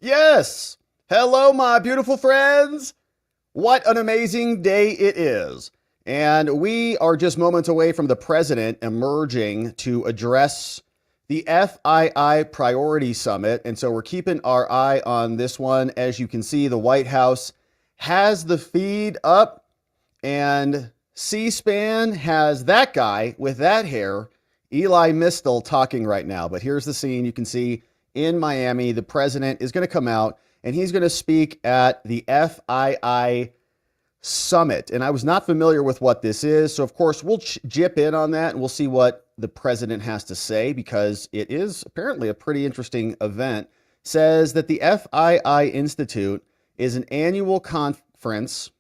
Yes! Hello, my beautiful friends! What an amazing day it is. And we are just moments away from the president emerging to address the FII Priority Summit. And so we're keeping our eye on this one. As you can see, the White House has the feed up, and C-SPAN has that guy with that hair, Eli Mistel, talking right now. But here's the scene. You can see in Miami, the president is going to come out and he's going to speak at the FII Summit. And I was not familiar with what this is. So, of course, we'll jip in on that and we'll see what the president has to say, because it is apparently a pretty interesting event. Says that the FII Institute is an annual conference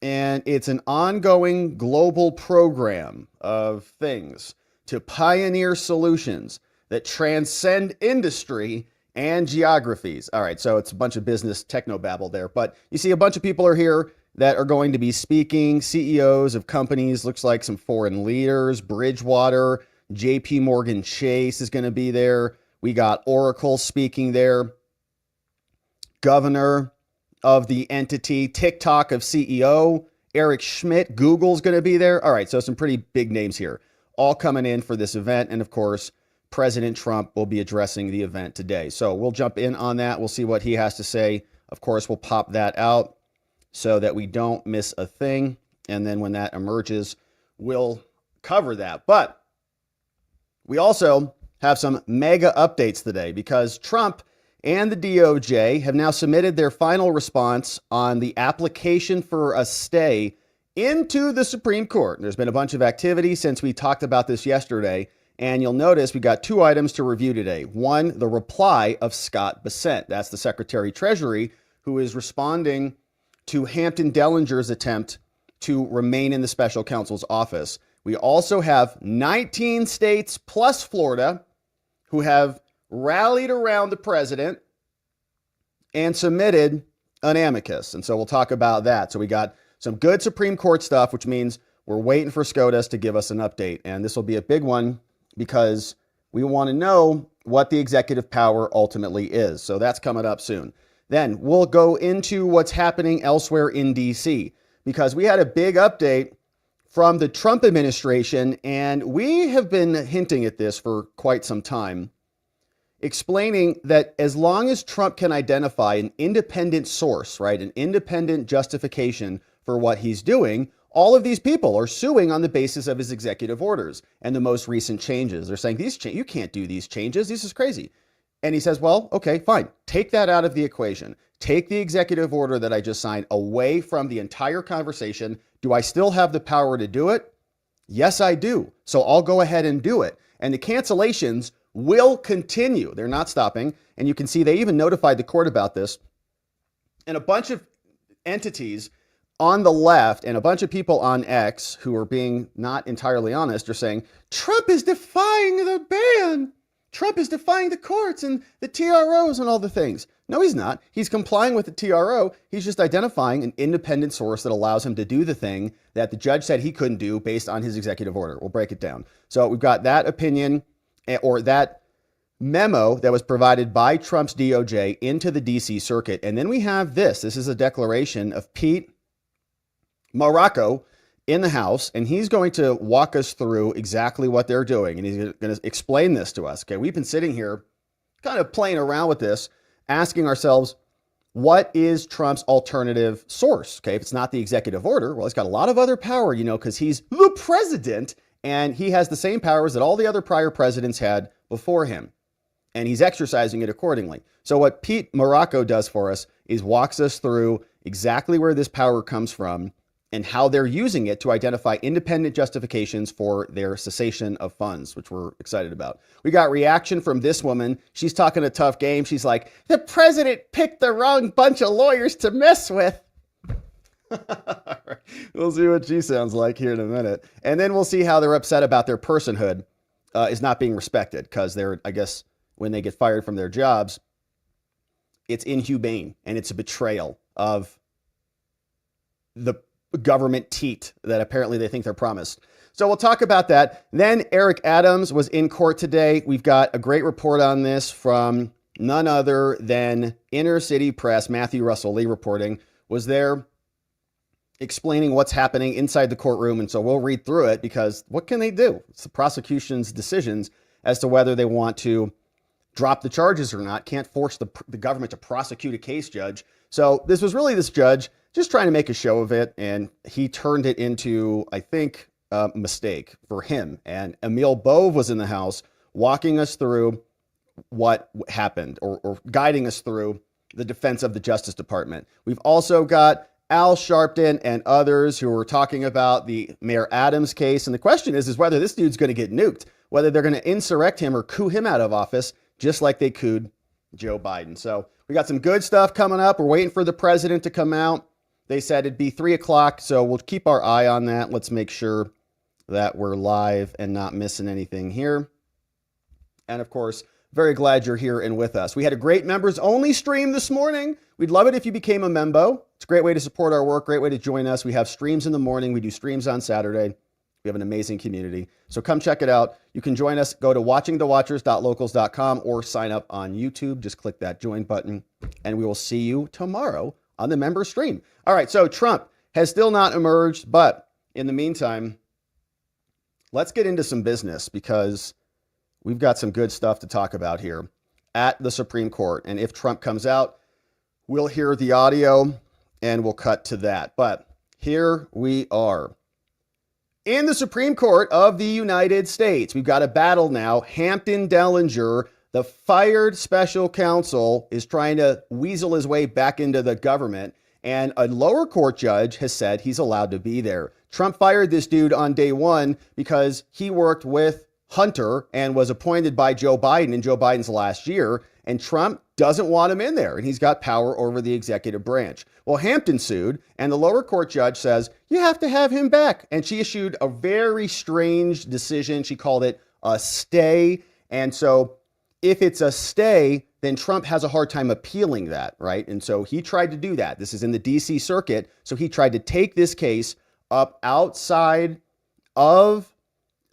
and it's an ongoing global program of things to pioneer solutions that transcend industry and geographies. All right, so it's a bunch of business technobabble there, but you see a bunch of people are here that are going to be speaking. CEOs of companies, looks like some foreign leaders, Bridgewater, JP Morgan Chase is going to be there. We got Oracle speaking there. Governor of the entity, TikTok of CEO, Eric Schmidt, Google's going to be there. All right, so some pretty big names here, all coming in for this event. And of course, President Trump will be addressing the event today. So we'll jump in on that. We'll see what he has to say. Of course, we'll pop that out so that we don't miss a thing. And then when that emerges, we'll cover that. But we also have some mega updates today, because Trump and the DOJ have now submitted their final response on the application for a stay into the Supreme Court. There's been a bunch of activity since we talked about this yesterday. And you'll notice we got two items to review today. One, the reply of Scott Bessent. That's the Secretary Treasury, who is responding to Hampton Dellinger's attempt to remain in the special counsel's office. We also have 19 states plus Florida who have rallied around the president and submitted an amicus. And so we'll talk about that. So we got some good Supreme Court stuff, which means we're waiting for SCOTUS to give us an update. And this will be a big one, because we want to know what the executive power ultimately is. So that's coming up soon. Then we'll go into what's happening elsewhere in DC, because we had a big update from the Trump administration, and we have been hinting at this for quite some time, explaining that as long as Trump can identify an independent source, right, an independent justification for what he's doing, all of these people are suing on the basis of his executive orders and the most recent changes. They're saying, you can't do these changes. This is crazy. And he says, well, okay, fine. Take that out of the equation. Take the executive order that I just signed away from the entire conversation. Do I still have the power to do it? Yes, I do. So I'll go ahead and do it. And the cancellations will continue. They're not stopping. And you can see they even notified the court about this. And a bunch of entities on the left and a bunch of people on X who are being not entirely honest are saying, Trump is defying the ban. Trump is defying the courts and the TROs and all the things. No, he's not. He's complying with the TRO. He's just identifying an independent source that allows him to do the thing that the judge said he couldn't do based on his executive order. We'll break it down. So we've got that opinion, or that memo that was provided by Trump's DOJ into the DC circuit. And then we have this. This is a declaration of Pete Morocco in the House, and he's going to walk us through exactly what they're doing, and he's going to explain this to us. Okay, we've been sitting here kind of playing around with this, asking ourselves, what is Trump's alternative source? Okay, if it's not the executive order, well, he's got a lot of other power, because he's the president, and he has the same powers that all the other prior presidents had before him, and he's exercising it accordingly. So what Pete Morocco does for us is walks us through exactly where this power comes from and how they're using it to identify independent justifications for their cessation of funds, which we're excited about. We got reaction from this woman. She's talking a tough game. She's like, the president picked the wrong bunch of lawyers to mess with. We'll see what she sounds like here in a minute. And then we'll see how they're upset about their personhood is not being respected, because they're, I guess, when they get fired from their jobs, it's inhumane and it's a betrayal of the government teat that apparently they think they're promised. So we'll talk about that. Then Eric Adams was in court today. We've got a great report on this from none other than inner city press, Matthew Russell Lee reporting, was there explaining what's happening inside the courtroom. And so we'll read through it because what can they do? It's the prosecution's decisions as to whether they want to drop the charges or not. Can't force the government to prosecute a case, judge. So this was really this judge just trying to make a show of it. And he turned it into, I think, a mistake for him. And Emil Bove was in the house walking us through what happened or guiding us through the defense of the Justice Department. We've also got Al Sharpton and others who were talking about the Mayor Adams case. And the question is whether this dude's going to get nuked, whether they're going to insurrect him or coup him out of office, just like they cooed Joe Biden. So we got some good stuff coming up. We're waiting for the president to come out. They said it'd be 3 o'clock, so we'll keep our eye on that. Let's make sure that we're live and not missing anything here. And of course, very glad you're here and with us. We had a great members only stream this morning. We'd love it if you became a member. It's a great way to support our work, great way to join us. We have streams in the morning. We do streams on Saturday. We have an amazing community. So come check it out. You can join us. Go to watchingthewatchers.locals.com or sign up on YouTube. Just click that join button and we will see you tomorrow on the member stream. All right. So Trump has still not emerged, but in the meantime, let's get into some business because we've got some good stuff to talk about here at the Supreme Court. And if Trump comes out, we'll hear the audio and we'll cut to that. But here we are. In the Supreme Court of the United States, we've got a battle now. Hampton Dellinger, the fired special counsel, is trying to weasel his way back into the government. And a lower court judge has said he's allowed to be there. Trump fired this dude on day one because he worked with Hunter and was appointed by Joe Biden in Joe Biden's last year. And Trump doesn't want him in there. And he's got power over the executive branch. Well, Hampton sued and the lower court judge says, you have to have him back. And she issued a very strange decision. She called it a stay. And so if it's a stay, then Trump has a hard time appealing that, right? And so he tried to do that. This is in the DC circuit. So he tried to take this case up outside of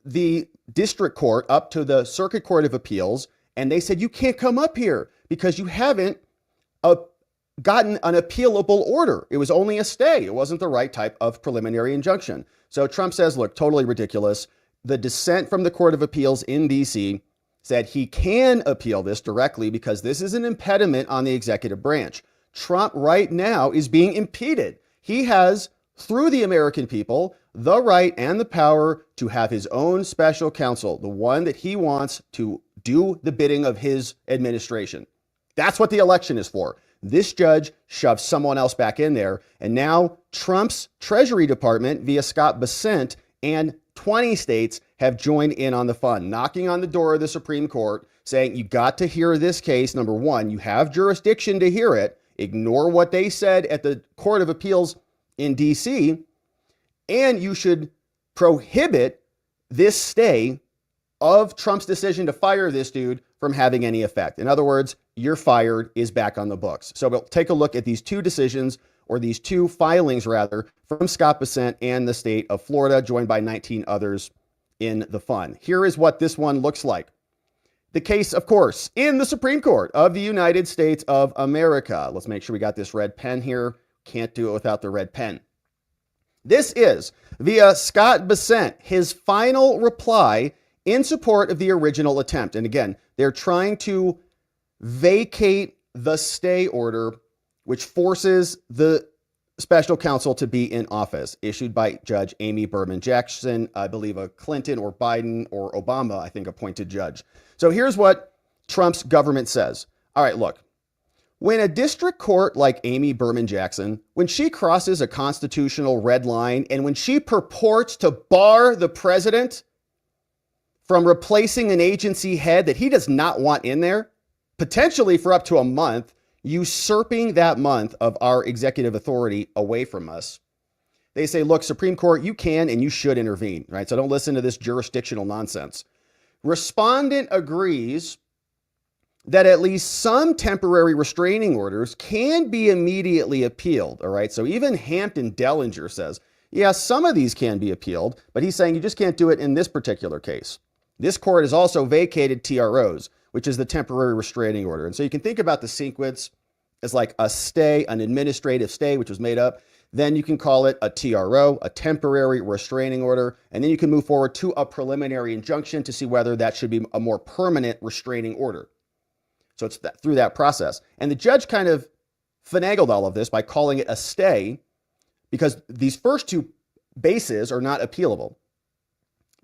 the district court up to the Circuit Court of Appeals. And they said, you can't come up here because you haven't gotten an appealable order. It was only a stay. It wasn't the right type of preliminary injunction. So Trump says, look, totally ridiculous. The dissent from the Court of Appeals in DC said he can appeal this directly because this is an impediment on the executive branch. Trump right now is being impeded. He has, through the American people, the right and the power to have his own special counsel, the one that he wants to do the bidding of his administration. That's what the election is for. This judge shoved someone else back in there. And now Trump's Treasury Department via Scott Bessent and 20 states have joined in on the fun, knocking on the door of the Supreme Court saying, you got to hear this case. Number one, you have jurisdiction to hear it. Ignore what they said at the Court of Appeals in DC. And you should prohibit this stay of Trump's decision to fire this dude from having any effect. In other words, you're fired is back on the books. So we'll take a look at these two decisions, or these two filings rather, from Scott Bessent and the state of Florida, joined by 19 others in the fun. Here is what this one looks like. The case, of course, in the Supreme Court of the United States of America. Let's make sure we got this red pen here. Can't do it without the red pen. This is via Scott Bessent, his final reply in support of the original attempt. And again, they're trying to vacate the stay order, which forces the special counsel to be in office, issued by Judge Amy Berman Jackson, I believe a Clinton or Biden or Obama, I think, appointed judge. So here's what Trump's government says. All right, look, when a district court like Amy Berman Jackson, when she crosses a constitutional red line and when she purports to bar the president from replacing an agency head that he does not want in there, potentially for up to a month, usurping that month of our executive authority away from us. They say, look, Supreme Court, you can and you should intervene, right? So don't listen to this jurisdictional nonsense. Respondent agrees that at least some temporary restraining orders can be immediately appealed, all right? So even Hampton Dellinger says, yeah, some of these can be appealed, but he's saying you just can't do it in this particular case. This court has also vacated TROs, which is the temporary restraining order. And so you can think about the sequence as like a stay, an administrative stay, which was made up. Then you can call it a TRO, a temporary restraining order. And then you can move forward to a preliminary injunction to see whether that should be a more permanent restraining order. So it's through that process. And the judge kind of finagled all of this by calling it a stay because these first two bases are not appealable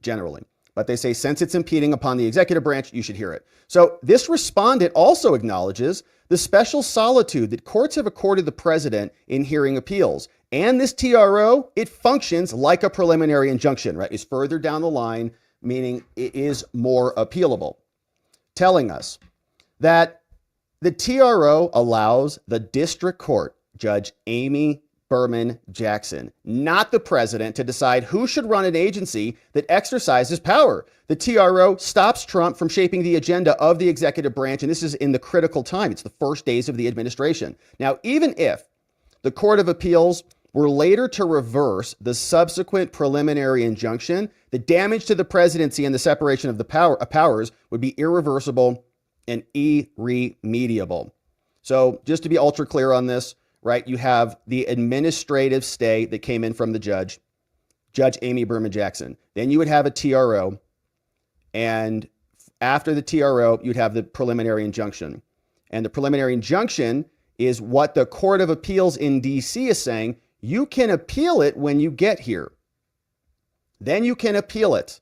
generally. But they say, since it's impeding upon the executive branch, you should hear it. So this respondent also acknowledges the special solitude that courts have accorded the president in hearing appeals. And this TRO, it functions like a preliminary injunction, right? It's further down the line, meaning it is more appealable. Telling us that the TRO allows the district court, Judge Amy Berman Jackson, not the president, to decide who should run an agency that exercises power. The TRO stops Trump from shaping the agenda of the executive branch, and this is in the critical time. It's the first days of the administration. Now, even if the Court of Appeals were later to reverse the subsequent preliminary injunction, the damage to the presidency and the separation of the powers would be irreversible and irremediable. So just to be ultra clear on this, right, you have the administrative stay that came in from the judge, Judge Amy Berman Jackson. Then you would have a TRO. And after the TRO, you'd have the preliminary injunction. And the preliminary injunction is what the Court of Appeals in DC is saying. You can appeal it when you get here. Then you can appeal it.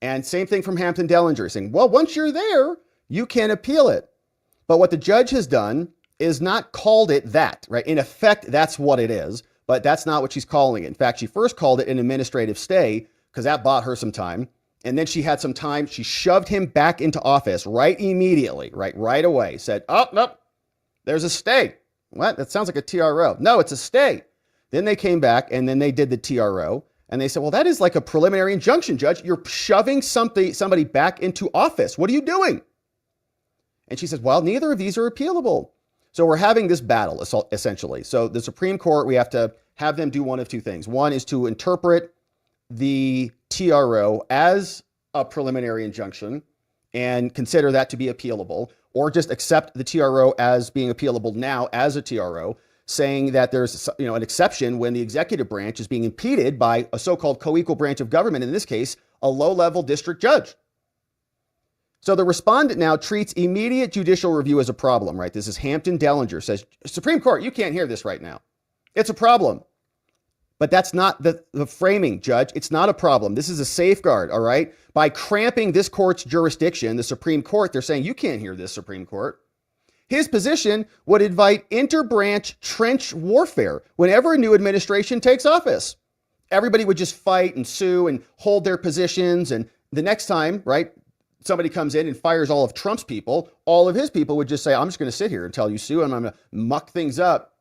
And same thing from Hampton Dellinger saying, well, once you're there, you can appeal it. But what the judge has done is not called it that, right? In effect, that's what it is, but that's not what she's calling it. In fact, she first called it an administrative stay because that bought her some time. And then she had some time. She shoved him back into office right immediately, right away. Said, oh, no, there's a stay. What? That sounds like a TRO. No, it's a stay. Then they came back and then they did the TRO. And they said, well, that is like a preliminary injunction, Judge. You're shoving somebody back into office. What are you doing? And she says, well, neither of these are appealable. So we're having this battle, essentially. So the Supreme Court, we have to have them do one of two things. One is to interpret the TRO as a preliminary injunction and consider that to be appealable, or just accept the TRO as being appealable now as a TRO, saying that there's an exception when the executive branch is being impeded by a so-called co-equal branch of government, in this case, a low-level district judge. So the respondent now treats immediate judicial review as a problem, right? This is Hampton Dellinger says, Supreme Court, you can't hear this right now. It's a problem. But that's not the framing, Judge. It's not a problem. This is a safeguard, all right? By cramping this court's jurisdiction, the Supreme Court, they're saying, you can't hear this, Supreme Court. His position would invite interbranch trench warfare whenever a new administration takes office. Everybody would just fight and sue and hold their positions. And the next time, right, somebody comes in and fires all of Trump's people, all of his people would just say, I'm just going to sit here until you sue, and I'm going to muck things up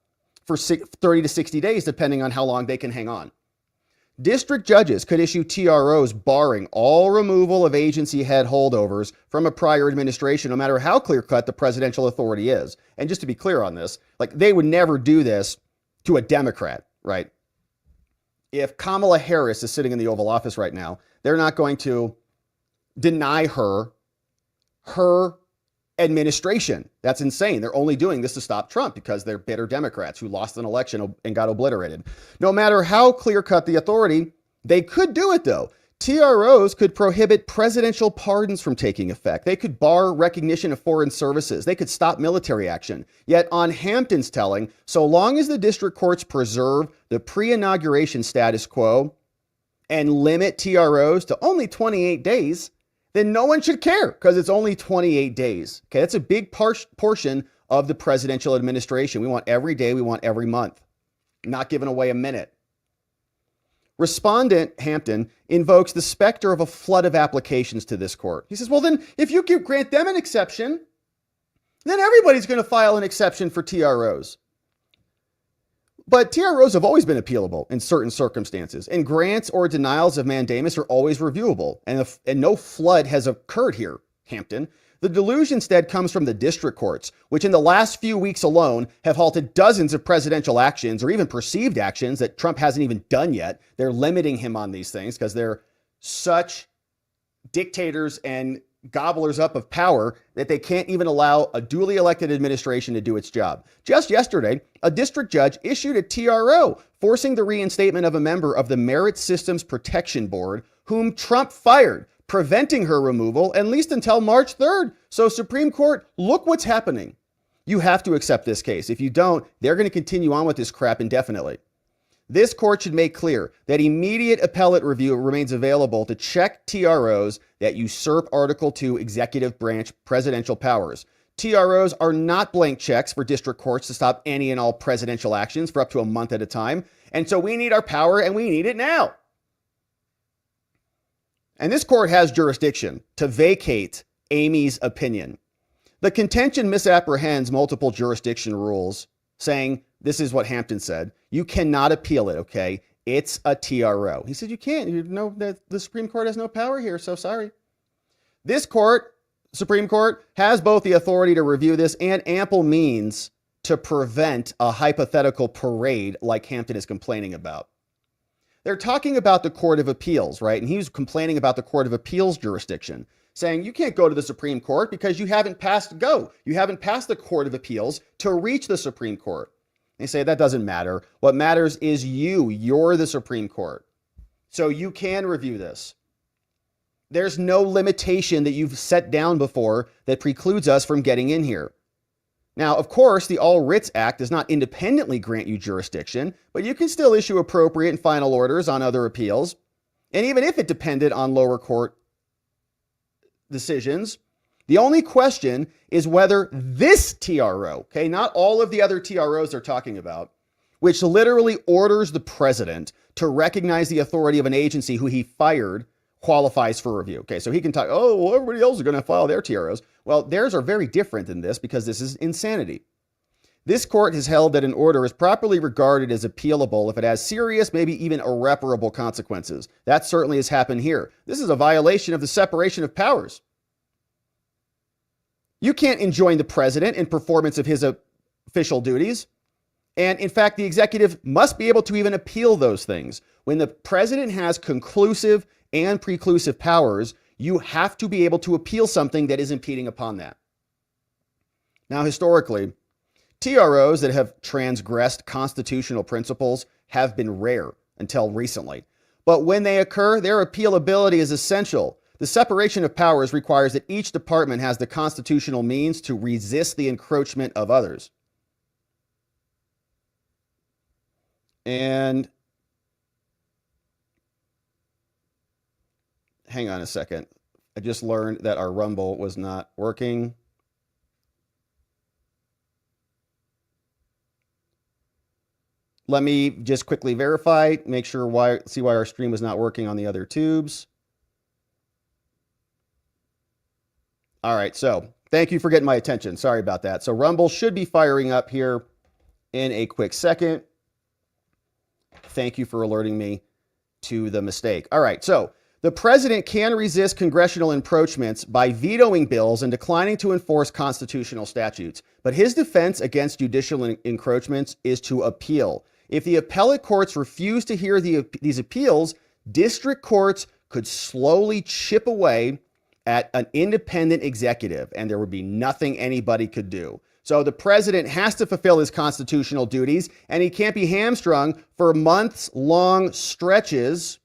for 30 to 60 days, depending on how long they can hang on. District judges could issue TROs barring all removal of agency head holdovers from a prior administration, no matter how clear-cut the presidential authority is. And just to be clear on this, like, they would never do this to a Democrat, right? If Kamala Harris is sitting in the Oval Office right now, they're not going to deny her administration. That's insane. They're only doing this to stop Trump because they're bitter Democrats who lost an election and got obliterated. No matter how clear-cut the authority, they could do it, though. TROs could prohibit presidential pardons from taking effect. They could bar recognition of foreign services. They could stop military action. Yet on Hampton's telling, so long as the district courts preserve the pre-inauguration status quo and limit TROs to only 28 days, then no one should care because it's only 28 days. Okay, that's a big portion of the presidential administration. We want every day, we want every month, not giving away a minute. Respondent Hampton invokes the specter of a flood of applications to this court. He says, well, then if you grant them an exception, then everybody's going to file an exception for TROs. But TROs have always been appealable in certain circumstances, and grants or denials of mandamus are always reviewable, and no flood has occurred here, Hampton. The deluge instead comes from the district courts, which in the last few weeks alone have halted dozens of presidential actions or even perceived actions that Trump hasn't even done yet. They're limiting him on these things because they're such dictators and gobblers up of power that they can't even allow a duly elected administration to do its job. Just yesterday, a district judge issued a TRO forcing the reinstatement of a member of the Merit Systems Protection Board, whom Trump fired, preventing her removal at least until March 3rd. So Supreme Court, look what's happening. You have to accept this case. If you don't, they're going to continue on with this crap indefinitely. This court should make clear that immediate appellate review remains available to check TROs that usurp Article 2 executive branch presidential powers. TROs are not blank checks for district courts to stop any and all presidential actions for up to a month at a time. And so we need our power, and we need it now. And this court has jurisdiction to vacate Amy's opinion. The contention misapprehends multiple jurisdiction rules, saying, this is what Hampton said, you cannot appeal it, okay? It's a TRO. He said, you can't. You know that the Supreme Court has no power here, so sorry. This court, Supreme Court, has both the authority to review this and ample means to prevent a hypothetical parade like Hampton is complaining about. They're talking about the Court of Appeals, right? And he was complaining about the Court of Appeals jurisdiction, saying you can't go to the Supreme Court because you haven't passed go. You haven't passed the Court of Appeals to reach the Supreme Court. They say that doesn't matter. What matters is you're the Supreme Court. So you can review this. There's no limitation that you've set down before that precludes us from getting in here. Now, of course, the All Writs Act does not independently grant you jurisdiction, but you can still issue appropriate and final orders on other appeals. And even if it depended on lower court decisions, the only question is whether this TRO, okay, not all of the other TROs they're talking about, which literally orders the president to recognize the authority of an agency who he fired, qualifies for review. Okay, so he can talk, oh, well, everybody else is going to file their TROs. Well, theirs are very different than this because this is insanity. This court has held that an order is properly regarded as appealable if it has serious, maybe even irreparable consequences. That certainly has happened here. This is a violation of the separation of powers. You can't enjoin the president in performance of his official duties. And in fact, the executive must be able to even appeal those things. When the president has conclusive and preclusive powers, you have to be able to appeal something that is impeding upon that. Now, historically, TROs that have transgressed constitutional principles have been rare until recently. But when they occur, their appealability is essential. The separation of powers requires that each department has the constitutional means to resist the encroachment of others. And hang on a second. I just learned that our Rumble was not working. Let me just quickly verify, make sure see why our stream was not working on the other tubes. All right, so thank you for getting my attention. Sorry about that. So Rumble should be firing up here in a quick second. Thank you for alerting me to the mistake. All right, so the president can resist congressional encroachments by vetoing bills and declining to enforce constitutional statutes. But his defense against judicial encroachments is to appeal. If the appellate courts refuse to hear these appeals, district courts could slowly chip away at an independent executive, and there would be nothing anybody could do. So the president has to fulfill his constitutional duties, and he can't be hamstrung for months-long stretches,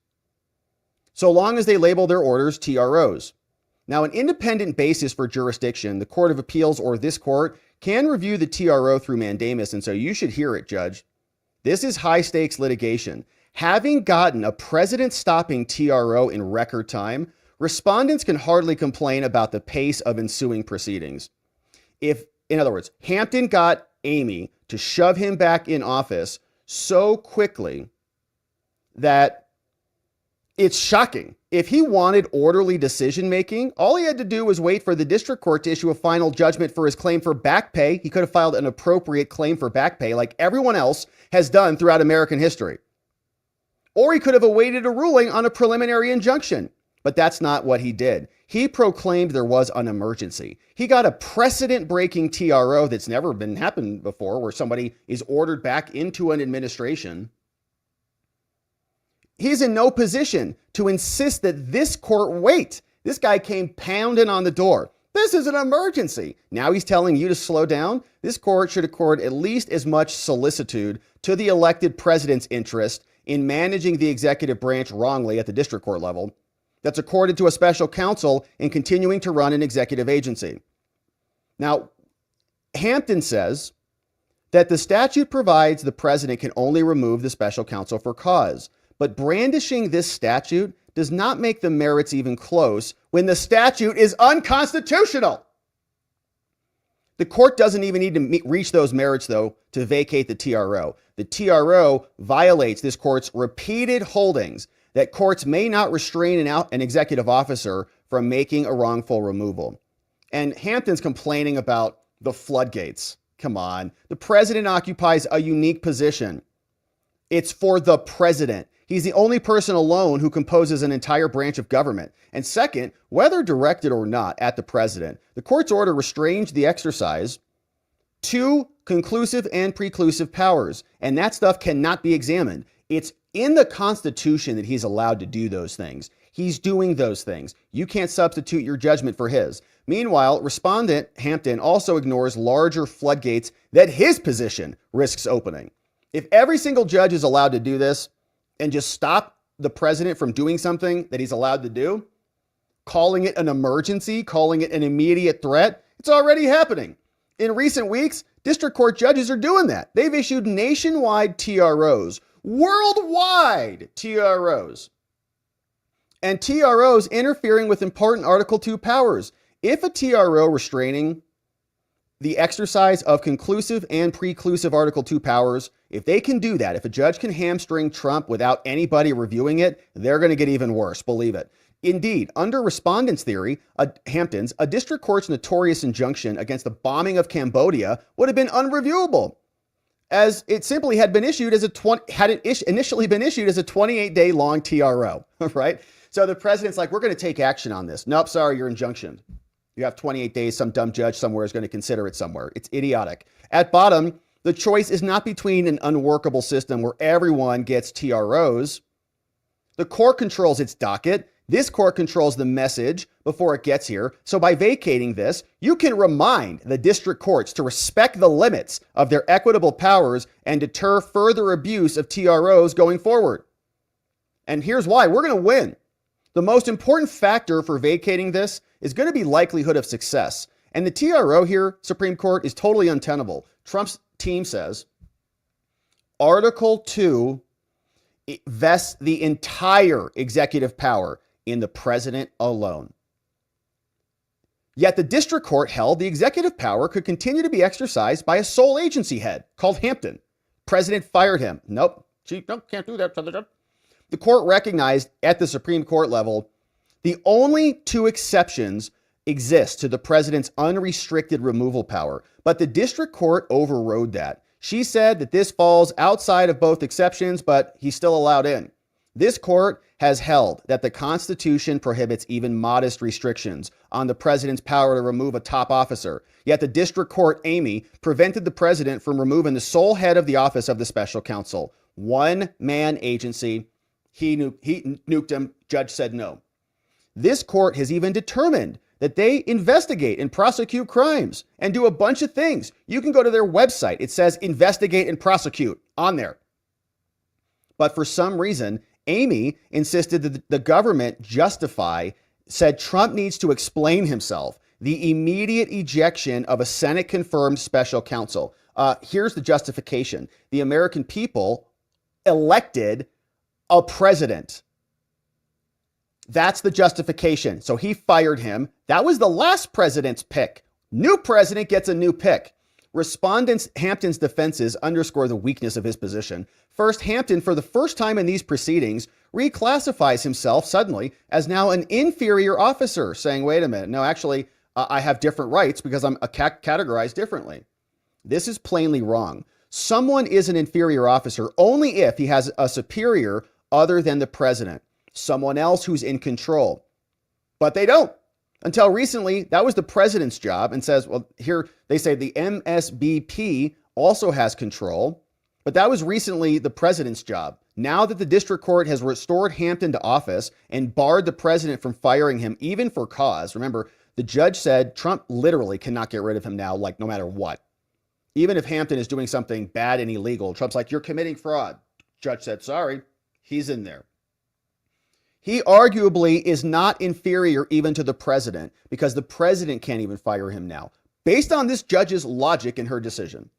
so long as they label their orders TROs. Now, an independent basis for jurisdiction, the Court of Appeals or this court, can review the TRO through mandamus, and so you should hear it, Judge. This is high-stakes litigation. Having gotten a president-stopping TRO in record time, respondents can hardly complain about the pace of ensuing proceedings. In other words, Hampton got Amy to shove him back in office so quickly that it's shocking. If he wanted orderly decision-making, all he had to do was wait for the district court to issue a final judgment for his claim for back pay. He could have filed an appropriate claim for back pay like everyone else has done throughout American history. Or he could have awaited a ruling on a preliminary injunction. But that's not what he did. He proclaimed there was an emergency. He got a precedent-breaking TRO that's never been happened before, where somebody is ordered back into an administration. He's in no position to insist that this court wait. This guy came pounding on the door. This is an emergency. Now he's telling you to slow down. This court should accord at least as much solicitude to the elected president's interest in managing the executive branch wrongly at the district court level that's accorded to a special counsel in continuing to run an executive agency. Now, Hampton says that the statute provides the president can only remove the special counsel for cause, but brandishing this statute does not make the merits even close when the statute is unconstitutional. The court doesn't even need to reach those merits, though, to vacate the TRO. The TRO violates this court's repeated holdings that courts may not restrain an executive officer from making a wrongful removal. And Hampton's complaining about the floodgates. Come on. The president occupies a unique position. It's for the president. He's the only person alone who composes an entire branch of government. And second, whether directed or not at the president, the court's order restrains the exercise to conclusive and preclusive powers. And that stuff cannot be examined. It's in the Constitution that he's allowed to do those things. He's doing those things. You can't substitute your judgment for his. Meanwhile, respondent Hampton also ignores larger floodgates that his position risks opening. If every single judge is allowed to do this and just stop the president from doing something that he's allowed to do, calling it an emergency, calling it an immediate threat, it's already happening. In recent weeks, district court judges are doing that. They've issued nationwide TROs, worldwide TROs, and TROs interfering with important Article 2 powers. If a TRO restraining the exercise of conclusive and preclusive Article 2 powers, if they can do that, if a judge can hamstring Trump without anybody reviewing it, they're going to get even worse, believe it. Indeed, under respondent's theory, Hampton's, a district court's notorious injunction against the bombing of Cambodia would have been unreviewable, as it simply had been issued as initially been issued as a 28-day long TRO, right? So the president's like, we're going to take action on this. Nope, sorry, your injunction. You have 28 days. Some dumb judge somewhere is going to consider it somewhere. It's idiotic. At bottom, the choice is not between an unworkable system where everyone gets TROs. The court controls its docket. This court controls the message before it gets here. So by vacating this, you can remind the district courts to respect the limits of their equitable powers and deter further abuse of TROs going forward. And here's why. We're going to win. The most important factor for vacating this is going to be likelihood of success. And the TRO here, Supreme Court, is totally untenable. Trump's team says Article 2 vests the entire executive power in the president alone. Yet the district court held the executive power could continue to be exercised by a sole agency head called Hampton. President fired him. Nope, can't do that. The court recognized at the Supreme Court level the only two exceptions exist to the president's unrestricted removal power, but the district court overrode that. She said that this falls outside of both exceptions, but he's still allowed in. This court has held that the Constitution prohibits even modest restrictions on the president's power to remove a top officer. Yet the district court, Amy, prevented the president from removing the sole head of the office of the special counsel. One-man agency. He nuked him. Judge said no. This court has even determined that they investigate and prosecute crimes and do a bunch of things. You can go to their website. It says investigate and prosecute on there. But for some reason, Amy insisted that the government said Trump needs to explain himself, the immediate ejection of a Senate-confirmed special counsel. Here's the justification. The American people elected a president. That's the justification. So he fired him. That was the last president's pick. New president gets a new pick. Respondents Hampton's defenses underscore the weakness of his position. First, Hampton, for the first time in these proceedings, reclassifies himself suddenly as now an inferior officer, saying, wait a minute, no, actually, I have different rights because I'm categorized differently. This is plainly wrong. Someone is an inferior officer only if he has a superior other than the president, someone else who's in control. But they don't. Until recently, that was the president's job, and says, well, here they say the MSBP also has control, but that was recently the president's job Now that the district court has restored Hampton to office and barred the president from firing him, even for cause. Remember, the judge said Trump literally cannot get rid of him now, like no matter what. Even if Hampton is doing something bad and illegal, Trump's like, you're committing fraud. Judge said, sorry, he's in there. He arguably is not inferior even to the president because the president can't even fire him now. Based on this judge's logic in her decision,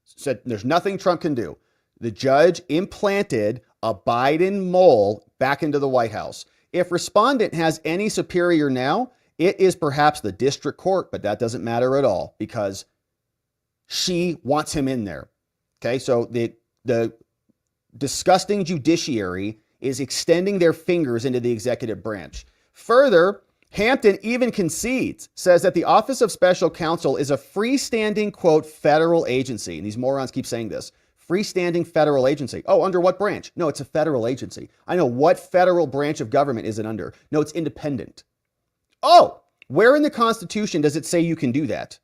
said there's nothing Trump can do. The judge implanted a Biden mole back into the White House. If respondent has any superior now, it is perhaps the district court, but that doesn't matter at all because she wants him in there. Okay, so the disgusting judiciary is extending their fingers into the executive branch. Further, Hampton even concedes, says that the Office of Special Counsel is a freestanding, quote, federal agency. And these morons keep saying this. Freestanding federal agency. Oh, under what branch? No, it's a federal agency. I know what federal branch of government is it under. No, it's independent. Oh, where in the Constitution does it say you can do that?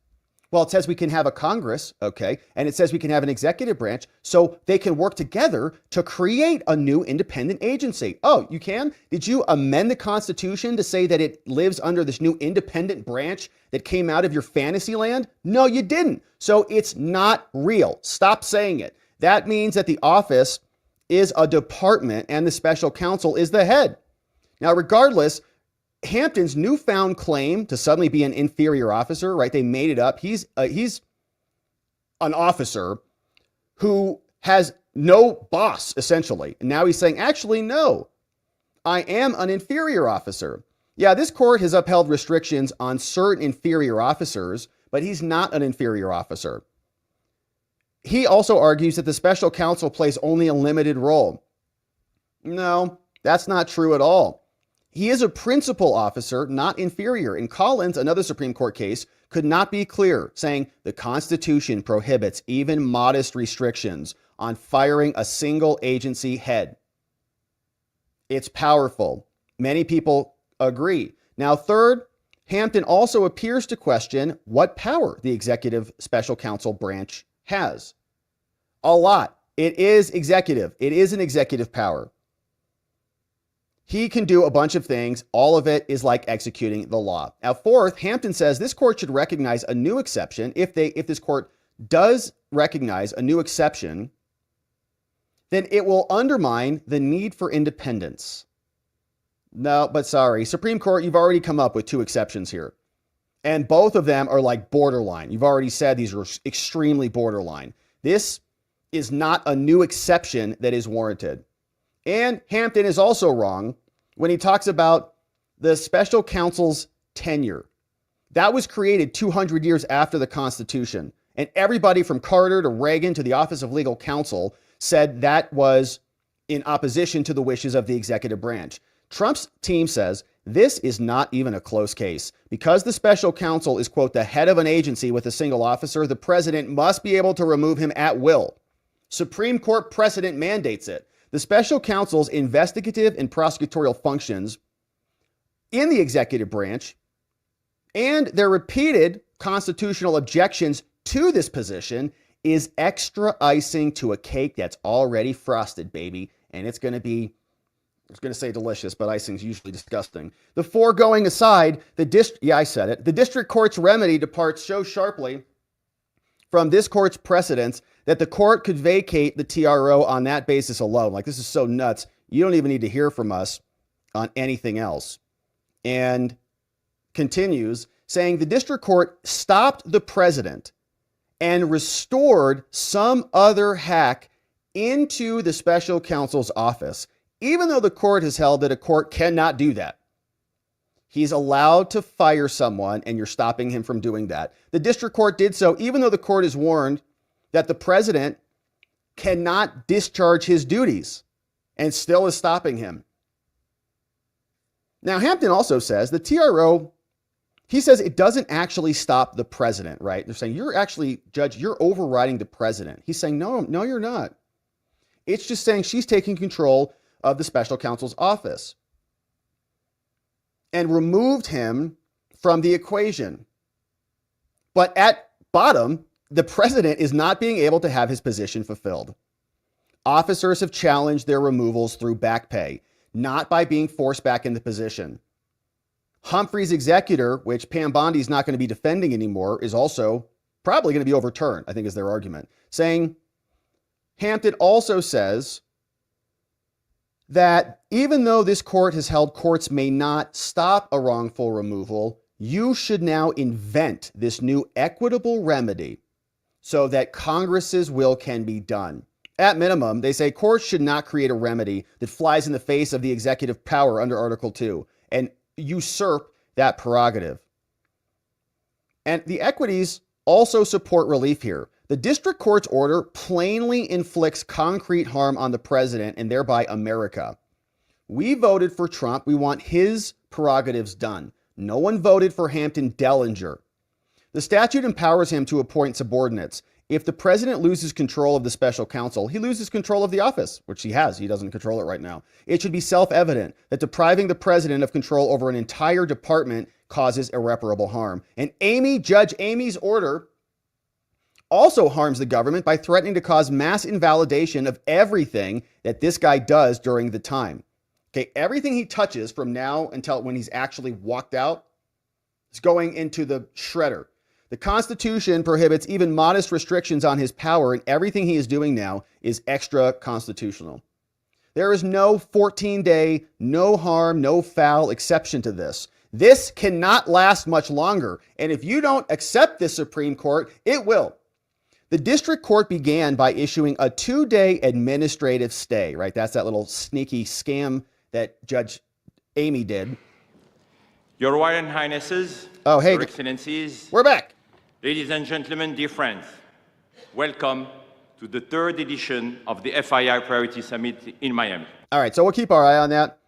Well, it says we can have a Congress, okay, and it says we can have an executive branch so they can work together to create a new independent agency. Oh, you can? Did you amend the Constitution to say that it lives under this new independent branch that came out of your fantasy land? No, you didn't. So it's not real. Stop saying it. That means that the office is a department and the special counsel is the head. Now, regardless, Hampton's newfound claim to suddenly be an inferior officer, right? They made it up. He's an officer who has no boss, essentially. And now he's saying, actually, no, I am an inferior officer. Yeah, this court has upheld restrictions on certain inferior officers, but he's not an inferior officer. He also argues that the special counsel plays only a limited role. No, that's not true at all. He is a principal officer, not inferior. In Collins, another Supreme Court case, could not be clearer, saying the Constitution prohibits even modest restrictions on firing a single agency head. It's powerful. Many people agree. Now, third, Hampton also appears to question what power the executive special counsel branch has. A lot. It is executive. It is an executive power. He can do a bunch of things. All of it is like executing the law. Now, fourth, Hampton says this court should recognize a new exception. If this court does recognize a new exception, then it will undermine the need for independence. No, but sorry, Supreme Court, you've already come up with two exceptions here. And both of them are like borderline. You've already said these are extremely borderline. This is not a new exception that is warranted. And Hampton is also wrong when he talks about the special counsel's tenure. That was created 200 years after the Constitution. And everybody from Carter to Reagan to the Office of Legal Counsel said that was in opposition to the wishes of the executive branch. Trump's team says this is not even a close case. Because the special counsel is, quote, the head of an agency with a single officer, the president must be able to remove him at will. Supreme Court precedent mandates it. The special counsel's investigative and prosecutorial functions in the executive branch and their repeated constitutional objections to this position is extra icing to a cake that's already frosted, baby. And it's going to be, I was going to say delicious, but icing's usually disgusting. The foregoing aside, the district court's remedy departs so sharply from this court's precedents that the court could vacate the TRO on that basis alone. Like, this is so nuts. You don't even need to hear from us on anything else. And continues saying the district court stopped the president and restored some other hack into the special counsel's office, even though the court has held that a court cannot do that. He's allowed to fire someone, and you're stopping him from doing that. The district court did so, even though the court is warned that the president cannot discharge his duties, and still is stopping him. Now, Hampton also says the TRO, he says it doesn't actually stop the president, right? They're saying, you're actually, Judge, you're overriding the president. He's saying, no, you're not. It's just saying she's taking control of the special counsel's office and removed him from the equation. But at bottom, the president is not being able to have his position fulfilled. Officers have challenged their removals through back pay, not by being forced back into position. Humphrey's executor, which Pam Bondi's not going to be defending anymore, is also probably going to be overturned, I think is their argument, saying Hampton also says that even though this court has held courts may not stop a wrongful removal, you should now invent this new equitable remedy so that Congress's will can be done. At minimum, they say courts should not create a remedy that flies in the face of the executive power under Article 2 and usurp that prerogative. And the equities also support relief here. The district court's order plainly inflicts concrete harm on the president and thereby America. We voted for Trump. We want his prerogatives done. No one voted for Hampton Dellinger. The statute empowers him to appoint subordinates. If the president loses control of the special counsel, he loses control of the office, which he has. He doesn't control it right now. It should be self-evident that depriving the president of control over an entire department causes irreparable harm. And Judge Amy's order also harms the government by threatening to cause mass invalidation of everything that this guy does during the time. Okay, everything he touches from now until when he's actually walked out is going into the shredder. The Constitution prohibits even modest restrictions on his power, and everything he is doing now is extra constitutional. There is no 14-day, no harm, no foul exception to this. This cannot last much longer, and if you don't accept this Supreme Court, it will. The district court began by issuing a 2-day administrative stay, right? That's that little sneaky scam that Judge Amy did. Your Royal Highnesses, Your Excellencies, we're back. Ladies and gentlemen, dear friends, welcome to the 3rd edition of the FII Priority Summit in Miami. All right, so we'll keep our eye on that.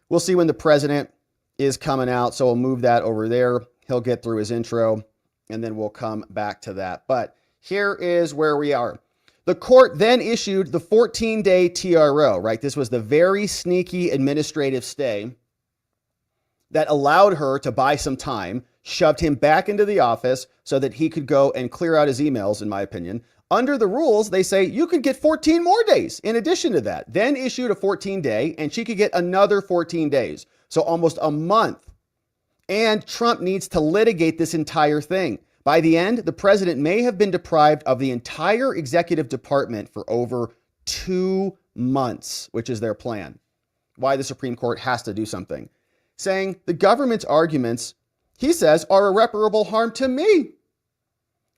We'll see when the president is coming out, so we'll move that over there. He'll get through his intro, and then we'll come back to that. But here is where we are. The court then issued the 14-day TRO, right? This was the very sneaky administrative stay that allowed her to buy some time, shoved him back into the office so that he could go and clear out his emails, in my opinion. Under the rules, they say you could get 14 more days in addition to that. Then issued a 14-day, and she could get another 14 days. So almost a month. And Trump needs to litigate this entire thing. By the end, the president may have been deprived of the entire executive department for over 2 months, which is their plan. Why the Supreme Court has to do something. Saying the government's arguments, he says, are irreparable harm to me.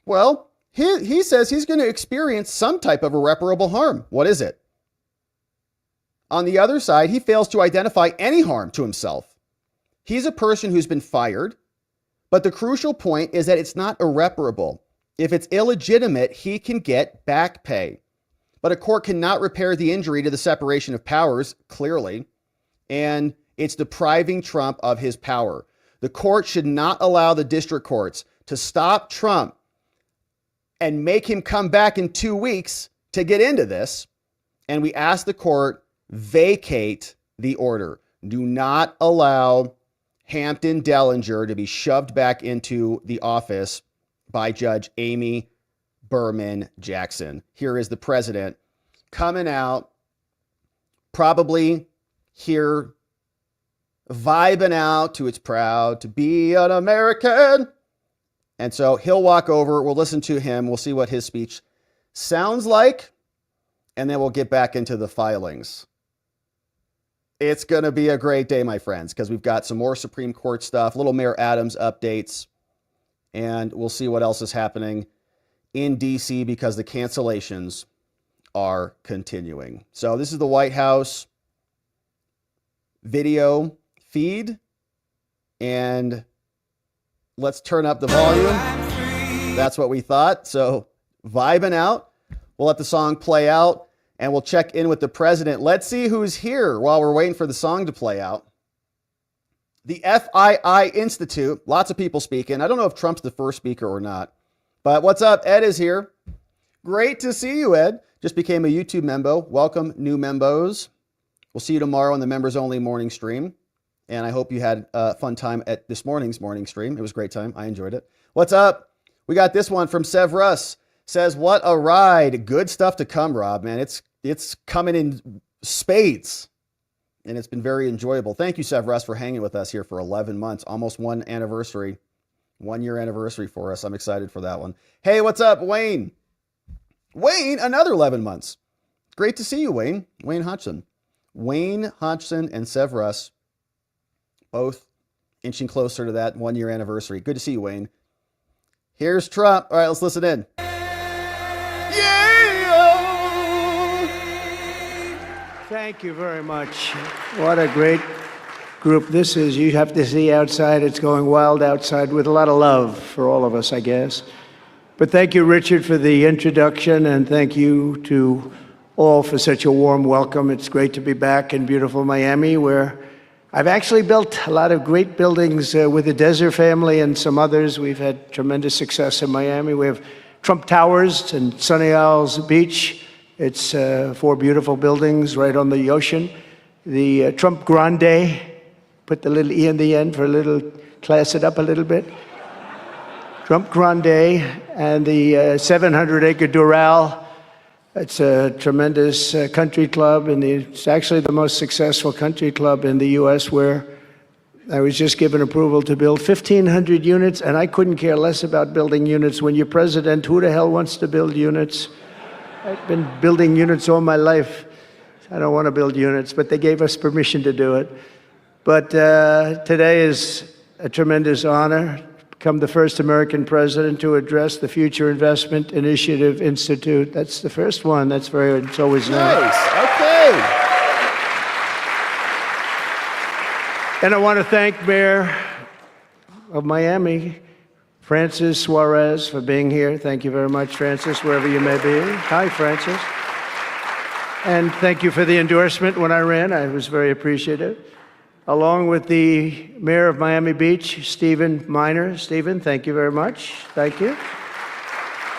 Well, he says he's going to experience some type of irreparable harm. What is it? On the other side, he fails to identify any harm to himself. He's a person who's been fired, but the crucial point is that it's not irreparable. If it's illegitimate, he can get back pay. But a court cannot repair the injury to the separation of powers, clearly, and it's depriving Trump of his power. The court should not allow the district courts to stop Trump and make him come back in 2 weeks to get into this. And we ask the court, vacate the order. Do not allow Hampton Dellinger to be shoved back into the office by Judge Amy Berman Jackson. Here is the president coming out, probably here vibing out to "It's proud to be an American." And so he'll walk over, we'll listen to him, we'll see what his speech sounds like, and then we'll get back into the filings. It's going to be a great day, my friends, because we've got some more Supreme Court stuff, little Mayor Adams updates, and we'll see what else is happening in D.C. because the cancellations are continuing. So this is the White House video feed, and let's turn up the volume. That's what we thought. So vibing out. We'll let the song play out, and we'll check in with the president. Let's see who's here while we're waiting for the song to play out. The FII Institute, lots of people speaking. I don't know if Trump's the first speaker or not, but what's up? Ed is here. Great to see you, Ed. Just became a YouTube member. Welcome, new members. We'll see you tomorrow on the members only morning stream. And I hope you had a fun time at this morning's morning stream. It was a great time. I enjoyed it. What's up? We got this one from Sev Russ. Says, what a ride. Good stuff to come, Rob, man. It's it's coming in spades. And it's been very enjoyable. Thank you, Severus, for hanging with us here for 11 months, almost 1 anniversary, 1 year anniversary for us. I'm excited for that one. Hey, what's up, Wayne? Wayne, another 11 months. Great to see you, Wayne. Wayne Hodgson. Wayne Hodgson and Severus, both inching closer to that 1 year anniversary. Good to see you, Wayne. Here's Trump. All right, let's listen in. Thank you very much. What a great group this is. You have to see outside. It's going wild outside with a lot of love for all of us, I guess. But thank you, Richard, for the introduction, and thank you to all for such a warm welcome. It's great to be back in beautiful Miami, where I've actually built a lot of great buildings with the Desert family and some others. We've had tremendous success in Miami. We have Trump Towers and Sunny Isles Beach. It's 4 beautiful buildings right on the ocean. The Trump Grande, put the little E in the end for a little, class it up a little bit. Trump Grande and the 700-acre Doral. It's a tremendous country club, and it's actually the most successful country club in the U.S., where I was just given approval to build 1,500 units, and I couldn't care less about building units. When you're president, who the hell wants to build units? I've been building units all my life. I don't want to build units, but they gave us permission to do it. But today is a tremendous honor to become the first American president to address the Future Investment Initiative Institute. That's the first one. It's always nice. Okay. And I want to thank Mayor of Miami, Francis Suarez, for being here. Thank you very much, Francis, wherever you may be. Hi, Francis. And thank you for the endorsement when I ran. I was very appreciative. Along with the Mayor of Miami Beach, Stephen Miner. Stephen, thank you very much. Thank you.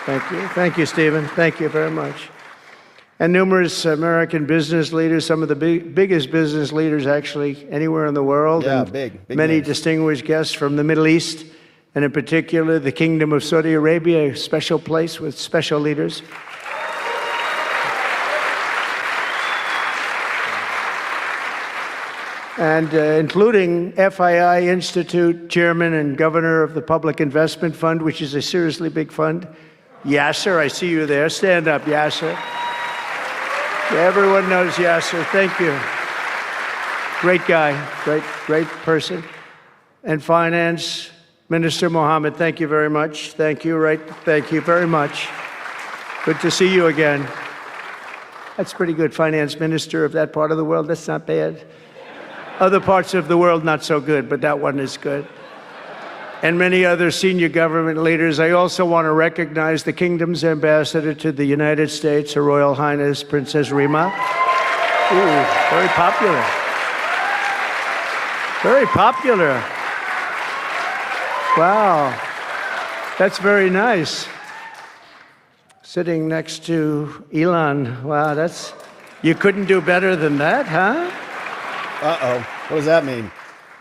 Thank you. Thank you, Stephen. Thank you very much. And numerous American business leaders, some of the biggest business leaders actually anywhere in the world. Yeah, and big many names. Distinguished guests from the Middle East, and in particular, the Kingdom of Saudi Arabia, a special place with special leaders. And including FII Institute Chairman and Governor of the Public Investment Fund, which is a seriously big fund. Yasser, I see you there. Stand up, Yasser. Everyone knows Yasser. Thank you. Great guy, great person. And Finance Minister Mohammed, thank you very much. Thank you, thank you very much. Good to see you again. That's pretty good, Finance Minister of that part of the world. That's not bad. Other parts of the world, not so good, but that one is good. And many other senior government leaders. I also want to recognize the Kingdom's ambassador to the United States, Her Royal Highness Princess Rima. Ooh, very popular. Very popular. Wow, that's very nice. Sitting next to Elon. Wow, you couldn't do better than that, huh? Uh-oh, what does that mean?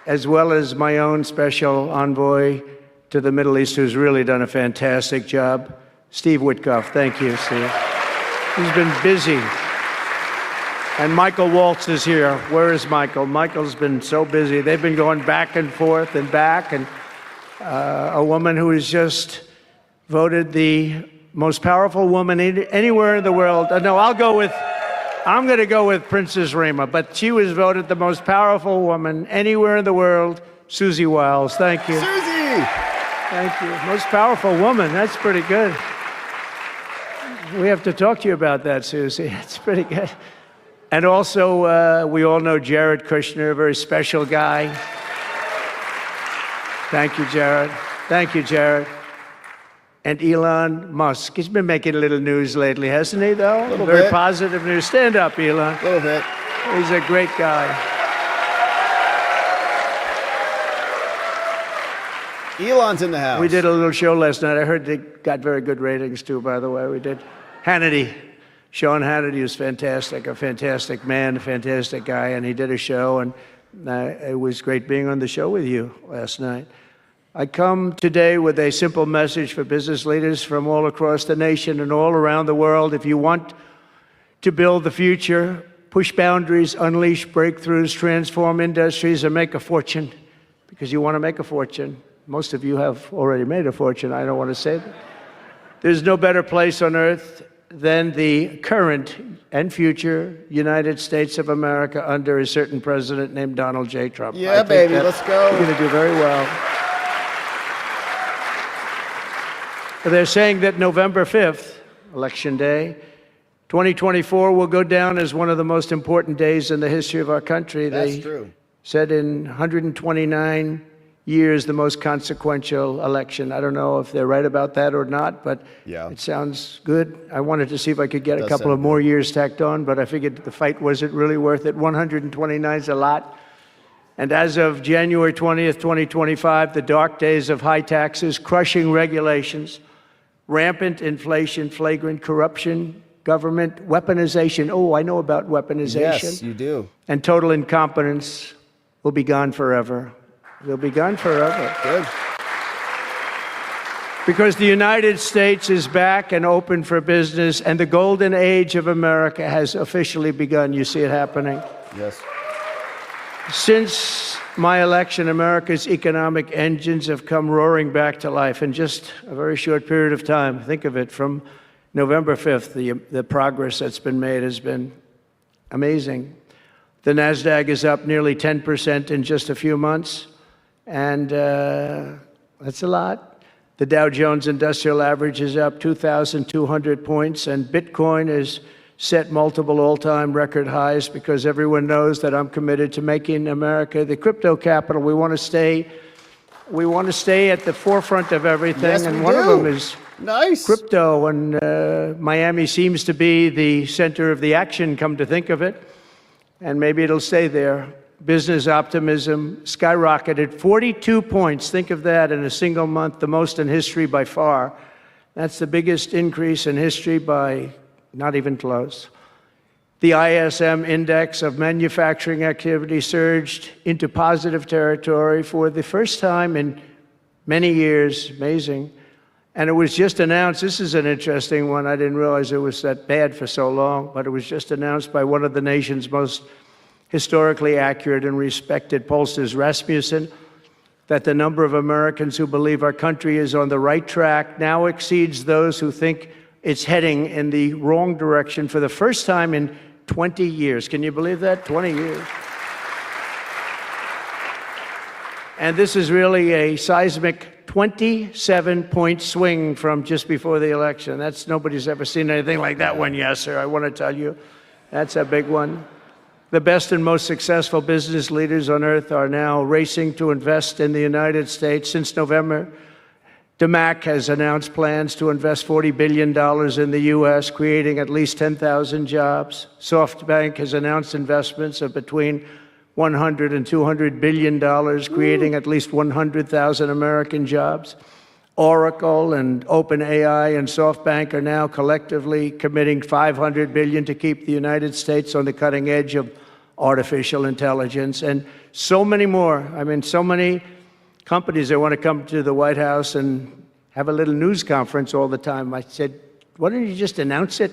As well as my own special envoy to the Middle East, who's really done a fantastic job, Steve Witkoff. Thank you, Steve. He's been busy. And Michael Waltz is here. Where is Michael? Michael's been so busy. They've been going back and forth and back, and a woman who is just voted the most powerful woman anywhere in the world. No, I'm going to go with Princess Rima, but she was voted the most powerful woman anywhere in the world, Susie Wiles. Thank you. Susie! Thank you. Most powerful woman. That's pretty good. We have to talk to you about that, Susie. It's pretty good. And also, we all know Jared Kushner, a very special guy. Thank you, Jared. Thank you, Jared. And Elon Musk. He's been making a little news lately, hasn't he, though? A little Very bit. positive news. Stand up, Elon. A little bit. He's a great guy. Elon's in the house. We did a little show last night. I heard they got very good ratings, too, by the way. We did. Hannity. Sean Hannity was fantastic, a fantastic man, a fantastic guy, and he did a show, and it was great being on the show with you last night. I come today with a simple message for business leaders from all across the nation and all around the world. If you want to build the future, push boundaries, unleash breakthroughs, transform industries, and make a fortune, because you want to make a fortune. Most of you have already made a fortune. I don't want to say that. There's no better place on earth than the current and future United States of America under a certain president named Donald J. Trump. Yeah, baby, let's go. We're going to do very well. They're saying that November 5th, Election Day, 2024 will go down as one of the most important days in the history of our country. That's true. Said in 129 years, the most consequential election. I don't know if they're right about that or not, but yeah, it sounds good. I wanted to see if I could get a Does couple of sound more good. years tacked on, but I figured the fight wasn't really worth it. 129 is a lot. And as of January 20th, 2025, the dark days of high taxes, crushing regulations, rampant inflation, flagrant corruption, government weaponization. Oh, I know about weaponization. Yes, you do. And total incompetence will be gone forever. They'll be gone forever. Good. Because the United States is back and open for business, and the golden age of America has officially begun. You see it happening. Yes. Since my election, America's economic engines have come roaring back to life in just a very short period of time. Think of it, from November 5th, the progress that's been made has been amazing. The NASDAQ is up nearly 10% in just a few months, and that's a lot. The Dow Jones Industrial Average is up 2,200 points, and Bitcoin has set multiple all-time record highs because everyone knows that I'm committed to making America the crypto capital. We want to stay at the forefront of everything, Yes, and we one of do. them is Nice. crypto, and Miami seems to be the center of the action, come to think of it, and maybe it'll stay there. Business optimism skyrocketed 42 points. Think of that in a single month, the most in history by far. That's the biggest increase in history by not even close. The ISM index of manufacturing activity surged into positive territory for the first time in many years. Amazing. And it was just announced, this is an interesting one, I didn't realize it was that bad for so long, but it was just announced by one of the nation's most historically accurate and respected pollsters, Rasmussen, that the number of Americans who believe our country is on the right track now exceeds those who think it's heading in the wrong direction for the first time in 20 years. Can you believe that? 20 years. And this is really a seismic 27-point swing from just before the election. Nobody's ever seen anything like that one, yes, sir. I want to tell you, that's a big one. The best and most successful business leaders on earth are now racing to invest in the United States. Since November, DeMac has announced plans to invest $40 billion in the U.S., creating at least 10,000 jobs. SoftBank has announced investments of between $100 and $200 billion, creating at least 100,000 American jobs. Oracle and OpenAI and SoftBank are now collectively committing $500 billion to keep the United States on the cutting edge of artificial intelligence, and so many more. I mean, so many companies that want to come to the White House and have a little news conference all the time. I said, why don't you just announce it?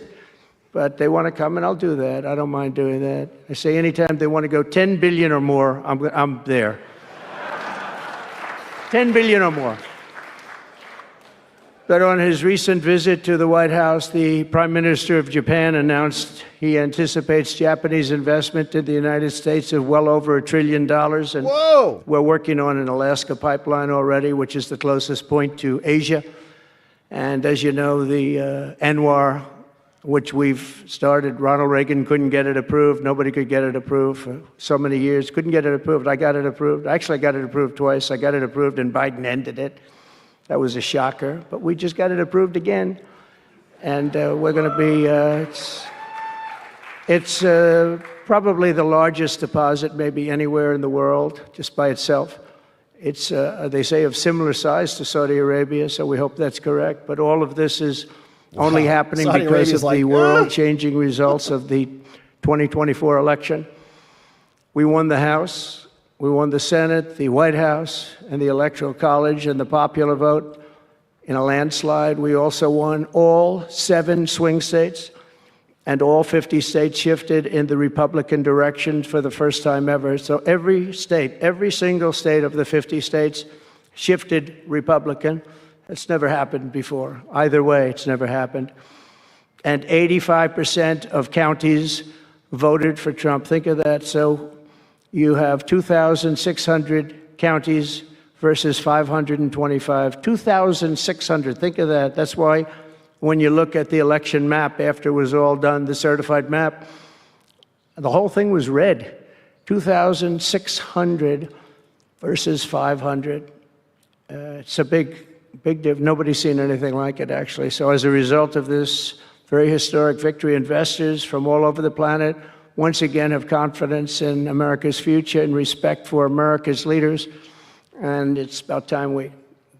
But they want to come, and I'll do that. I don't mind doing that. I say anytime they want to go 10 billion or more, I'm there. 10 billion or more. But on his recent visit to the White House, the Prime Minister of Japan announced he anticipates Japanese investment in the United States of well over $1 trillion. And Whoa! we're working on an Alaska pipeline already, which is the closest point to Asia. And as you know, the ANWR, which we've started, Ronald Reagan couldn't get it approved. Nobody could get it approved for so many years. Couldn't get it approved. I got it approved. Actually, I got it approved twice. I got it approved, and Biden ended it. That was a shocker, but we just got it approved again. And we're going to be, it's probably the largest deposit maybe anywhere in the world, just by itself. It's, they say, of similar size to Saudi Arabia, so we hope that's correct. But all of this is only happening Saudi because Arabia's of like, the world-changing results of the 2024 election. We won the House. We won the Senate, the White House, and the Electoral College, and the popular vote in a landslide. We also won all 7 swing states. and all 50 states shifted in the Republican direction for the first time ever. So every state, every single state of the 50 states shifted Republican. It's never happened before. Either way, it's never happened. And 85% of counties voted for Trump. Think of that. So you have 2,600 counties versus 525. 2,600. Think of that. That's why when you look at the election map after it was all done, the certified map, the whole thing was red. 2,600 versus 500. It's a big difference. Nobody's seen anything like it, actually. So as a result of this very historic victory, investors from all over the planet once again have confidence in America's future and respect for America's leaders. And it's about time we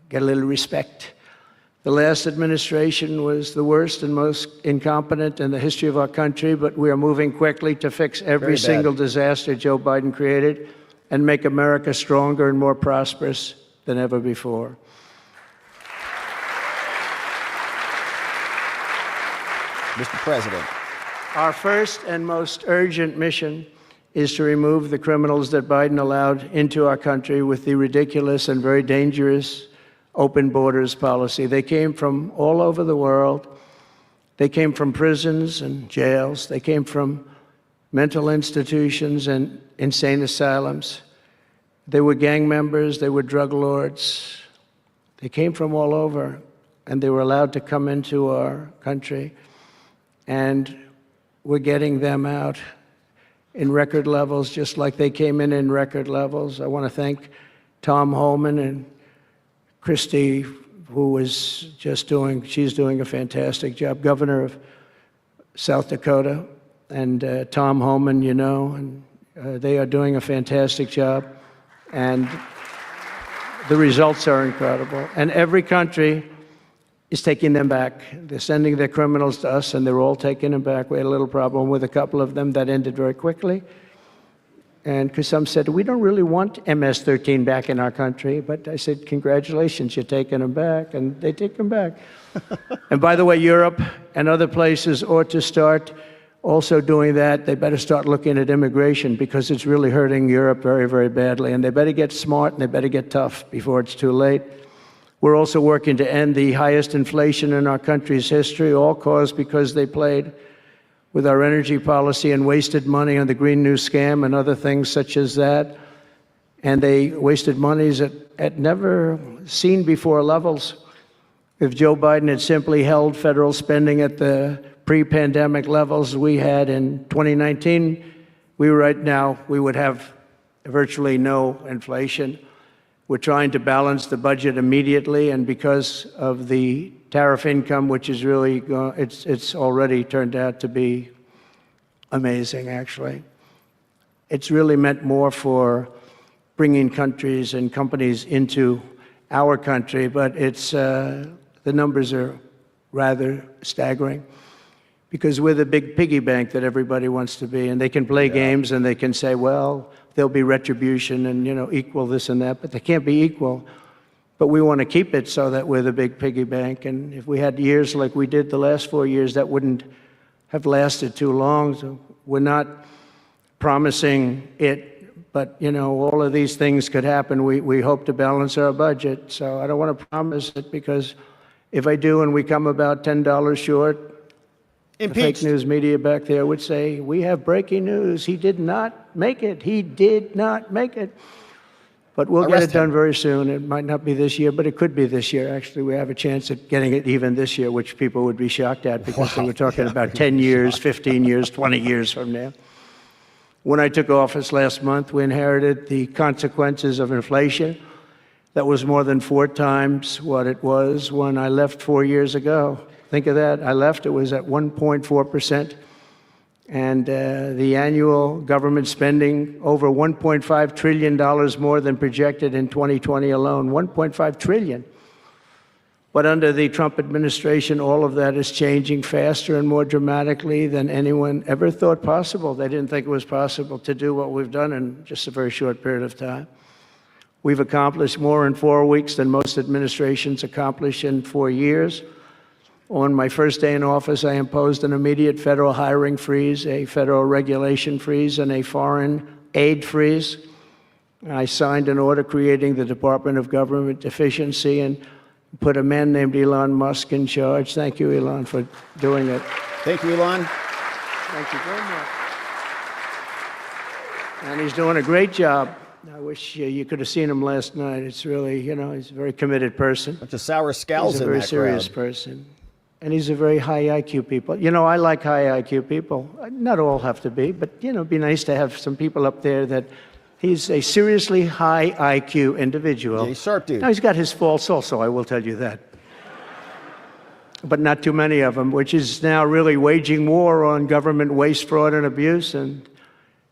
get a little respect. The last administration was the worst and most incompetent in the history of our country, but we are moving quickly to fix every single disaster Joe Biden created and make America stronger and more prosperous than ever before. Mr. President. Our first and most urgent mission is to remove the criminals that Biden allowed into our country with the ridiculous and very dangerous open borders policy. They came from all over the world. They came from prisons and jails. They came from mental institutions and insane asylums. They were gang members. They were drug lords. They came from all over, and they were allowed to come into our country. And we're getting them out in record levels, just like they came in record levels. I want to thank Tom Homan and Christie, who was she's doing a fantastic job, governor of South Dakota, and Tom Homan, you know, and they are doing a fantastic job. And the results are incredible. And every country is taking them back. They're sending their criminals to us, and they're all taking them back. We had a little problem with a couple of them that ended very quickly. And because some said, we don't really want MS-13 back in our country. But I said, congratulations, you're taking them back. And they take them back. And by the way, Europe and other places ought to start also doing that. They better start looking at immigration, because it's really hurting Europe very, very badly. And they better get smart, and they better get tough before it's too late. We're also working to end the highest inflation in our country's history, all caused because they played with our energy policy and wasted money on the Green New Scam and other things such as that. And they wasted monies at never seen before levels. If Joe Biden had simply held federal spending at the pre-pandemic levels we had in 2019, we would have virtually no inflation. We're trying to balance the budget immediately, and because of the tariff income, which is really, it's already turned out to be amazing, actually. It's really meant more for bringing countries and companies into our country, but the numbers are rather staggering, because we're the big piggy bank that everybody wants to be, and they can play games and they can say, well, there'll be retribution and, you know, equal this and that, but they can't be equal. But we want to keep it so that we're the big piggy bank. And if we had years like we did the last 4 years, that wouldn't have lasted too long. So we're not promising it, but, you know, all of these things could happen. We hope to balance our budget. So I don't want to promise it, because if I do and we come about $10 short, Impeached. The fake news media back there would say, we have breaking news. He did not make it. He did not make it. But we'll get it done very soon. It might not be this year, but it could be this year. Actually, we have a chance at getting it even this year, which people would be shocked at, because they were talking about 10 years, 15 years, 20 years from now. When I took office last month, we inherited the consequences of inflation. That was more than 4 times what it was when I left 4 years ago. Think of that. I left, it was at 1.4%. And the annual government spending over $1.5 trillion more than projected in 2020 alone. $1.5 trillion. But under the Trump administration, all of that is changing faster and more dramatically than anyone ever thought possible. They didn't think it was possible to do what we've done in just a very short period of time. We've accomplished more in 4 weeks than most administrations accomplish in 4 years. On my first day in office, I imposed an immediate federal hiring freeze, a federal regulation freeze, and a foreign aid freeze. I signed an order creating the Department of Government Efficiency and put a man named Elon Musk in charge. Thank you, Elon, for doing it. Thank you, Elon. Thank you very much. And he's doing a great job. I wish you could have seen him last night. It's really, he's a very committed person. Bunch of sour scowls He's a in very that serious crowd. person. And he's a very high IQ people. I like high IQ people. Not all have to be, but, it'd be nice to have some people up there that he's a seriously high IQ individual. Yeah, he's sharp, dude. Now, he's got his faults also, I will tell you that. But not too many of them, which is now really waging war on government waste, fraud, and abuse. And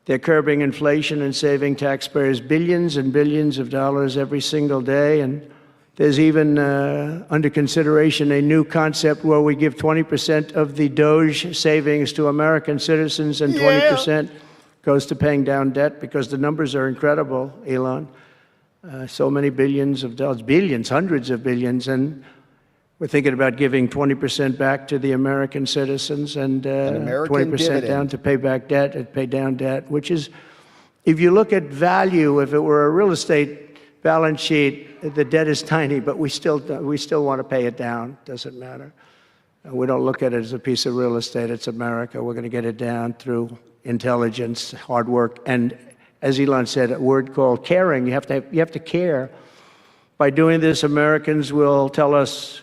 they're curbing inflation and saving taxpayers billions and billions of dollars every single day. And there's even under consideration a new concept where we give 20% of the Doge savings to American citizens and 20% goes to paying down debt, because the numbers are incredible, Elon. So many billions of dollars, billions, hundreds of billions, and we're thinking about giving 20% back to the American citizens and 20% down to pay back debt and pay down debt, which is, if you look at value, if it were a real estate balance sheet, the debt is tiny, but we still want to pay it down. Doesn't matter. We don't look at it as a piece of real estate. It's America. We're going to get it down through intelligence, hard work, and as Elon said, a word called caring. You have to care. By doing this, Americans will tell us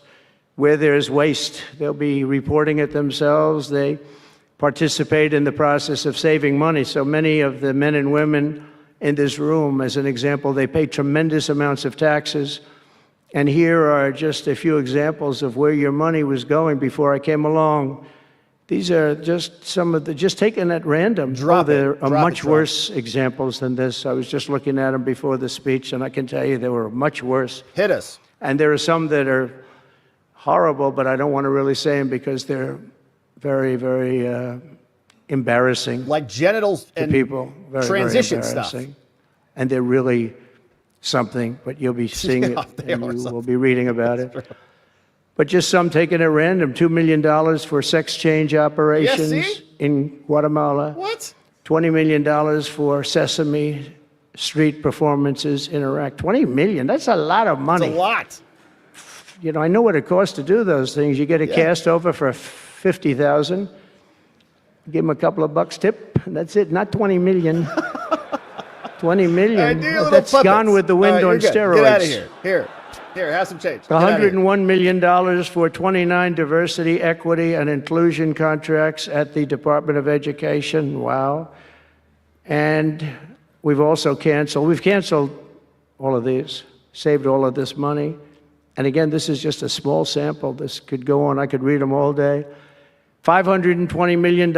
where there's waste. They'll be reporting it themselves. They participate in the process of saving money. So many of the men and women in this room, as an example, they pay tremendous amounts of taxes. And here are just a few examples of where your money was going before I came along. These are just some of the, just taken at random. There are much worse examples than this. I was just looking at them before the speech, and I can tell you they were much worse. Hit us. And there are some that are horrible, but I don't want to really say them because they're very, very embarrassing. Like genitals and people. Very, transition very stuff. And they're really something, but you'll be seeing it and you will be reading about it. But just some taken at random, $2 million for sex change operations in Guatemala. What? $20 million for Sesame Street performances in Iraq. $20 million, that's a lot of money. That's a lot. I know what it costs to do those things. You get a cast over for $50,000. Give them a couple of bucks tip, and that's it. Not 20 million. 20 million. That's gone with the wind on steroids. Get out of here. Here, have some change. $101 million for 29 diversity, equity, and inclusion contracts at the Department of Education. Wow. And we've canceled all of these, saved all of this money. And again, this is just a small sample. This could go on. I could read them all day. $520 million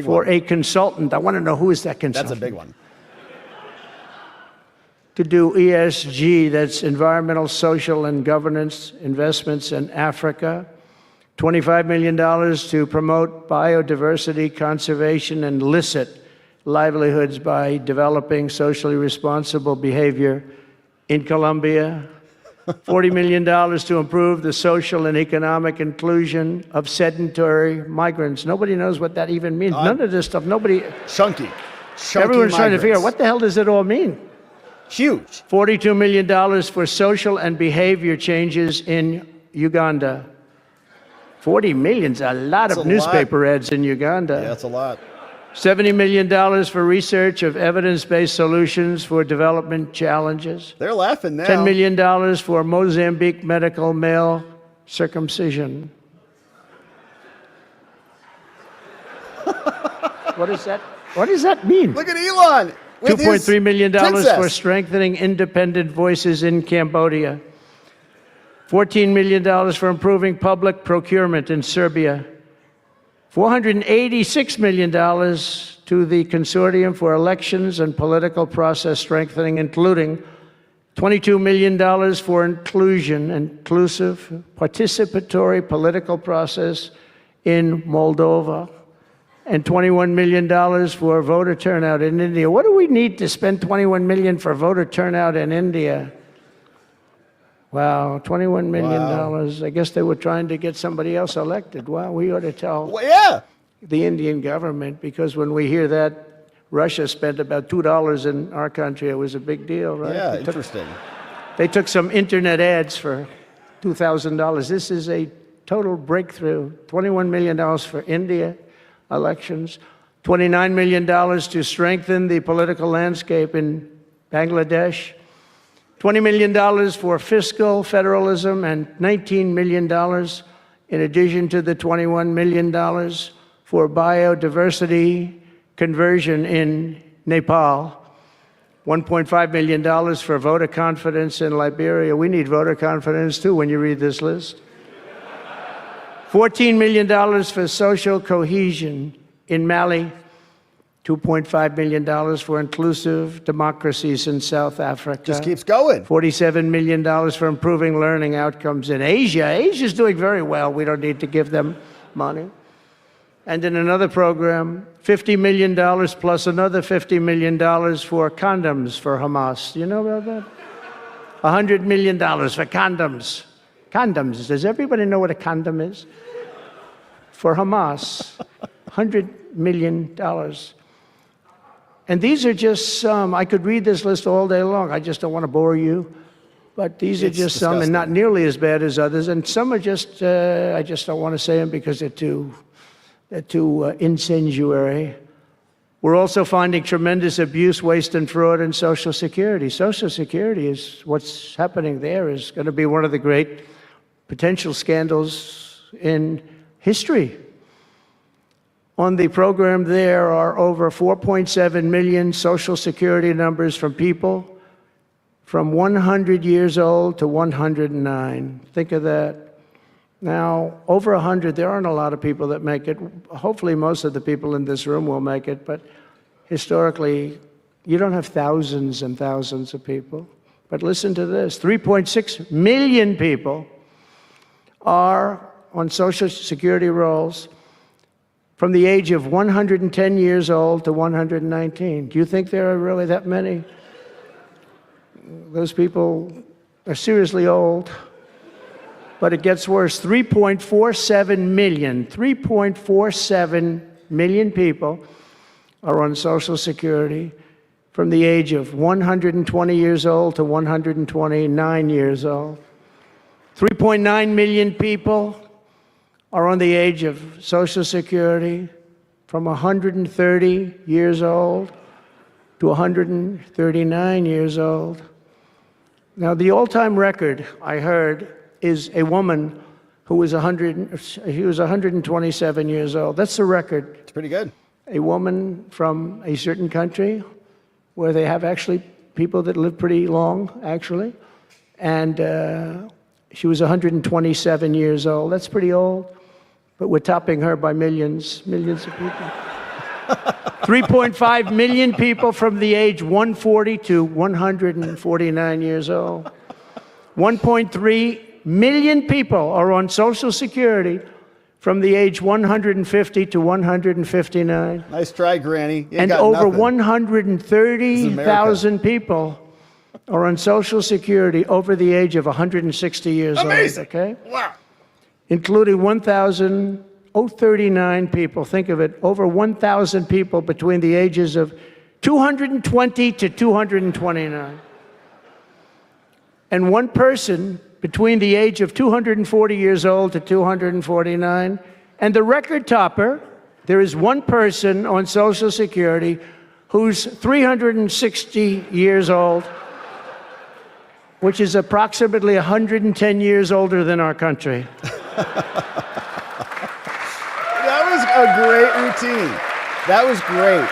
for a consultant. I want to know who is that consultant. That's a big one. To do ESG, that's environmental, social, and governance investments in Africa. $25 million to promote biodiversity, conservation, and illicit livelihoods by developing socially responsible behavior in Colombia. $40 million to improve the social and economic inclusion of sedentary migrants. Nobody knows what that even means. None of this stuff, nobody. Chunky Everyone's trying to figure out what the hell does it all mean? Huge. $42 million for social and behavior changes in Uganda. 40 million's a lot of newspaper ads in Uganda. Yeah, that's a lot. $70 million for research of evidence-based solutions for development challenges. They're laughing now. $10 million for Mozambique medical male circumcision. What is that? What does that mean? Look at Elon. $2.3 million for strengthening independent voices in Cambodia. $14 million for improving public procurement in Serbia. $486 million to the Consortium for Elections and Political Process Strengthening, including $22 million for inclusive, participatory political process in Moldova, and $21 million for voter turnout in India. What do we need to spend $21 million for voter turnout in India? Wow, $21 million. Wow. I guess they were trying to get somebody else elected. Wow, we ought to tell Well, yeah. the Indian government, because when we hear that Russia spent about $2 in our country, it was a big deal, right? Yeah, interesting. They took some internet ads for $2,000. This is a total breakthrough. $21 million for India elections, $29 million to strengthen the political landscape in Bangladesh, $20 million for fiscal federalism, and $19 million in addition to the $21 million for biodiversity conversion in Nepal, $1.5 million for voter confidence in Liberia. We need voter confidence too when you read this list. $14 million for social cohesion in Mali, $2.5 million for inclusive democracies in South Africa. Just keeps going. $47 million for improving learning outcomes in Asia. Asia's doing very well. We don't need to give them money. And in another program, $50 million plus another $50 million for condoms for Hamas. Do you know about that? $100 million for condoms. Condoms. Does everybody know what a condom is? For Hamas, $100 million. And these are just some. I could read this list all day long. I just don't want to bore you. But these are just some, and not nearly as bad as others. And some are just, I just don't want to say them because they're too incendiary. We're also finding tremendous abuse, waste, and fraud in Social Security. Social Security is, what's happening there is going to be one of the great potential scandals in history. On the program, there are over 4.7 million Social Security numbers from people from 100 years old to 109. Think of that. Now, over 100, there aren't a lot of people that make it. Hopefully, most of the people in this room will make it, but historically, you don't have thousands and thousands of people. But listen to this, 3.6 million people are on Social Security rolls from the age of 110 years old to 119. Do you think there are really that many? Those people are seriously old. But it gets worse. 3.47 million people are on Social Security from the age of 120 years old to 129 years old. 3.9 million people are on the age of Social Security from 130 years old to 139 years old. Now, the all-time record, I heard, is a woman who was 127 years old. That's the record. It's pretty good. A woman from a certain country where they have actually people that live pretty long, actually. And she was 127 years old. That's pretty old. But we're topping her by millions of people. 3.5 million people from the age 140 to 149 years old. 1.3 million people are on Social Security from the age 150 to 159. Nice try, Granny. And over 130,000 people are on Social Security over the age of 160 years old. Okay? Wow. Including 1,039 people. Think of it, over 1,000 people between the ages of 220 to 229. And one person between the age of 240 years old to 249. And the record topper, there is one person on Social Security who's 360 years old, which is approximately 110 years older than our country. That was a great routine. That was great.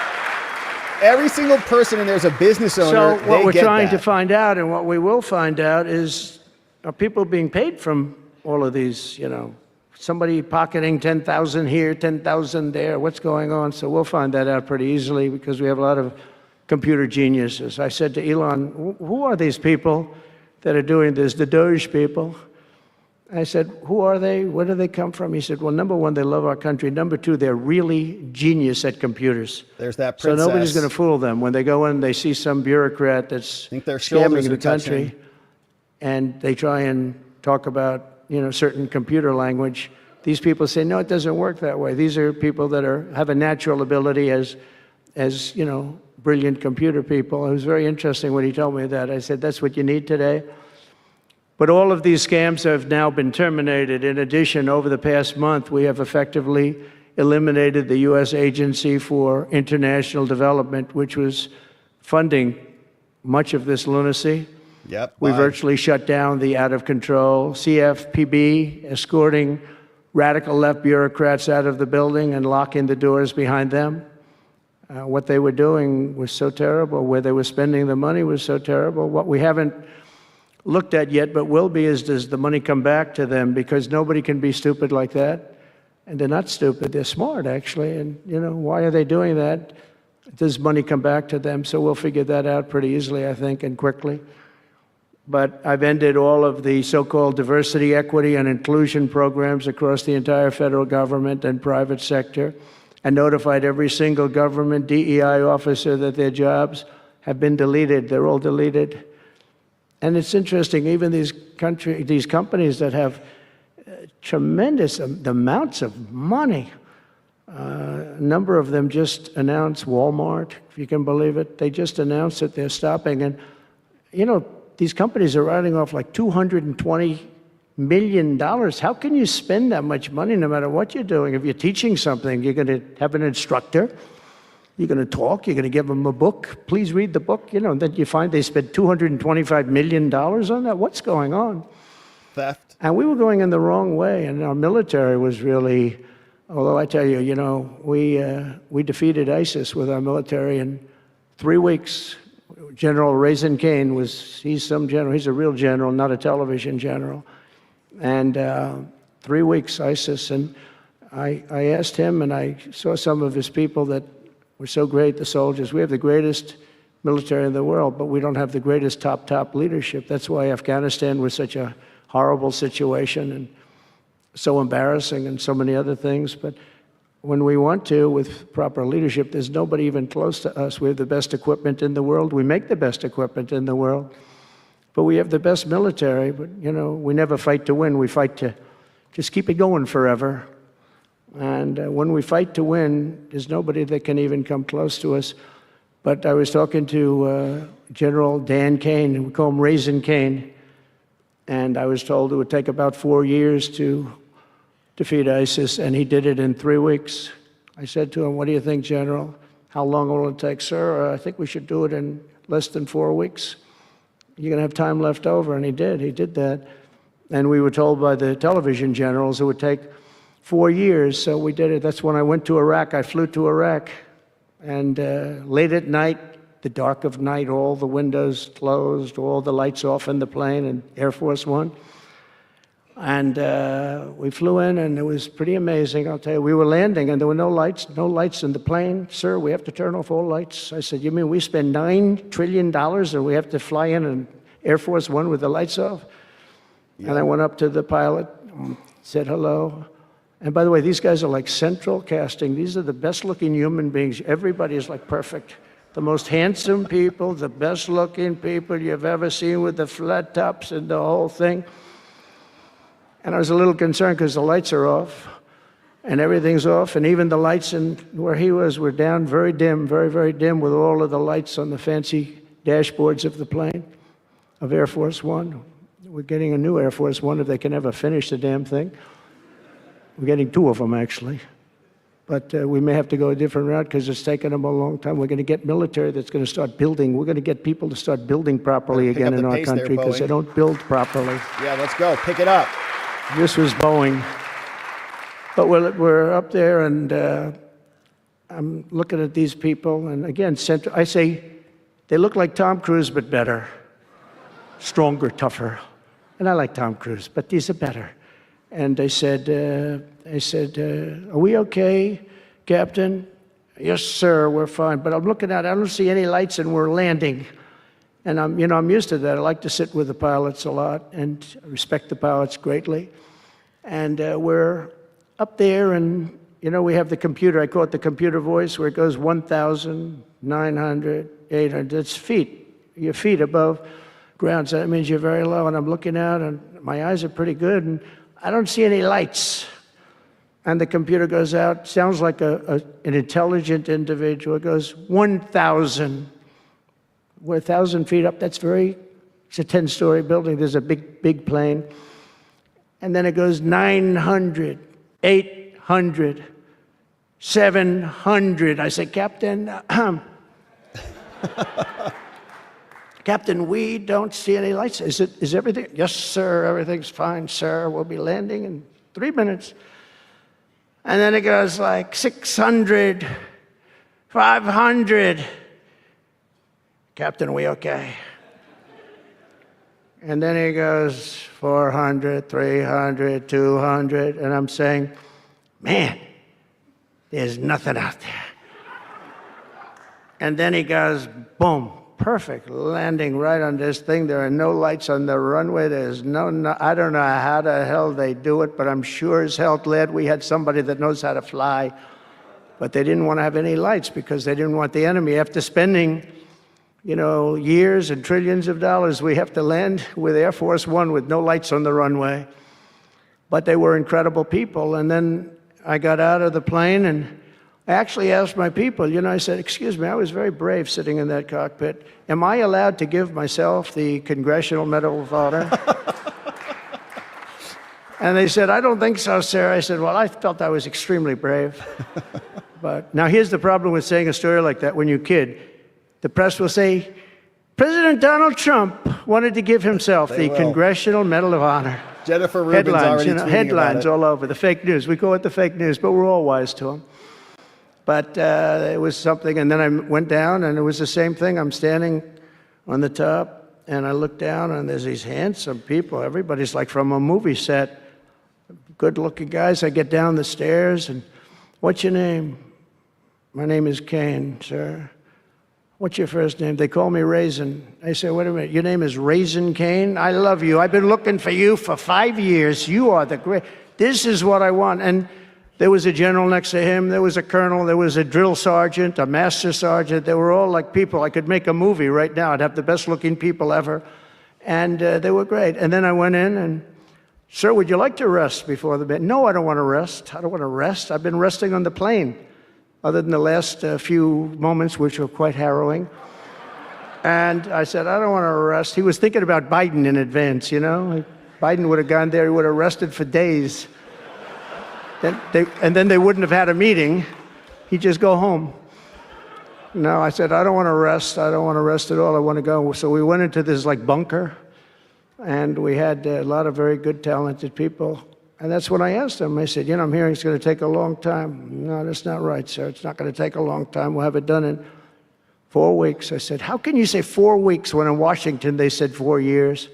Every single person in there is a business owner. So what we're trying to find out, and what we will find out, is are people being paid from all of these, you know, somebody pocketing 10,000 here, 10,000 there, what's going on? So we'll find that out pretty easily because we have a lot of computer geniuses. I said to Elon, who are these people that are doing this, the Doge people? I said, who are they? Where do they come from? He said, well, number one, they love our country. Number two, they're really genius at computers. There's that princess. So nobody's going to fool them. When they go in, they see some bureaucrat that's scamming the country. and they try and talk about, certain computer language, these people say, no, it doesn't work that way. These are people that have a natural ability as brilliant computer people. It was very interesting when he told me that. I said, that's what you need today? But all of these scams have now been terminated. In addition, over the past month, we have effectively eliminated the U.S. Agency for International Development, which was funding much of this lunacy. Yep. We virtually shut down the out-of-control CFPB, escorting radical left bureaucrats out of the building and locking the doors behind them. What they were doing was so terrible. Where they were spending the money was so terrible. What we haven't looked at yet, but will be, is does the money come back to them? Because nobody can be stupid like that. And they're not stupid. They're smart, actually. And, why are they doing that? Does money come back to them? So we'll figure that out pretty easily, I think, and quickly. But I've ended all of the so-called diversity, equity, and inclusion programs across the entire federal government and private sector, and notified every single government DEI officer that their jobs have been deleted. They're all deleted. And it's interesting, even these companies that have tremendous amounts of money, a number of them just announced, Walmart, if you can believe it, they just announced that they're stopping. And, these companies are writing off like $220 million. How can you spend that much money no matter what you're doing? If you're teaching something, you're going to have an instructor, you're going to talk, you're going to give them a book, please read the book, and then you find they spent $225 million on that. What's going on? Theft. And we were going in the wrong way, and our military was really, although I tell you, we defeated ISIS with our military in 3 weeks. General Raisin Kane he's some general, he's a real general, not a television general. And 3 weeks, ISIS, and I asked him, and I saw some of his people that were so great, the soldiers. We have the greatest military in the world, but we don't have the greatest top leadership. That's why Afghanistan was such a horrible situation and so embarrassing and so many other things. But when we want to, with proper leadership, there's nobody even close to us. We have the best equipment in the world. We make the best equipment in the world. But we have the best military. But, we never fight to win. We fight to just keep it going forever. And when we fight to win, there's nobody that can even come close to us. But I was talking to General Dan Kane, we call him Raisin Kane, and I was told it would take about 4 years to defeat ISIS, and he did it in 3 weeks. I said to him, what do you think, General? How long will it take? Sir, I think we should do it in less than 4 weeks. You're going to have time left over, and he did that. And we were told by the television generals it would take 4 years, so we did it. That's when I went to Iraq. I flew to Iraq, and late at night, the dark of night, all the windows closed, all the lights off in the plane, in Air Force One. And we flew in, and it was pretty amazing. I'll tell you, we were landing, and there were no lights in the plane. Sir, we have to turn off all lights. I said, you mean we spend $9 trillion, and we have to fly in an Air Force One with the lights off? Yeah. And I went up to the pilot, said hello. And by the way, these guys are like central casting. These are the best-looking human beings. Everybody is like perfect. The most handsome people, the best-looking people you've ever seen with the flat tops and the whole thing. And I was a little concerned because the lights are off, and everything's off, and even the lights in where he was were down, very dim, very, very dim, with all of the lights on the fancy dashboards of the plane, of Air Force One. We're getting a new Air Force One if they can ever finish the damn thing. We're getting 2 of them, actually. But we may have to go a different route because it's taken them a long time. We're going to get military that's going to start building. We're going to get people to start building properly again in our country because they don't build properly. Yeah, let's go. Pick it up. This was Boeing. But we're up there, and I'm looking at these people. And again, I say, they look like Tom Cruise, but better. Stronger, tougher. And I like Tom Cruise, but these are better. And I said, are we okay, Captain? Yes, sir, we're fine. But I'm looking out, I don't see any lights, and we're landing. And I'm used to that. I like to sit with the pilots a lot and respect the pilots greatly. And we're up there, and we have the computer. I call it the computer voice, where it goes 1,900, 800. It's feet, your feet above. ground. So that means you're very low. And I'm looking out, and my eyes are pretty good, and I don't see any lights. And the computer goes out, sounds like an intelligent individual. It goes 1,000. We're 1,000 feet up. It's a 10-story building. There's a big plane. And then it goes 900, 800, 700. I said, Captain, Captain, we don't see any lights. Is everything? Yes, sir, everything's fine, sir. We'll be landing in 3 minutes. And then it goes like 600, 500. Captain, are we okay? And then he goes 400, 300, 200, and I'm saying, man, there's nothing out there. And then he goes, boom, perfect landing right on this thing. There are no lights on the runway. There's no, I don't know how the hell they do it, but I'm sure as hell glad we had somebody that knows how to fly. But they didn't want to have any lights because they didn't want the enemy. After spending, years and trillions of dollars, we have to land with Air Force One with no lights on the runway. But they were incredible people. And then I got out of the plane, and I actually asked my people, I said, excuse me, I was very brave sitting in that cockpit. Am I allowed to give myself the Congressional Medal of Honor? And they said, I don't think so, sir. I said, well, I felt I was extremely brave. But now here's the problem with saying a story like that when you kid. The press will say, President Donald Trump wanted to give himself the Congressional Medal of Honor. Jennifer Rubin's already tweeting headlines about it. all over, the fake news. We call it the fake news, but we're all wise to them. But it was something, and then I went down, and it was the same thing. I'm standing on the top, and I look down, and there's these handsome people. Everybody's like from a movie set. Good-looking guys. I get down the stairs, and what's your name? My name is Kane, sir. What's your first name? They call me Raisin. I say, wait a minute, your name is Raisin Kane? I love you. I've been looking for you for 5 years. You are the great. This is what I want. And there was a general next to him. There was a colonel. There was a drill sergeant, a master sergeant. They were all like people. I could make a movie right now. I'd have the best-looking people ever. And they were great. And then I went in and, sir, would you like to rest before the bed? No, I don't want to rest. I don't want to rest. I've been resting on the plane, other than the last few moments, which were quite harrowing. And I said, I don't want to rest. He was thinking about Biden in advance, Biden would have gone there. He would have rested for days. And then they wouldn't have had a meeting. He'd just go home. No, I said, I don't want to rest. I don't want to rest at all. I want to go. So we went into this bunker, and we had a lot of very good, talented people. And that's when I asked him. I said, I'm hearing it's going to take a long time. No, that's not right, sir. It's not going to take a long time. We'll have it done in 4 weeks. I said, how can you say 4 weeks when in Washington they said 4 years?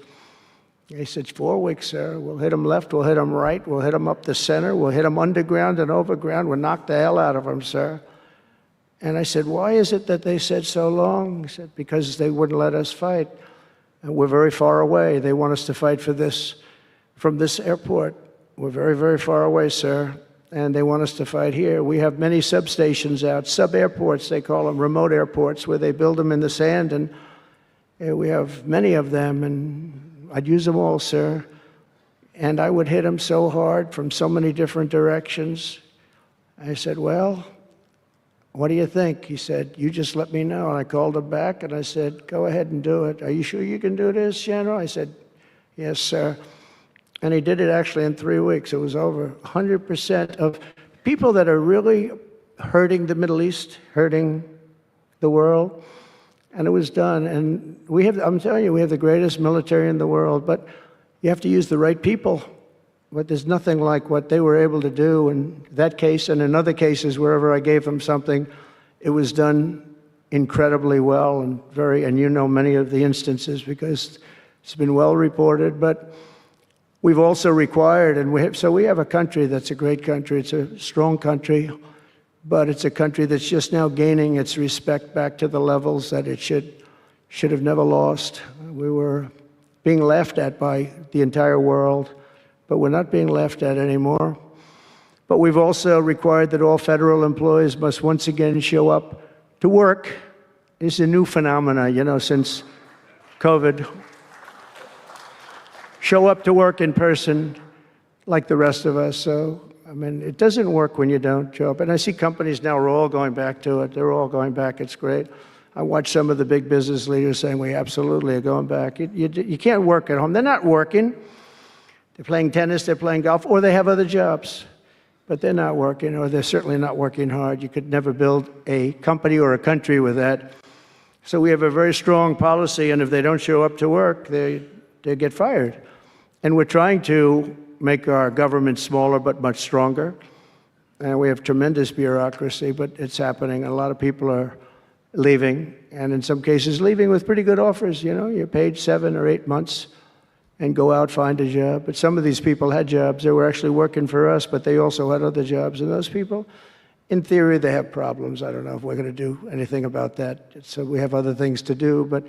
He said, 4 weeks, sir. We'll hit them left. We'll hit them right. We'll hit them up the center. We'll hit them underground and overground. We'll knock the hell out of them, sir. And I said, why is it that they said so long? He said, because they wouldn't let us fight. And we're very far away. They want us to fight from this airport. We're very, very far away, sir, and they want us to fight here. We have many substations out, sub-airports, they call them, remote airports, where they build them in the sand, and we have many of them, and I'd use them all, sir. And I would hit them so hard from so many different directions. I said, well, what do you think? He said, you just let me know. And I called him back, and I said, go ahead and do it. Are you sure you can do this, General? I said, yes, sir. And he did it actually in 3 weeks. It was over 100% of people that are really hurting the Middle East, hurting the world. And it was done. And I'm telling you, we have the greatest military in the world, but you have to use the right people. But there's nothing like what they were able to do in that case and in other cases, wherever I gave them something, it was done incredibly well and many of the instances because it's been well reported. But we've also required, so we have a country that's a great country. It's a strong country, but it's a country that's just now gaining its respect back to the levels that it should have never lost. We were being laughed at by the entire world, but we're not being laughed at anymore. But we've also required that all federal employees must once again show up to work. It's a new phenomena, since COVID. show up to work in person like the rest of us. So, I mean, it doesn't work when you don't show up. And I see companies now are all going back to it. They're all going back. It's great. I watch some of the big business leaders saying, we absolutely are going back. You can't work at home. They're not working. They're playing tennis, they're playing golf, or they have other jobs. But they're not working, or they're certainly not working hard. You could never build a company or a country with that. So we have a very strong policy, and if they don't show up to work, they get fired. And we're trying to make our government smaller but much stronger. And we have tremendous bureaucracy, but it's happening. A lot of people are leaving, and in some cases leaving with pretty good offers. You know, you're paid 7 or 8 months and go out, find a job. But some of these people had jobs. They were actually working for us, but they also had other jobs. And those people, in theory, they have problems. I don't know if we're going to do anything about that. So we have other things to do, but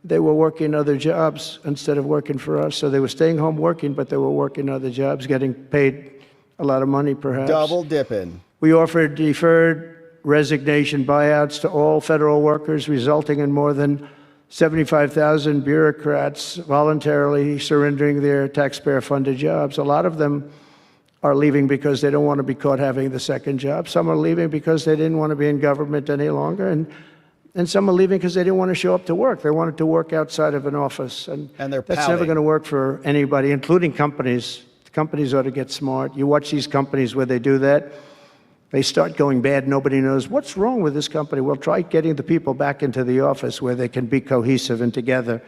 they were working other jobs instead of working for us. So they were staying home working, but they were working other jobs, getting paid a lot of money, perhaps. Double dipping. We offered deferred resignation buyouts to all federal workers, resulting in more than 75,000 bureaucrats voluntarily surrendering their taxpayer-funded jobs. A lot of them are leaving because they don't want to be caught having the second job. Some are leaving because they didn't want to be in government any longer. And some are leaving because they didn't want to show up to work. They wanted to work outside of an office. And they're that's pouting. never going to work for anybody, including companies. Companies ought to get smart. You watch these companies where they do that. They start going bad. Nobody knows what's wrong with this company. Well, try getting the people back into the office where they can be cohesive and together.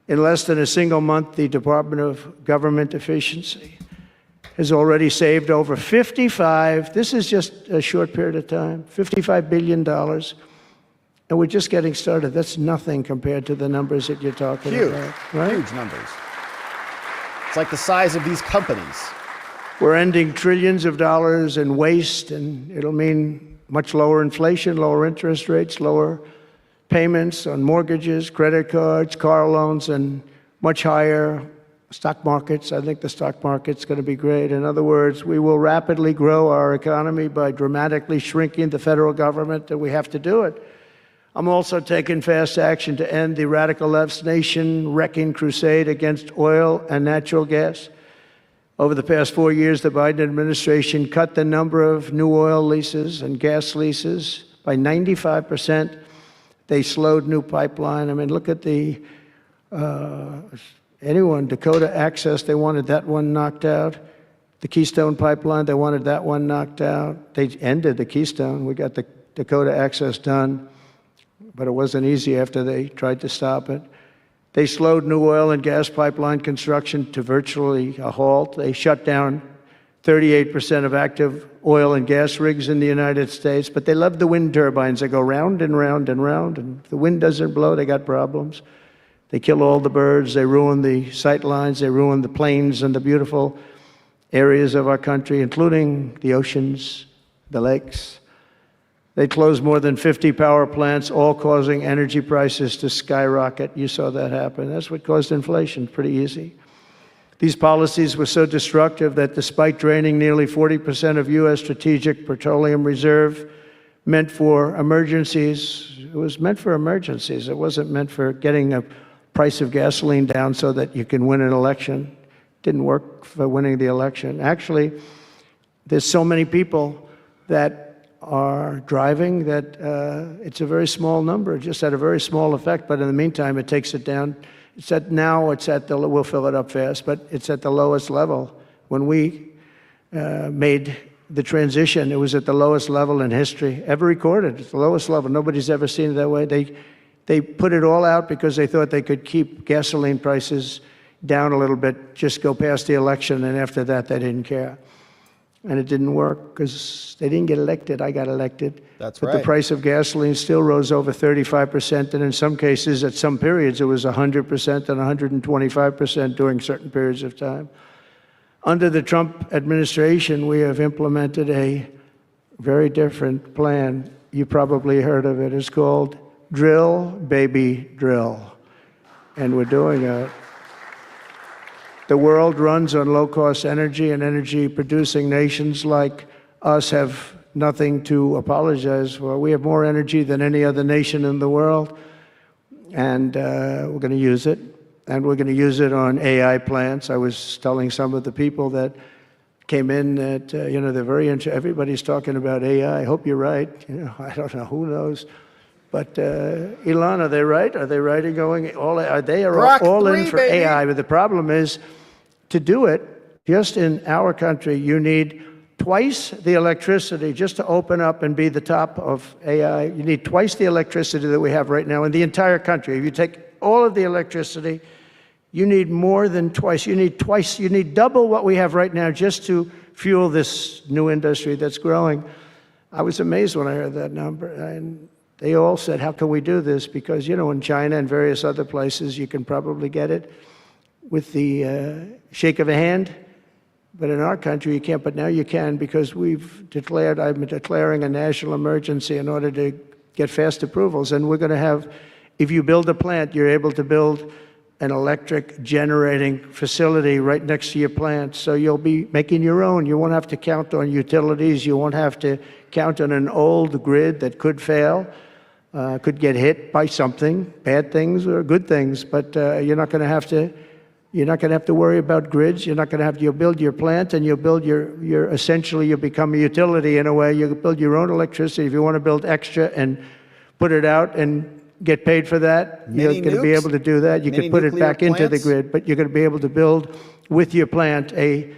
In less than a single month, the Department of Government Efficiency has already saved over this is just a short period of time, $55 billion. And we're just getting started. That's nothing compared to the numbers that you're talking about. Right? Huge numbers. It's like the size of these companies. We're ending trillions of dollars in waste, and it'll mean much lower inflation, lower interest rates, lower payments on mortgages, credit cards, car loans, and much higher stock markets. I think the stock market's going to be great. In other words, we will rapidly grow our economy by dramatically shrinking the federal government, and we have to do it. I'm also taking fast action to end the radical left's nation-wrecking crusade against oil and natural gas. Over the past 4 years, the Biden administration cut the number of new oil leases and gas leases by 95%. They slowed new pipeline. I mean, look at Dakota Access, they wanted that one knocked out. The Keystone Pipeline, they wanted that one knocked out. They ended the Keystone. We got the Dakota Access done, but it wasn't easy after they tried to stop it. They slowed new oil and gas pipeline construction to virtually a halt. They shut down 38% of active oil and gas rigs in the United States, but they love the wind turbines. They go round and round and round, and if the wind doesn't blow, they got problems. They kill all the birds, they ruin the sight lines, they ruin the plains and the beautiful areas of our country, including the oceans, the lakes. They closed more than 50 power plants, all causing energy prices to skyrocket. You saw that happen. That's what caused inflation, pretty easy. These policies were so destructive that despite draining nearly 40% of U.S. strategic petroleum reserve meant for emergencies, it was meant for emergencies. It wasn't meant for getting a price of gasoline down so that you can win an election. It didn't work for winning the election. Actually, there's so many people that are driving that it's a very small number, just had a very small effect, but in the meantime, it takes it down. We'll fill it up fast, but it's at the lowest level. When we made the transition, it was at the lowest level in history, ever recorded. It's the lowest level. Nobody's ever seen it that way. They put it all out because they thought they could keep gasoline prices down a little bit, just go past the election, and after that, they didn't care. And it didn't work because they didn't get elected. I got elected. That's right. But the price of gasoline still rose over 35%, and in some cases, at some periods, it was 100% and 125% during certain periods of time. Under the Trump administration, we have implemented a very different plan. You probably heard of it. It's called Drill, Baby, Drill. And we're doing it. The world runs on low-cost energy, and energy-producing nations like us have nothing to apologize for. We have more energy than any other nation in the world, and we're going to use it. and we're going to use it on AI plants. I was telling some of the people that came in that, they're very everybody's talking about AI. I hope you're right. I don't know, who knows. But Elon, are they right? Are they right in going all? Are they all in for baby. AI? But the problem is, to do it, just in our country, you need twice the electricity just to open up and be the top of AI. You need twice the electricity that we have right now in the entire country. If you take all of the electricity, you need more than twice. You need double what we have right now just to fuel this new industry that's growing. I was amazed when I heard that number. And they all said, how can we do this? Because, in China and various other places, you can probably get it with the shake of a hand. But in our country, you can't. But now you can, because I'm declaring a national emergency in order to get fast approvals. And we're going to have, if you build a plant, you're able to build an electric generating facility right next to your plant. So you'll be making your own. You won't have to count on utilities. You won't have to count on an old grid that could fail, could get hit by something, bad things or good things. But you're not going to have to worry about grids. You'll build your plant, and you'll build essentially you'll become a utility in a way. You'll build your own electricity. If you want to build extra and put it out and get paid for that, you're going to be able to do that. You can put it back into the grid, but you're going to be able to build with your plant a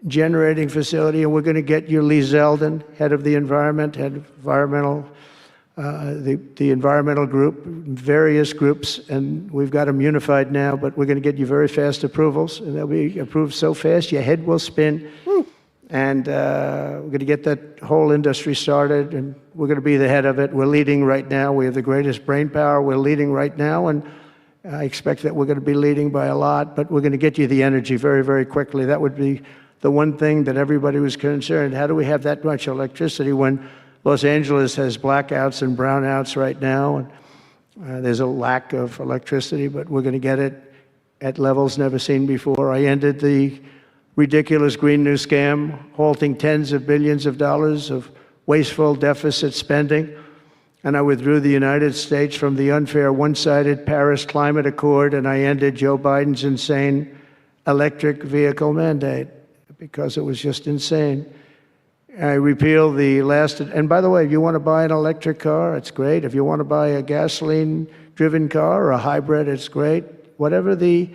generating facility. And we're going to get you Lee Zeldin, head of the environmental group, various groups, and we've got them unified now, but we're going to get you very fast approvals, and they'll be approved so fast your head will spin. Woo. And we're going to get that whole industry started, and we're going to be the head of it. We're leading right now. We have the greatest brain power. We're leading right now, and I expect that we're going to be leading by a lot, but we're going to get you the energy very, very quickly. That would be the one thing that everybody was concerned. How do we have that much electricity when Los Angeles has blackouts and brownouts right now? And there's a lack of electricity, but we're going to get it at levels never seen before. I ended the ridiculous Green New Scam, halting tens of billions of dollars of wasteful deficit spending. And I withdrew the United States from the unfair one-sided Paris Climate Accord, and I ended Joe Biden's insane electric vehicle mandate because it was just insane. I repealed the last, and by the way, if you want to buy an electric car, it's great. If you want to buy a gasoline-driven car or a hybrid, it's great. Whatever the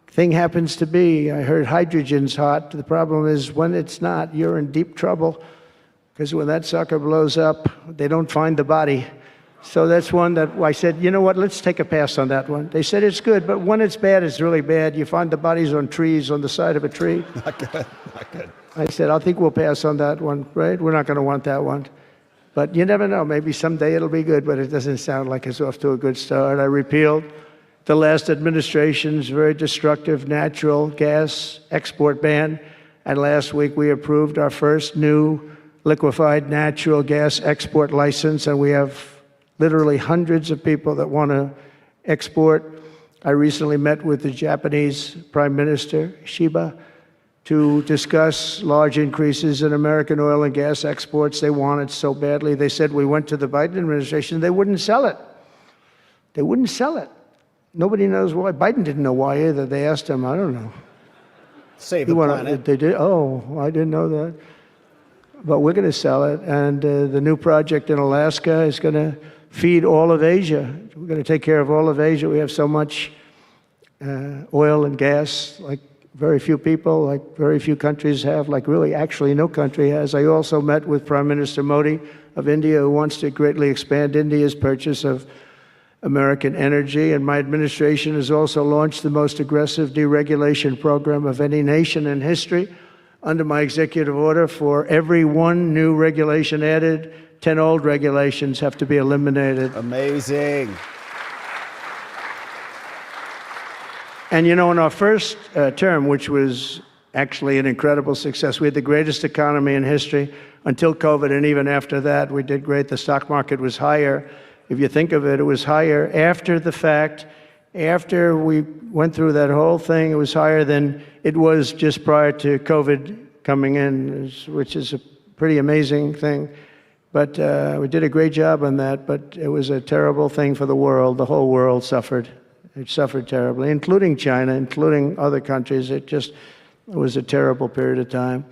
thing happens to be. I heard hydrogen's hot. The problem is when it's not, you're in deep trouble, because when that sucker blows up, they don't find the body. So that's one that I said, you know what, let's take a pass on that one. They said it's good, but when it's bad, it's really bad. You find the bodies on trees, on the side of a tree. Not good, not good. I said, I think we'll pass on that one, right? We're not going to want that one. But you never know. Maybe someday it'll be good, but it doesn't sound like it's off to a good start. I repealed the last administration's very destructive natural gas export ban. And last week we approved our first new liquefied natural gas export license. And we have literally hundreds of people that want to export. I recently met with the Japanese Prime Minister, Shiba, to discuss large increases in American oil and gas exports. They want it so badly. They said we went to the Biden administration, they wouldn't sell it. They wouldn't sell it. Nobody knows why. Biden didn't know why either. They asked him, I don't know. Save the planet. They did? Oh, I didn't know that. But we're going to sell it. And the new project in Alaska is going to feed all of Asia. We're going to take care of all of Asia. We have so much oil and gas, like very few people, like very few countries have, like really actually no country has. I also met with Prime Minister Modi of India, who wants to greatly expand India's purchase of American energy. And my administration has also launched the most aggressive deregulation program of any nation in history. Under my executive order, for every one new regulation added, 10 old regulations have to be eliminated. Amazing. And in our first term, which was actually an incredible success, we had the greatest economy in history until COVID, and even after that, we did great. The stock market was higher. If you think of it, it was higher after the fact. After we went through that whole thing, it was higher than it was just prior to COVID coming in, which is a pretty amazing thing. But we did a great job on that, but it was a terrible thing for the world. The whole world suffered. It suffered terribly, including China, including other countries. It was a terrible period of time.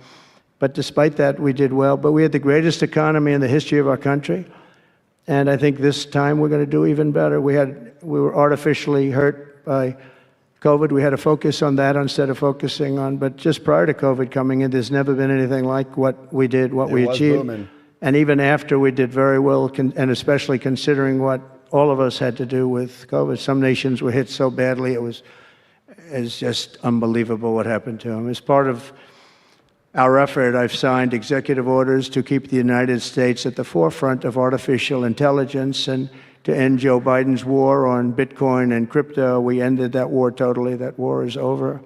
But despite that, we did well. But we had the greatest economy in the history of our country. And I think this time we're going to do even better. We were artificially hurt by COVID. We had to focus on that instead of focusing on, but just prior to COVID coming in, there's never been anything like what we did, what we achieved. Booming. And even after, we did very well, and especially considering what all of us had to do with COVID. Some nations were hit so badly, it's just unbelievable what happened to them. As part of our effort, I've signed executive orders to keep the United States at the forefront of artificial intelligence and to end Joe Biden's war on Bitcoin and crypto. We ended that war totally. That war is over.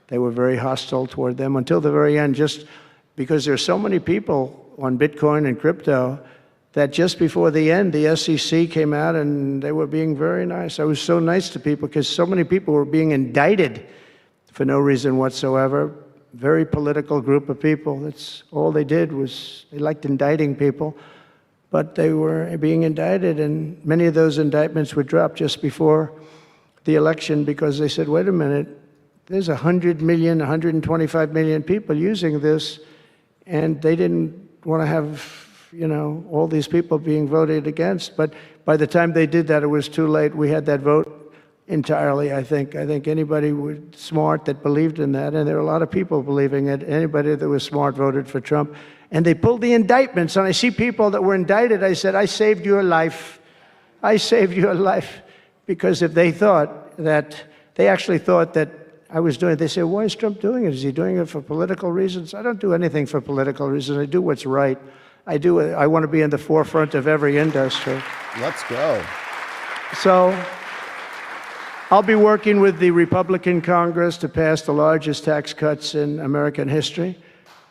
They were very hostile toward them until the very end, just because there's so many people on Bitcoin and crypto that just before the end, the SEC came out and they were being very nice. I was so nice to people because so many people were being indicted for no reason whatsoever. Very political group of people. That's all they did was they liked indicting people, but they were being indicted, and many of those indictments were dropped just before the election because they said, wait a minute, there's 100 million, 125 million people using this, and they didn't want to have, all these people being voted against. But by the time they did that, it was too late. We had that vote entirely, I think. I think anybody smart that believed in that, and there are a lot of people believing it, anybody that was smart voted for Trump. And they pulled the indictments, and I see people that were indicted. I said, I saved your life. I saved your life. Because if they actually thought that I was doing it, they said, why is Trump doing it? Is he doing it for political reasons? I don't do anything for political reasons. I do what's right. I want to be in the forefront of every industry. Let's go. So I'll be working with the Republican Congress to pass the largest tax cuts in American history.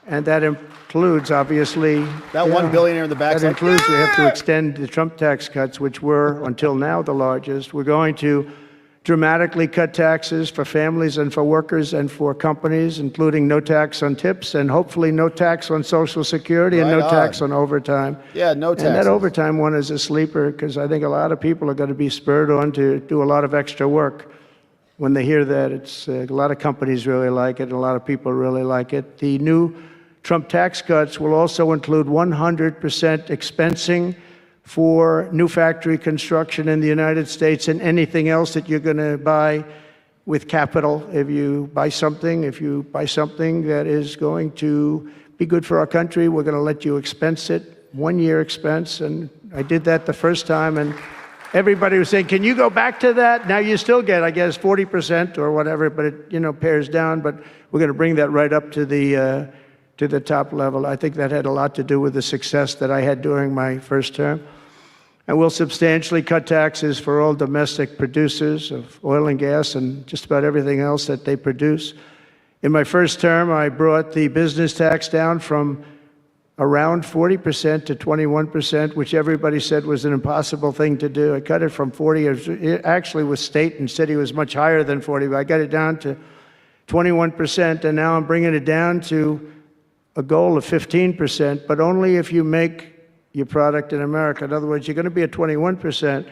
And that includes, obviously... That $1 billion in the back. That includes, we have to extend the Trump tax cuts, which were, until now, the largest. We're going to dramatically cut taxes for families and for workers and for companies, including no tax on tips and hopefully no tax on Social Security and no tax on overtime. Yeah, no taxes. And that overtime one is a sleeper because I think a lot of people are going to be spurred on to do a lot of extra work. When they hear that, it's a lot of companies really like it, and a lot of people really like it. The new Trump tax cuts will also include 100% expensing for new factory construction in the United States and anything else that you're going to buy with capital. If you buy something that is going to be good for our country, we're going to let you expense it, 1 year expense. And I did that the first time, and everybody was saying, can you go back to that? Now you still get, I guess, 40% or whatever, but it pares down. But we're going to bring that right up to the top level. I think that had a lot to do with the success that I had during my first term. And we'll substantially cut taxes for all domestic producers of oil and gas and just about everything else that they produce. In my first term, I brought the business tax down from around 40% to 21%, which everybody said was an impossible thing to do. I cut it from 40. It actually was state and city was much higher than 40, but I got it down to 21%, and now I'm bringing it down to a goal of 15%, but only if you make your product in America. In other words, you're going to be at 21%,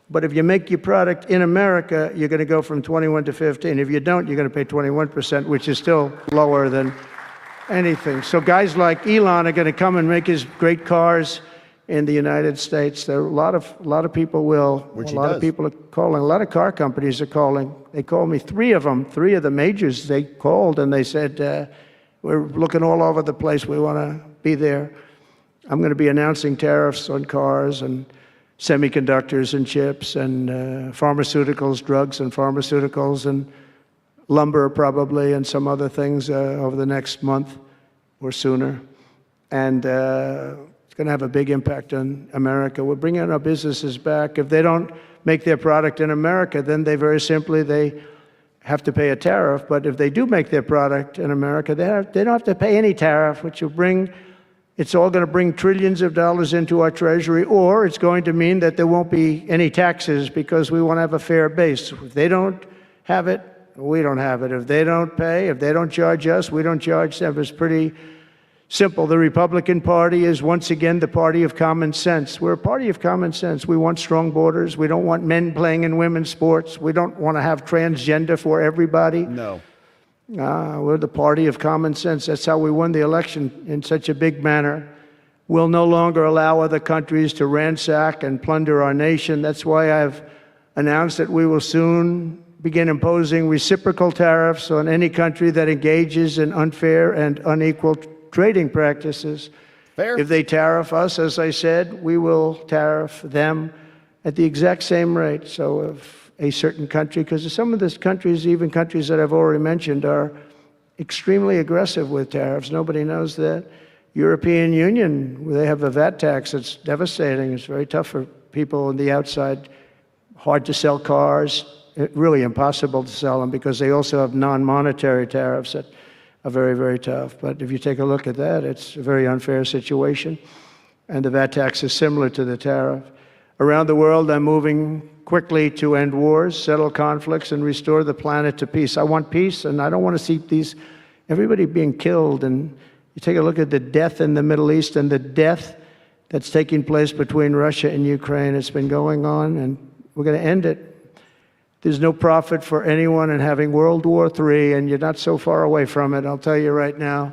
but if you make your product in America, you're going to go from 21 to 15. If you don't, you're going to pay 21%, which is still lower than anything. So guys like Elon are going to come and make his great cars in the United States. There are a lot of people will. Which a lot of people are calling. A lot of car companies are calling. They called me, three of the majors. They called and they said, we're looking all over the place. We want to be there. I'm going to be announcing tariffs on cars and semiconductors and chips and pharmaceuticals, drugs and pharmaceuticals and lumber probably and some other things over the next month or sooner. And it's going to have a big impact on America. We're bringing our businesses back. If they don't make their product in America, then they have to pay a tariff. But if they do make their product in America, they don't have to pay any tariff, which will it's all going to bring trillions of dollars into our Treasury, or it's going to mean that there won't be any taxes because we want to have a fair base. If they don't have it, we don't have it. If they don't pay, if they don't charge us, we don't charge them. It's pretty Simple. The Republican Party is once again the party of common sense. We're a party of common sense. We want strong borders. We don't want men playing in women's sports. We don't want to have transgender for everybody. No. We're the party of common sense. That's how we won the election in such a big manner. We'll no longer allow other countries to ransack and plunder our nation. That's why I've announced that we will soon begin imposing reciprocal tariffs on any country that engages in unfair and unequal trading practices. Fair. If they tariff us, as I said, we will tariff them at the exact same rate. So if a certain country, because some of these countries, even countries that I've already mentioned, are extremely aggressive with tariffs. Nobody knows that. European Union, they have a VAT tax that's devastating. It's very tough for people on the outside. Hard to sell cars, really impossible to sell them because they also have non-monetary tariffs that are very, very tough. But if you take a look at that, it's a very unfair situation. And the VAT tax is similar to the tariff. Around the world, I'm moving quickly to end wars, settle conflicts, and restore the planet to peace. I want peace, and I don't want to see everybody being killed. And you take a look at the death in the Middle East and the death that's taking place between Russia and Ukraine. It's been going on, and we're going to end it. There's no profit for anyone in having World War III, and you're not so far away from it. I'll tell you right now,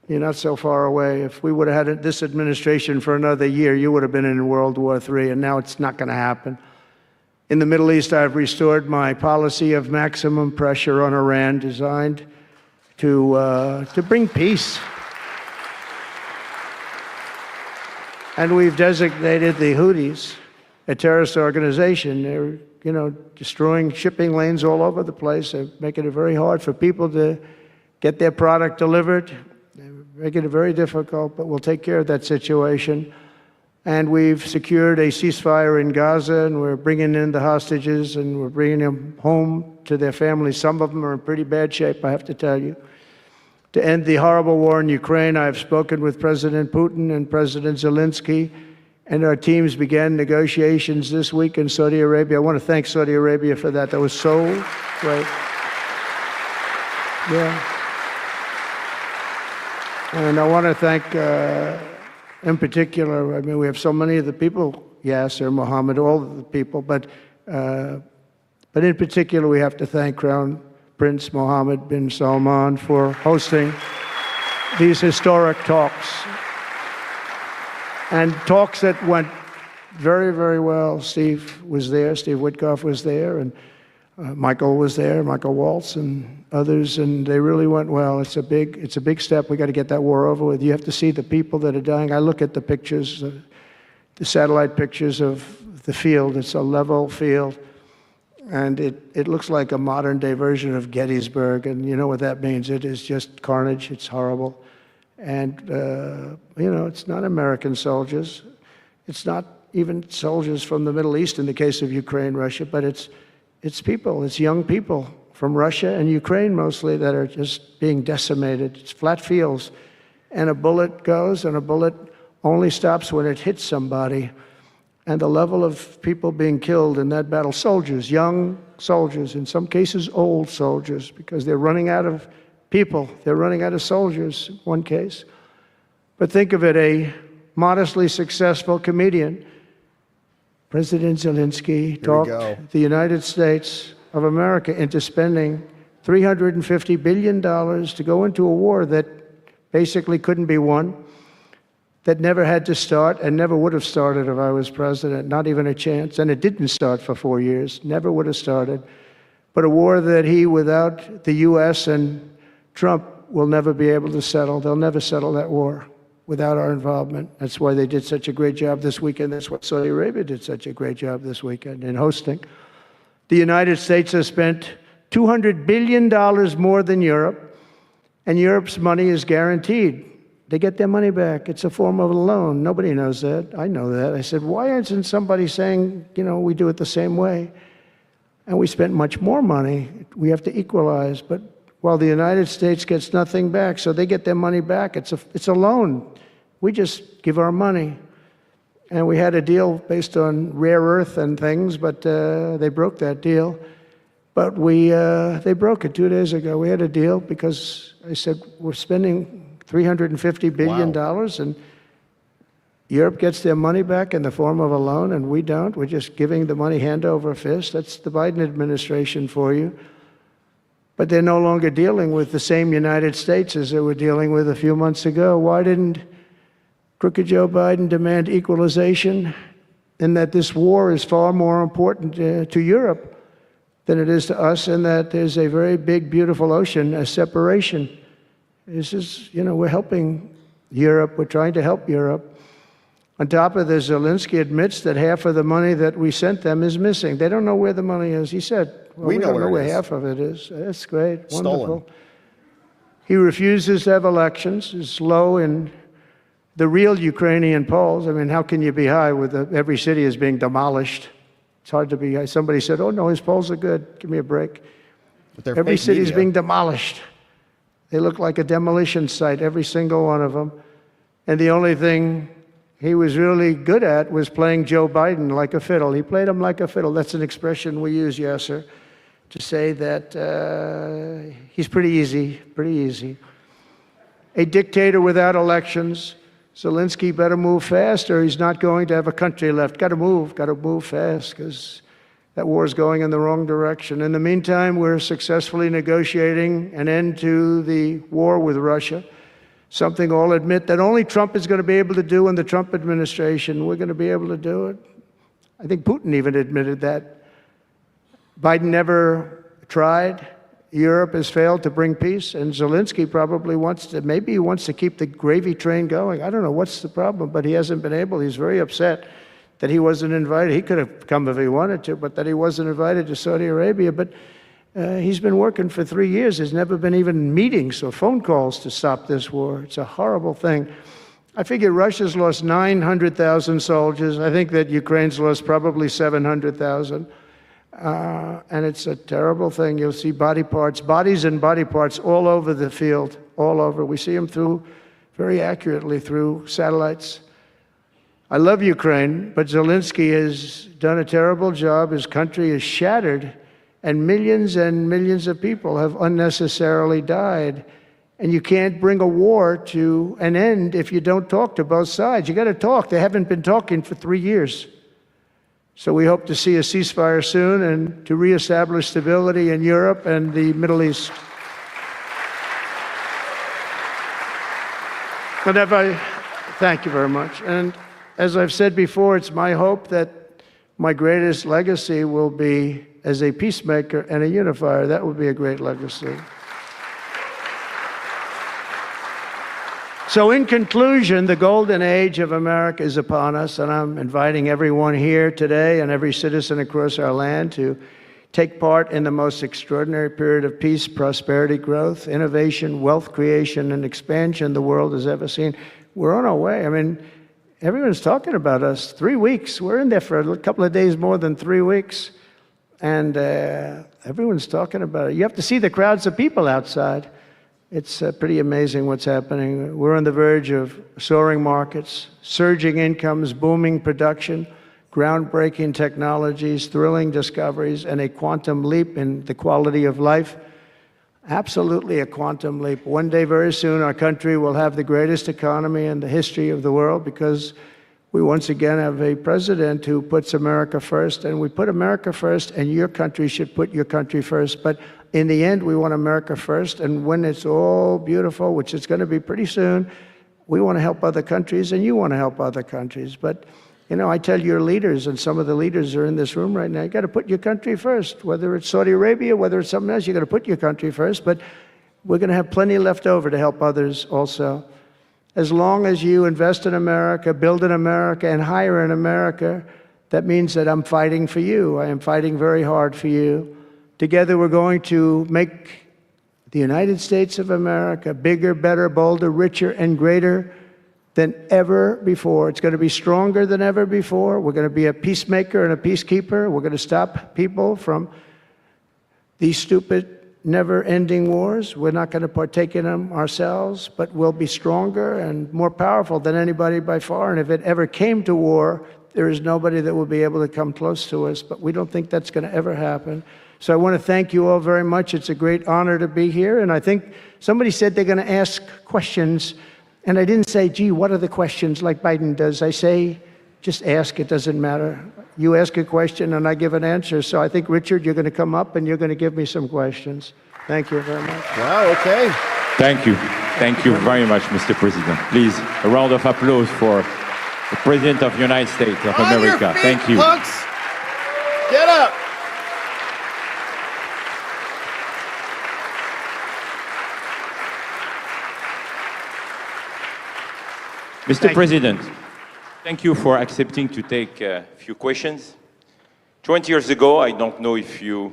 you're not so far away. If we would have had this administration for another year, you would have been in World War III, and now it's not going to happen. In the Middle East, I've restored my policy of maximum pressure on Iran, designed to bring peace. And we've designated the Houthis a terrorist organization. They're destroying shipping lanes all over the place. They're making it very hard for people to get their product delivered. They're making it very difficult, but we'll take care of that situation. And we've secured a ceasefire in Gaza, and we're bringing in the hostages, and we're bringing them home to their families. Some of them are in pretty bad shape, I have to tell you. To end the horrible war in Ukraine, I've spoken with President Putin and President Zelensky, and our teams began negotiations this week in Saudi Arabia. I want to thank Saudi Arabia for that. That was so great. Yeah. And I want to thank, in particular, I mean, we have so many of the people, Yasser, Mohammed, all of the people, but in particular, we have to thank Crown Prince Mohammed bin Salman for hosting these historic talks. And talks that went very, very well. Steve was there, Steve Witkoff was there, and Michael was there, Michael Waltz and others, and they really went well. It's a big step. We got to get that war over with. You have to see the people that are dying. I look at the pictures, the satellite pictures of the field. It's a level field, and it looks like a modern-day version of Gettysburg, and you know what that means. It is just carnage. It's horrible. And, it's not American soldiers. It's not even soldiers from the Middle East in the case of Ukraine, Russia, but it's people, it's young people from Russia and Ukraine mostly that are just being decimated. It's flat fields. And a bullet goes, and a bullet only stops when it hits somebody. And the level of people being killed in that battle, soldiers, young soldiers, in some cases old soldiers, because they're running out of people. They're running out of soldiers, in one case. But think of it, a modestly successful comedian, President Zelensky, talked the United States of America into spending $350 billion to go into a war that basically couldn't be won, that never had to start and never would have started if I was president, not even a chance. And it didn't start for 4 years, never would have started. But a war that he, without the U.S. and Trump, will never be able to settle. They'll never settle that war without our involvement. That's why they did such a great job this weekend. That's why Saudi Arabia did such a great job this weekend in hosting. The United States has spent $200 billion more than Europe, and Europe's money is guaranteed. They get their money back. It's a form of a loan. Nobody knows that. I know that. I said, why isn't somebody saying, we do it the same way? And we spent much more money. We have to equalize, but while the United States gets nothing back, so they get their money back. It's a loan. We just give our money. And we had a deal based on rare earth and things, but they broke that deal. But they broke it 2 days ago. We had a deal because I said, we're spending $350 billion, Wow. and Europe gets their money back in the form of a loan, and we don't. We're just giving the money hand over fist. That's the Biden administration for you. But they're no longer dealing with the same United States as they were dealing with a few months ago. Why didn't crooked Joe Biden demand equalization, and that this war is far more important to Europe than it is to us, and that there's a very big, beautiful ocean, a separation? This is, we're helping Europe. We're trying to help Europe. On top of this, Zelensky admits that half of the money that we sent them is missing. They don't know where the money is. He said, well, we don't know where half of it is. That's great. Stolen. Wonderful. He refuses to have elections. It's low in the real Ukrainian polls. I mean, how can you be high with every city is being demolished? It's hard to be high. Somebody said, oh, no, his polls are good. Give me a break. Every city is being demolished. They look like a demolition site, every single one of them. And the only thing he was really good at was playing Joe Biden like a fiddle. He played him like a fiddle. That's an expression we use, Yasser, to say that he's pretty easy. A dictator without elections. Zelensky better move fast, or he's not going to have a country left. Got to move fast, because that war is going in the wrong direction. In the meantime, we're successfully negotiating an end to the war with Russia, something I'll admit that only Trump is going to be able to do in the Trump administration. We're going to be able to do it. I think Putin even admitted that. Biden never tried. Europe has failed to bring peace, and Zelensky probably maybe he wants to keep the gravy train going. I don't know what's the problem, but he hasn't been able. He's very upset that he wasn't invited. He could have come if he wanted to, but that he wasn't invited to Saudi Arabia. But he's been working for 3 years. There's never been even meetings or phone calls to stop this war. It's a horrible thing. I figure Russia's lost 900,000 soldiers. I think that Ukraine's lost probably 700,000. And it's a terrible thing. You'll see bodies and body parts all over the field, all over. We see them very accurately through satellites. I love Ukraine, but Zelensky has done a terrible job. His country is shattered, and millions of people have unnecessarily died. And you can't bring a war to an end if you don't talk to both sides. You got to talk. They haven't been talking for 3 years. So we hope to see a ceasefire soon and to reestablish stability in Europe and the Middle East. Thank you very much. And as I've said before, it's my hope that my greatest legacy will be as a peacemaker and a unifier. That would be a great legacy. So in conclusion, the golden age of America is upon us, and I'm inviting everyone here today and every citizen across our land to take part in the most extraordinary period of peace, prosperity, growth, innovation, wealth creation, and expansion the world has ever seen. We're on our way. I mean, everyone's talking about us. 3 weeks. We're in there for a couple of days more than 3 weeks. And everyone's talking about it. You have to see the crowds of people outside. It's pretty amazing what's happening. We're on the verge of soaring markets, surging incomes, booming production, groundbreaking technologies, thrilling discoveries, and a quantum leap in the quality of life. Absolutely a quantum leap. One day, very soon, our country will have the greatest economy in the history of the world, because we once again have a president who puts America first, and we put America first, and your country should put your country first. But in the end, we want America first, and when it's all beautiful, which it's going to be pretty soon, we want to help other countries, and you want to help other countries. But, I tell your leaders, and some of the leaders are in this room right now, you got to put your country first. Whether it's Saudi Arabia, whether it's something else, you got to put your country first. But we're going to have plenty left over to help others also. As long as you invest in America, build in America, and hire in America, that means that I'm fighting for you. I am fighting very hard for you. Together, we're going to make the United States of America bigger, better, bolder, richer, and greater than ever before. It's going to be stronger than ever before. We're going to be a peacemaker and a peacekeeper. We're going to stop people from these stupid, never-ending wars. We're not going to partake in them ourselves, but we'll be stronger and more powerful than anybody by far. And if it ever came to war, there is nobody that will be able to come close to us. But we don't think that's going to ever happen. So I want to thank you all very much. It's a great honor to be here. And I think somebody said they're going to ask questions. And I didn't say, gee, what are the questions like Biden does? I say, just ask, it doesn't matter. You ask a question and I give an answer. So I think, Richard, you're going to come up and you're going to give me some questions. Thank you very much. Wow, okay. Thank you. Thank you very much, Mr. President. Please, a round of applause for the President of the United States of On America. your feet, Thank you. punks. Get up. Mr. President, thank you for accepting to take a few questions. 20 years ago, I don't know if you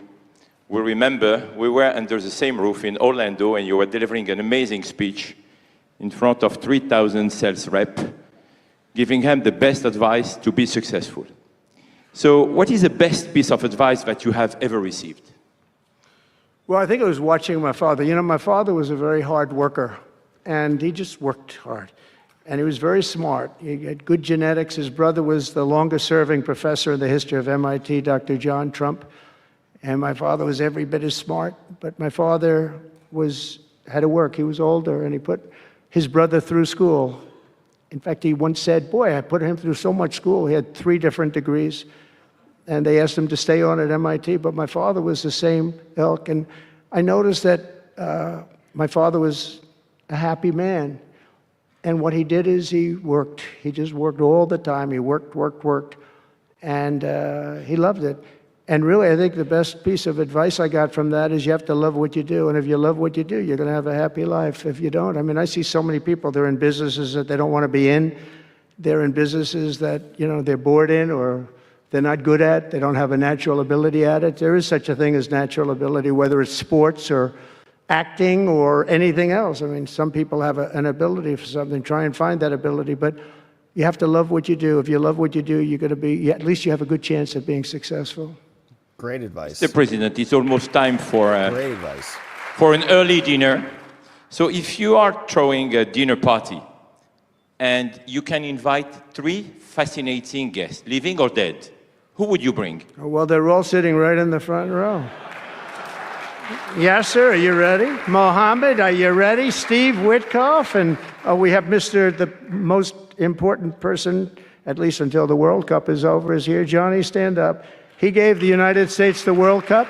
will remember, we were under the same roof in Orlando and you were delivering an amazing speech in front of 3,000 sales reps, giving them the best advice to be successful. So what is the best piece of advice that you have ever received? Well, I think it was watching my father. You know, my father was a very hard worker, and he just worked hard. And he was very smart. He had good genetics. His brother was the longest-serving professor in the history of MIT, Dr. John Trump. And my father was every bit as smart. But my father had to work. He was older, and he put his brother through school. In fact, he once said, boy, I put him through so much school. He had 3 different degrees. And they asked him to stay on at MIT. But my father was the same ilk. And I noticed that my father was a happy man. And what he did is he worked. He just worked all the time. He worked. And he loved it. And really, I think the best piece of advice I got from that is you have to love what you do. And if you love what you do, you're going to have a happy life. If you don't, I mean, I see so many people, they're in businesses that they don't want to be in. They're in businesses that, you know, they're bored in or they're not good at. They don't have a natural ability at it. There is such a thing as natural ability, whether it's sports or acting or anything else. I mean, some people have an ability for something. Try and find that ability, but you have to love what you do. If you love what you do, you're going to be, at least you have a good chance of being successful. Great advice. Mr. President, it's almost time for Great advice. for an early dinner. So if you are throwing a dinner party and you can invite 3 fascinating guests, living or dead, who would you bring? Well, they're all sitting right in the front row. Yes, sir. Are you ready? Mohammed, are you ready? Steve Witkoff, and we have the most important person, at least until the World Cup is over, is here. Johnny, stand up. He gave the United States the World Cup.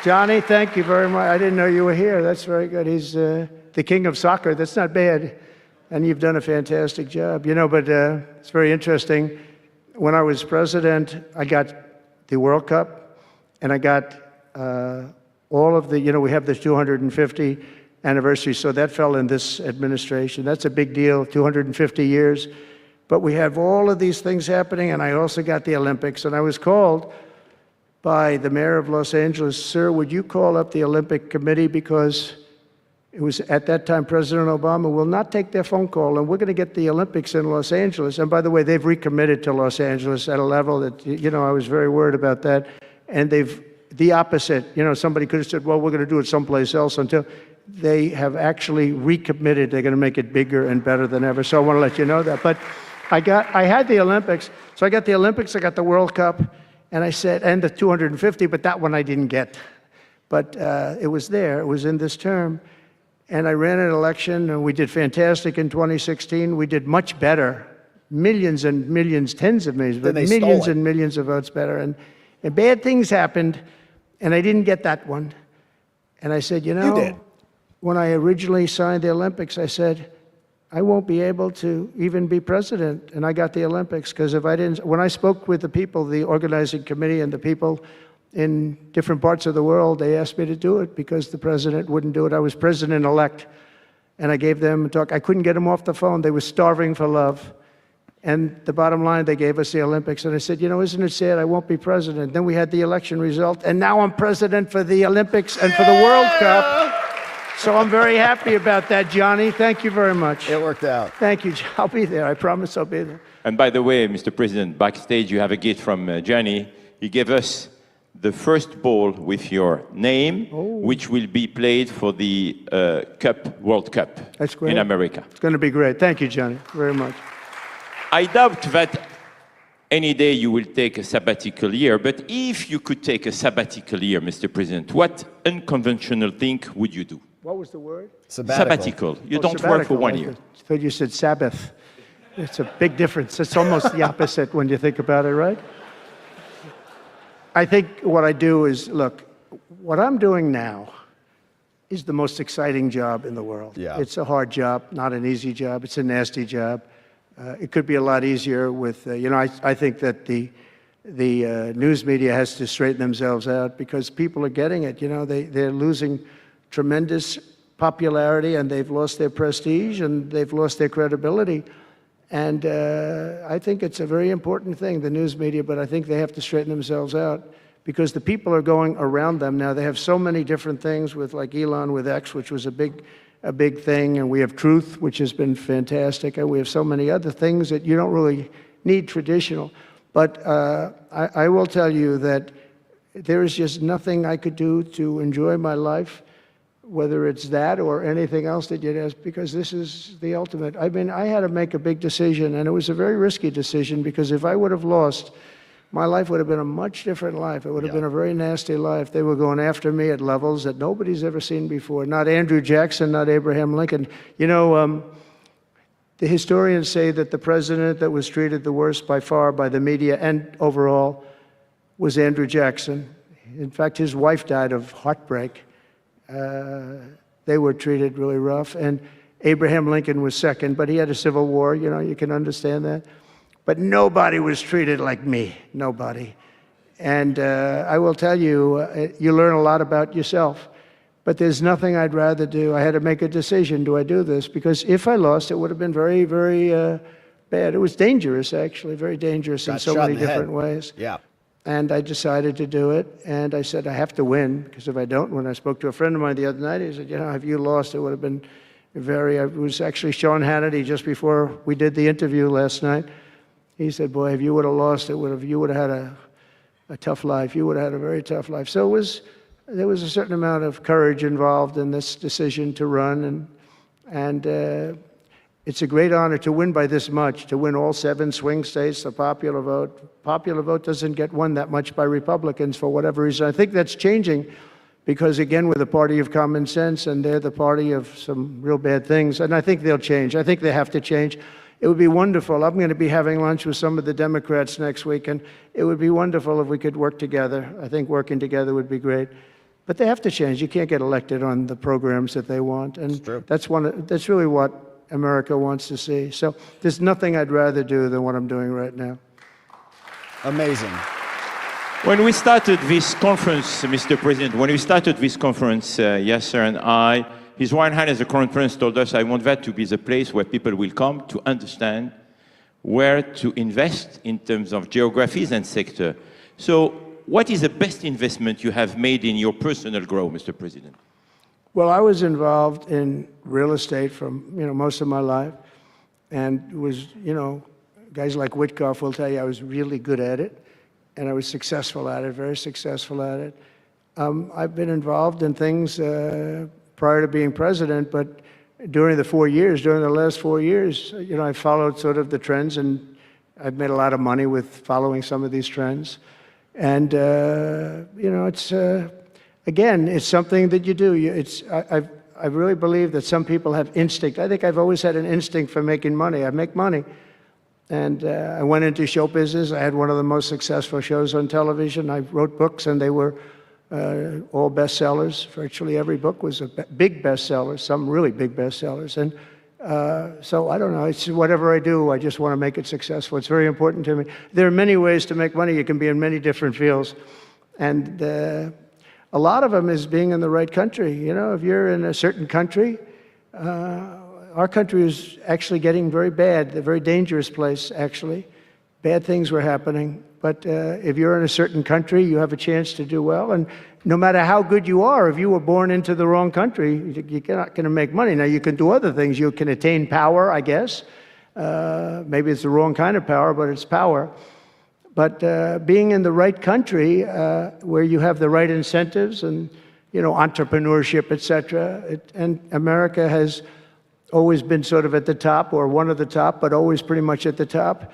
Johnny, thank you very much. I didn't know you were here. That's very good. He's the king of soccer. That's not bad. And you've done a fantastic job. You know, but it's very interesting. When I was president, I got the World Cup. And I got all of the, you know, we have the 250 anniversary, so that fell in this administration. That's a big deal, 250 years. But we have all of these things happening, and I also got the Olympics. And I was called by the mayor of Los Angeles, sir, would you call up the Olympic Committee, because it was at that time President Obama will not take their phone call, and we're going to get the Olympics in Los Angeles. And by the way, they've recommitted to Los Angeles at a level that, you know, I was very worried about that. And the opposite, you know, somebody could have said, well, we're going to do it someplace else, until they have actually recommitted. They're going to make it bigger and better than ever. So I want to let you know that. But I had the Olympics. So I got the Olympics, I got the World Cup, and I said, and the 250, but that one I didn't get. But it was there. It was in this term. And I ran an election, and we did fantastic in 2016. We did much better. Millions and millions, tens of millions, but millions and millions of votes better. And bad things happened, and I didn't get that one. And I said, you know, when I originally signed the Olympics, I said, I won't be able to even be president. And I got the Olympics, because if I didn't, when I spoke with the people, the organizing committee and the people in different parts of the world, they asked me to do it because the president wouldn't do it. I was president-elect, and I gave them a talk. I couldn't get them off the phone. They were starving for love. And the bottom line, they gave us the Olympics. And I said, you know, isn't it sad I won't be president? Then we had the election result, and now I'm president for the Olympics and for the World Cup. So I'm very happy about that, Johnny. Thank you very much. It worked out. Thank you. I'll be there. I promise I'll be there. And by the way, Mr. President, backstage you have a gift from Johnny. He gave us the first ball with your name, which will be played for the World Cup That's great. In America. It's going to be great. Thank you, Johnny, very much. I doubt that any day you will take a sabbatical year, but if you could take a sabbatical year, Mr. President, what unconventional thing would you do? What was the word? Sabbatical. You don't work for 1 year. I thought you said Sabbath. It's a big difference. It's almost the opposite when you think about it, right? I think what I do is, look, what I'm doing now is the most exciting job in the world. Yeah. It's a hard job, not an easy job. It's a nasty job. It could be a lot easier with, I think that the news media has to straighten themselves out because people are getting it. They're losing tremendous popularity and they've lost their prestige and they've lost their credibility. And I think it's a very important thing, the news media, but I think they have to straighten themselves out because the people are going around them now. They have so many different things with like Elon with X, which was a big thing, and we have Truth, which has been fantastic, and we have so many other things that you don't really need traditional. But I will tell you that there is just nothing I could do to enjoy my life, whether it's that or anything else that you'd ask, because this is the ultimate. I mean, I had to make a big decision, and it was a very risky decision, because if I would have lost, my life would have been a much different life. It would have been a very nasty life. They were going after me at levels that nobody's ever seen before. Not Andrew Jackson, not Abraham Lincoln. The historians say that the president that was treated the worst by far by the media and overall was Andrew Jackson. In fact, his wife died of heartbreak. They were treated really rough. And Abraham Lincoln was second, but he had a civil war. You can understand that. But nobody was treated like me, nobody. And I will tell you, you learn a lot about yourself. But there's nothing I'd rather do. I had to make a decision, do I do this? Because if I lost, it would have been very, very bad. It was dangerous, actually, very dangerous in so many different ways. Yeah. And I decided to do it. And I said, I have to win, because if I don't win, I spoke to a friend of mine the other night. He said, if you lost, it would have been it was actually Sean Hannity just before we did the interview last night. He said, boy, if you would have lost, you would have had a tough life. You would have had a very tough life. So there was a certain amount of courage involved in this decision to run. And it's a great honor to win by this much, to win all 7 swing states, the popular vote. Popular vote doesn't get won that much by Republicans for whatever reason. I think that's changing because, again, we're the party of common sense, and they're the party of some real bad things. And I think they'll change. I think they have to change. It would be wonderful. I'm going to be having lunch with some of the Democrats next week, and it would be wonderful if we could work together. I think working together would be great. But they have to change. You can't get elected on the programs that they want, and that's really what America wants to see. So there's nothing I'd rather do than what I'm doing right now. Amazing. When we started this conference, Mr. President, Yasser and I, His Royal Highness the Crown Prince told us, I want that to be the place where people will come to understand where to invest in terms of geographies and sector. So what is the best investment you have made in your personal growth, Mr. President? Well, I was involved in real estate from, most of my life, and was, guys like Witkoff will tell you I was really good at it, and I was successful at it, very successful at it. I've been involved in things prior to being president, but during the last 4 years, I followed sort of the trends, and I've made a lot of money with following some of these trends. And, it's, again, it's something that you do. I really believe that some people have instinct. I think I've always had an instinct for making money. I make money. And I went into show business. I had one of the most successful shows on television. I wrote books, and they were all bestsellers. Virtually every book was a big bestseller, some really big bestsellers. And so I don't know, it's whatever I do, I just want to make it successful. It's very important to me. There are many ways to make money. You can be in many different fields. And a lot of them is being in the right country. If you're in a certain country, our country is actually getting very bad, a very dangerous place, actually. Bad things were happening. But if you're in a certain country, you have a chance to do well. And no matter how good you are, if you were born into the wrong country, you're not going to make money. Now, you can do other things. You can attain power, I guess. Maybe it's the wrong kind of power, but it's power. But being in the right country, where you have the right incentives and, entrepreneurship, et cetera, and America has always been sort of at the top, or one of the top, but always pretty much at the top.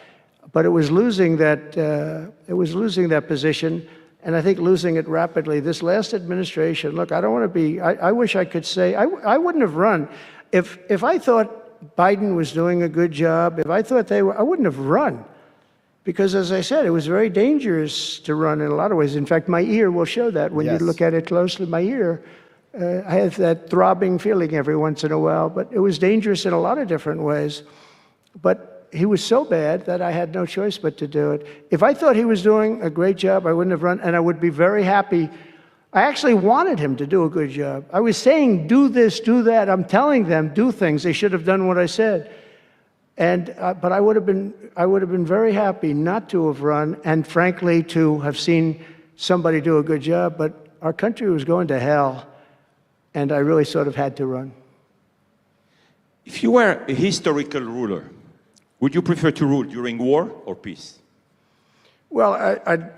But it was losing that position, and I think losing it rapidly. This last administration, look, I don't want to be, I wish I could say, I wouldn't have run. If I thought Biden was doing a good job, if I thought they were, I wouldn't have run. Because as I said, it was very dangerous to run in a lot of ways. In fact, my ear will show that when you look at it closely. My ear, I have that throbbing feeling every once in a while, but it was dangerous in a lot of different ways. But he was so bad that I had no choice but to do it. If I thought he was doing a great job, I wouldn't have run, and I would be very happy. I actually wanted him to do a good job. I was saying, do this, do that. I'm telling them, do things. They should have done what I said. And, but I would have been very happy not to have run, and frankly, to have seen somebody do a good job. But our country was going to hell, and I really sort of had to run. If you were a historical ruler, would you prefer to rule during war or peace? Well,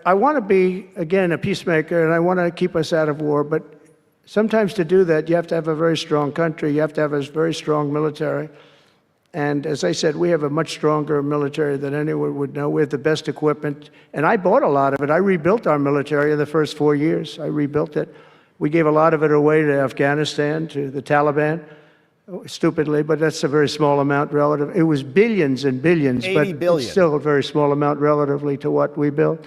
I want to be, again, a peacemaker, and I want to keep us out of war. But sometimes to do that, you have to have a very strong country. You have to have a very strong military. And as I said, we have a much stronger military than anyone would know. We have the best equipment. And I bought a lot of it. I rebuilt our military in the first 4 years. I rebuilt it. We gave a lot of it away to Afghanistan, to the Taliban, stupidly, but that's a very small amount relative. It was billions and billions, but it's still a very small amount relatively to what we built.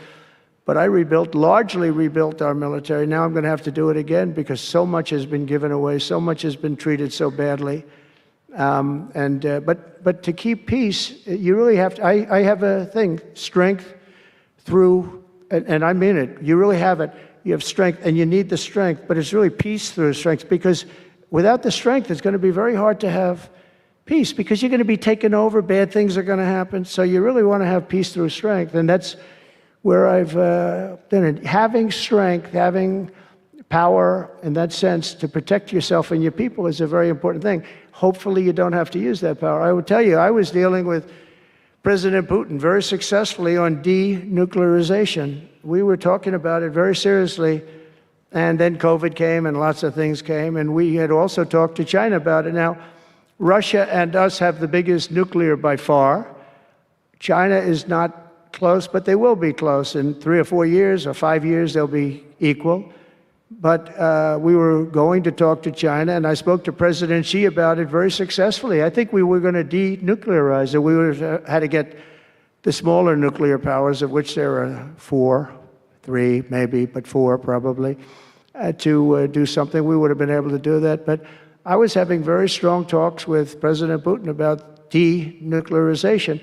But I largely rebuilt our military. Now I'm going to have to do it again because so much has been given away, so much has been treated so badly. But to keep peace, you really have to, I have a thing, strength through, and I mean it, you really have it. You have strength, and you need the strength, but it's really peace through strength, because without the strength, it's going to be very hard to have peace, because you're going to be taken over, bad things are going to happen, so you really want to have peace through strength, and that's where I've done it. Having strength, having power in that sense to protect yourself and your people is a very important thing. Hopefully you don't have to use that power. I would tell you, I was dealing with President Putin very successfully on denuclearization. We were talking about it very seriously, and then COVID came and lots of things came, and we had also talked to China about it. Now, Russia and us have the biggest nuclear by far. China is not close, but they will be close. In 3 or 4 years or 5 years, they'll be equal. But we were going to talk to China, and I spoke to President Xi about it very successfully. I think we were going to denuclearize it. We would have had to get the smaller nuclear powers, of which there are 4, 3 maybe, but 4 probably, to do something. We would have been able to do that. But I was having very strong talks with President Putin about denuclearization.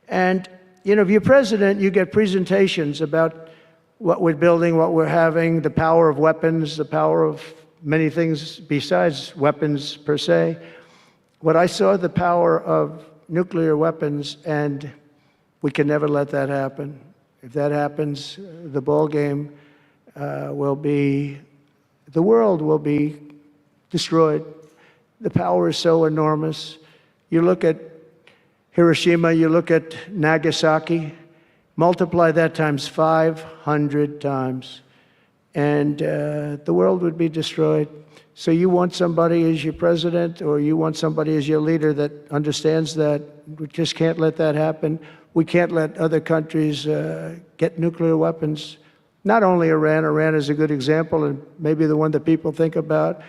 And, you know, if you're president, you get presentations about what we're building, what we're having, the power of weapons, the power of many things besides weapons per se. What I saw, the power of nuclear weapons, and we can never let that happen. If that happens, the ball game will be, the world will be destroyed. The power is so enormous. You look at Hiroshima, you look at Nagasaki, multiply that times 500 times, and the world would be destroyed. So you want somebody as your president, or you want somebody as your leader that understands that. We just can't let that happen. We can't let other countries get nuclear weapons. Not only Iran. Iran is a good example, and maybe the one that people think about,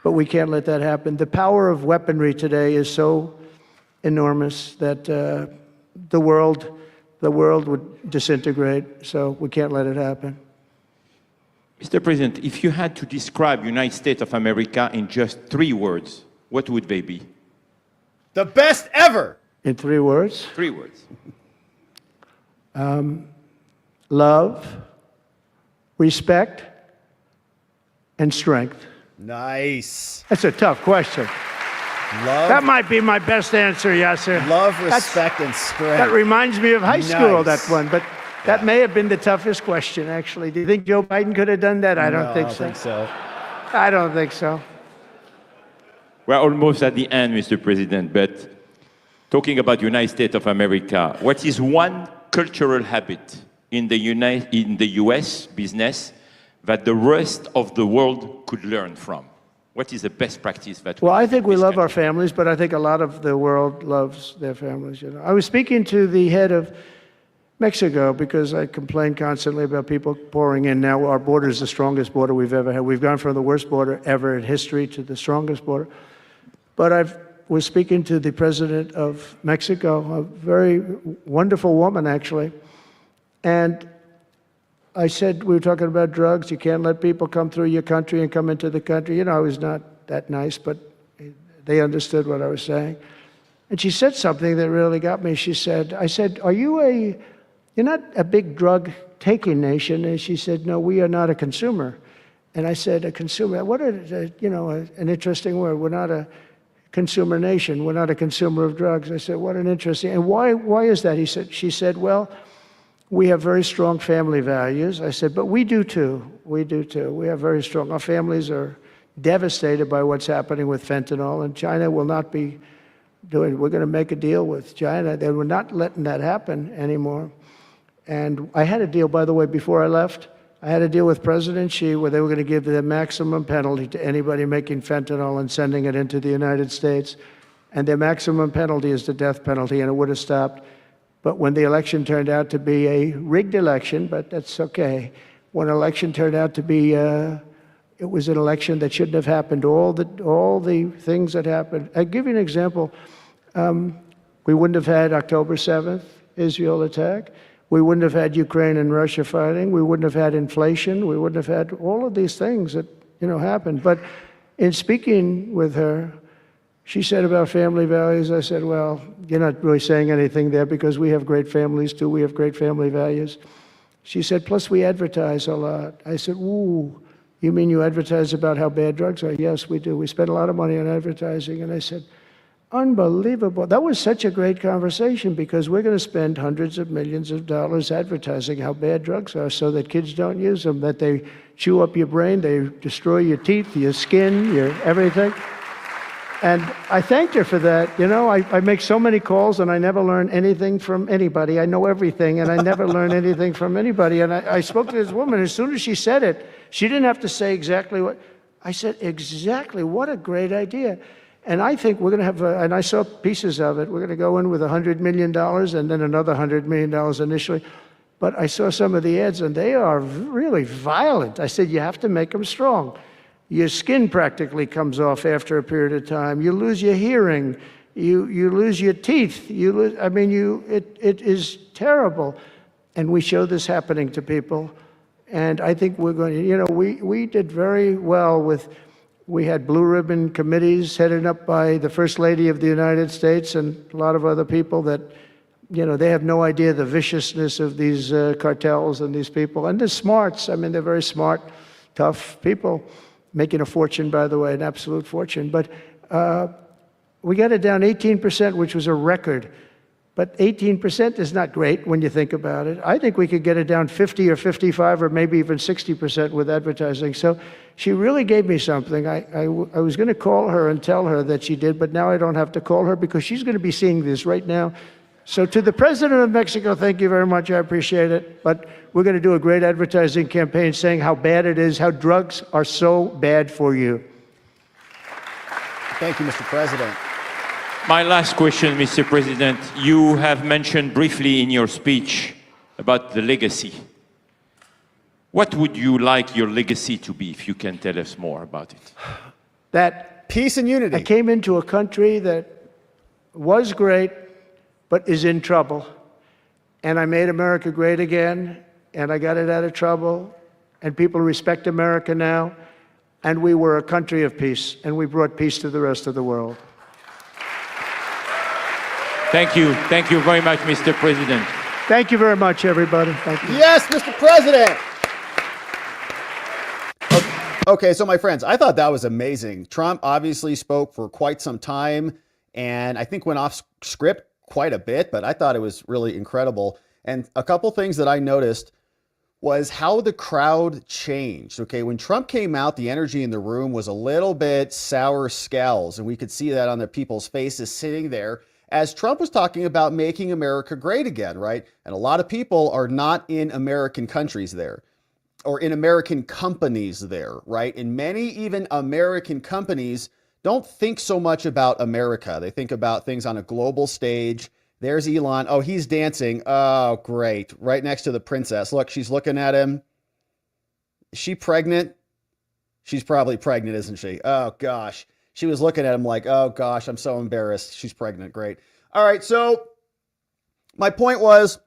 but we can't let that happen. The power of weaponry today is so enormous that the world would disintegrate, so we can't let it happen. Mr. President, if you had to describe United States of America in just 3 words, what would they be? The best ever! In 3 words? 3 words. Love, respect, and strength. Nice. That's a tough question. Love. That might be my best answer, Yasser. Love, respect, and strength. That reminds me of high school, Nice. that one. But that may have been the toughest question, actually. Do you think Joe Biden could have done that? I don't think so. I don't think so. We're almost at the end, Mr. President, but talking about the United States of America, what is one cultural habit in the US business that the rest of the world could learn from? What is the best practice that Well, I think we love our families, but I think a lot of the world loves their families. You know, I was speaking to the head of Mexico, because I complain constantly about people pouring in. Now our border is the strongest border we've ever had. We've gone from the worst border ever in history to the strongest border. But I was speaking to the president of Mexico, a very wonderful woman, actually. And I said, we were talking about drugs. You can't let people come through your country and come into the country. You know, I was not that nice, but they understood what I was saying. And she said something that really got me. She said, I said, you're not a big drug-taking nation. And she said, no, we are not a consumer. And I said, a consumer, what an interesting word. We're not a consumer nation. We're not a consumer of drugs. I said, what an interesting, and why is that? She said, well, we have very strong family values. I said, but we do too. We do too. We have very strong, our families are devastated by what's happening with fentanyl, and China will not be we're going to make a deal with China. They were not letting that happen anymore. And I had a deal, by the way, before I left. I had a deal with President Xi where they were going to give the maximum penalty to anybody making fentanyl and sending it into the United States. And their maximum penalty is the death penalty, and it would have stopped. But when the election turned out to be a rigged election, but that's okay. When an election turned out to be it was an election that shouldn't have happened. All the things that happened. I'll give you an example. We wouldn't have had October 7th, Israel attack. We wouldn't have had Ukraine and Russia fighting. We wouldn't have had inflation. We wouldn't have had all of these things that happened. But in speaking with her, she said about family values. I said, well, you're not really saying anything there because we have great families too. We have great family values. She said, plus we advertise a lot. I said, ooh. You mean you advertise about how bad drugs are? Yes, we do. We spend a lot of money on advertising. And I said, unbelievable. That was such a great conversation because we're going to spend hundreds of millions of dollars advertising how bad drugs are so that kids don't use them, that they chew up your brain, they destroy your teeth, your skin, your everything. And I thanked her for that. You know, I make so many calls and I never learn anything from anybody. I know everything and I never learn anything from anybody. And I spoke to this woman. As soon as she said it, she didn't have to say exactly what. I said, exactly. What a great idea. And I think we're going to have, and I saw pieces of it. We're going to go in with $100 million and then another $100 million initially. But I saw some of the ads and they are really violent. I said, you have to make them strong. Your skin practically comes off after a period of time. You lose your hearing. You lose your teeth. It is terrible. And we show this happening to people. And I think we're going to, we did very well we had blue ribbon committees headed up by the First Lady of the United States and a lot of other people that, they have no idea the viciousness of these cartels and these people. And they're smarts. They're very smart, tough people. Making a fortune, by the way, an absolute fortune. But we got it down 18%, which was a record. But 18% is not great when you think about it. I think we could get it down 50 or 55 or maybe even 60% with advertising. So she really gave me something. I was going to call her and tell her that she did, but now I don't have to call her because she's going to be seeing this right now. So to the President of Mexico, thank you very much. I appreciate it. But we're going to do a great advertising campaign saying how bad it is, how drugs are so bad for you. Thank you, Mr. President. My last question, Mr. President. You have mentioned briefly in your speech about the legacy. What would you like your legacy to be, if you can tell us more about it? That peace and unity. I came into a country that was great, but is in trouble. And I made America great again, and I got it out of trouble, and people respect America now, and we were a country of peace, and we brought peace to the rest of the world. Thank you. Thank you very much, Mr. President. Thank you very much, everybody. Thank you. Yes, Mr. President. Okay, so my friends, I thought that was amazing. Trump obviously spoke for quite some time, and I think went off script quite a bit, but I thought it was really incredible. And a couple things that I noticed was how the crowd changed. Okay, when Trump came out, the energy in the room was a little bit sour scowls, and we could see that on the people's faces sitting there as Trump was talking about making America great again, right? And a lot of people are not in American countries there, or in American companies there, right? And many even American companies don't think so much about America. They think about things on a global stage. There's Elon. Oh, he's dancing. Oh, great. Right next to the princess. Look, she's looking at him. Is she pregnant? She's probably pregnant, isn't she? Oh, gosh. She was looking at him like, oh, gosh, I'm so embarrassed. She's pregnant. Great. All right. So my point was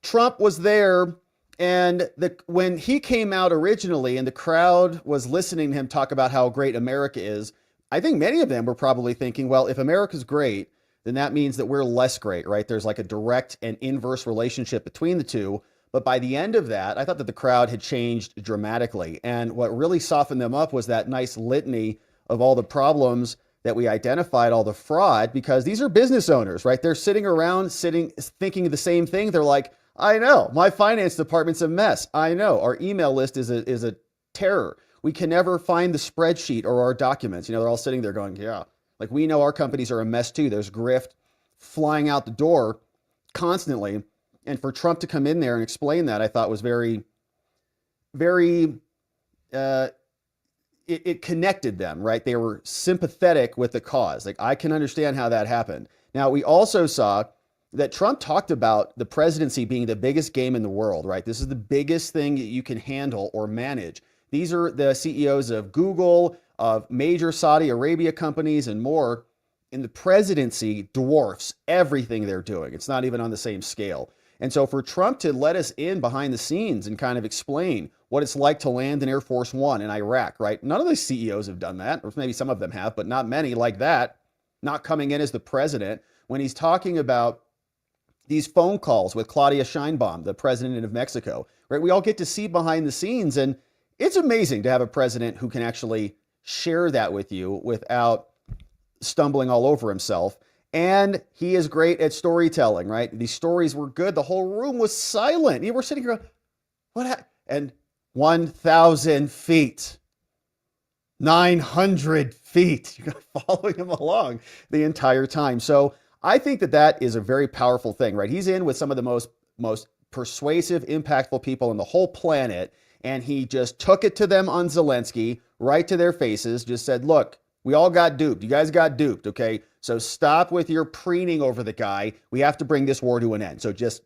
Trump was there. And when he came out originally and the crowd was listening to him talk about how great America is, I think many of them were probably thinking, well, if America's great, then that means that we're less great, right? There's like a direct and inverse relationship between the two. But by the end of that, I thought that the crowd had changed dramatically. And what really softened them up was that nice litany of all the problems that we identified, all the fraud, because these are business owners, right? They're sitting around thinking the same thing. They're like, I know my finance department's a mess. I know our email list is a terror. We can never find the spreadsheet or our documents. They're all sitting there going, yeah, like we know our companies are a mess too. There's grift flying out the door constantly. And for Trump to come in there and explain that, I thought was very, very, it connected them, right? They were sympathetic with the cause. Like I can understand how that happened. Now, we also saw that Trump talked about the presidency being the biggest game in the world, right? This is the biggest thing that you can handle or manage. These are the CEOs of Google, of major Saudi Arabia companies and more. And the presidency dwarfs everything they're doing. It's not even on the same scale. And so for Trump to let us in behind the scenes and kind of explain what it's like to land an Air Force One in Iraq, right? None of the CEOs have done that, or maybe some of them have, but not many like that, not coming in as the president. When he's talking about these phone calls with Claudia Sheinbaum, the president of Mexico, right? We all get to see behind the scenes, and it's amazing to have a president who can actually share that with you without stumbling all over himself. And he is great at storytelling, right? These stories were good. The whole room was silent. You were sitting here going, what happened? And 1,000 feet, 900 feet, you're following him along the entire time. So I think that that is a very powerful thing, right? He's in with some of the most persuasive, impactful people on the whole planet. And he just took it to them on Zelensky, right to their faces, just said, look, we all got duped. You guys got duped, okay? So stop with your preening over the guy. We have to bring this war to an end. So just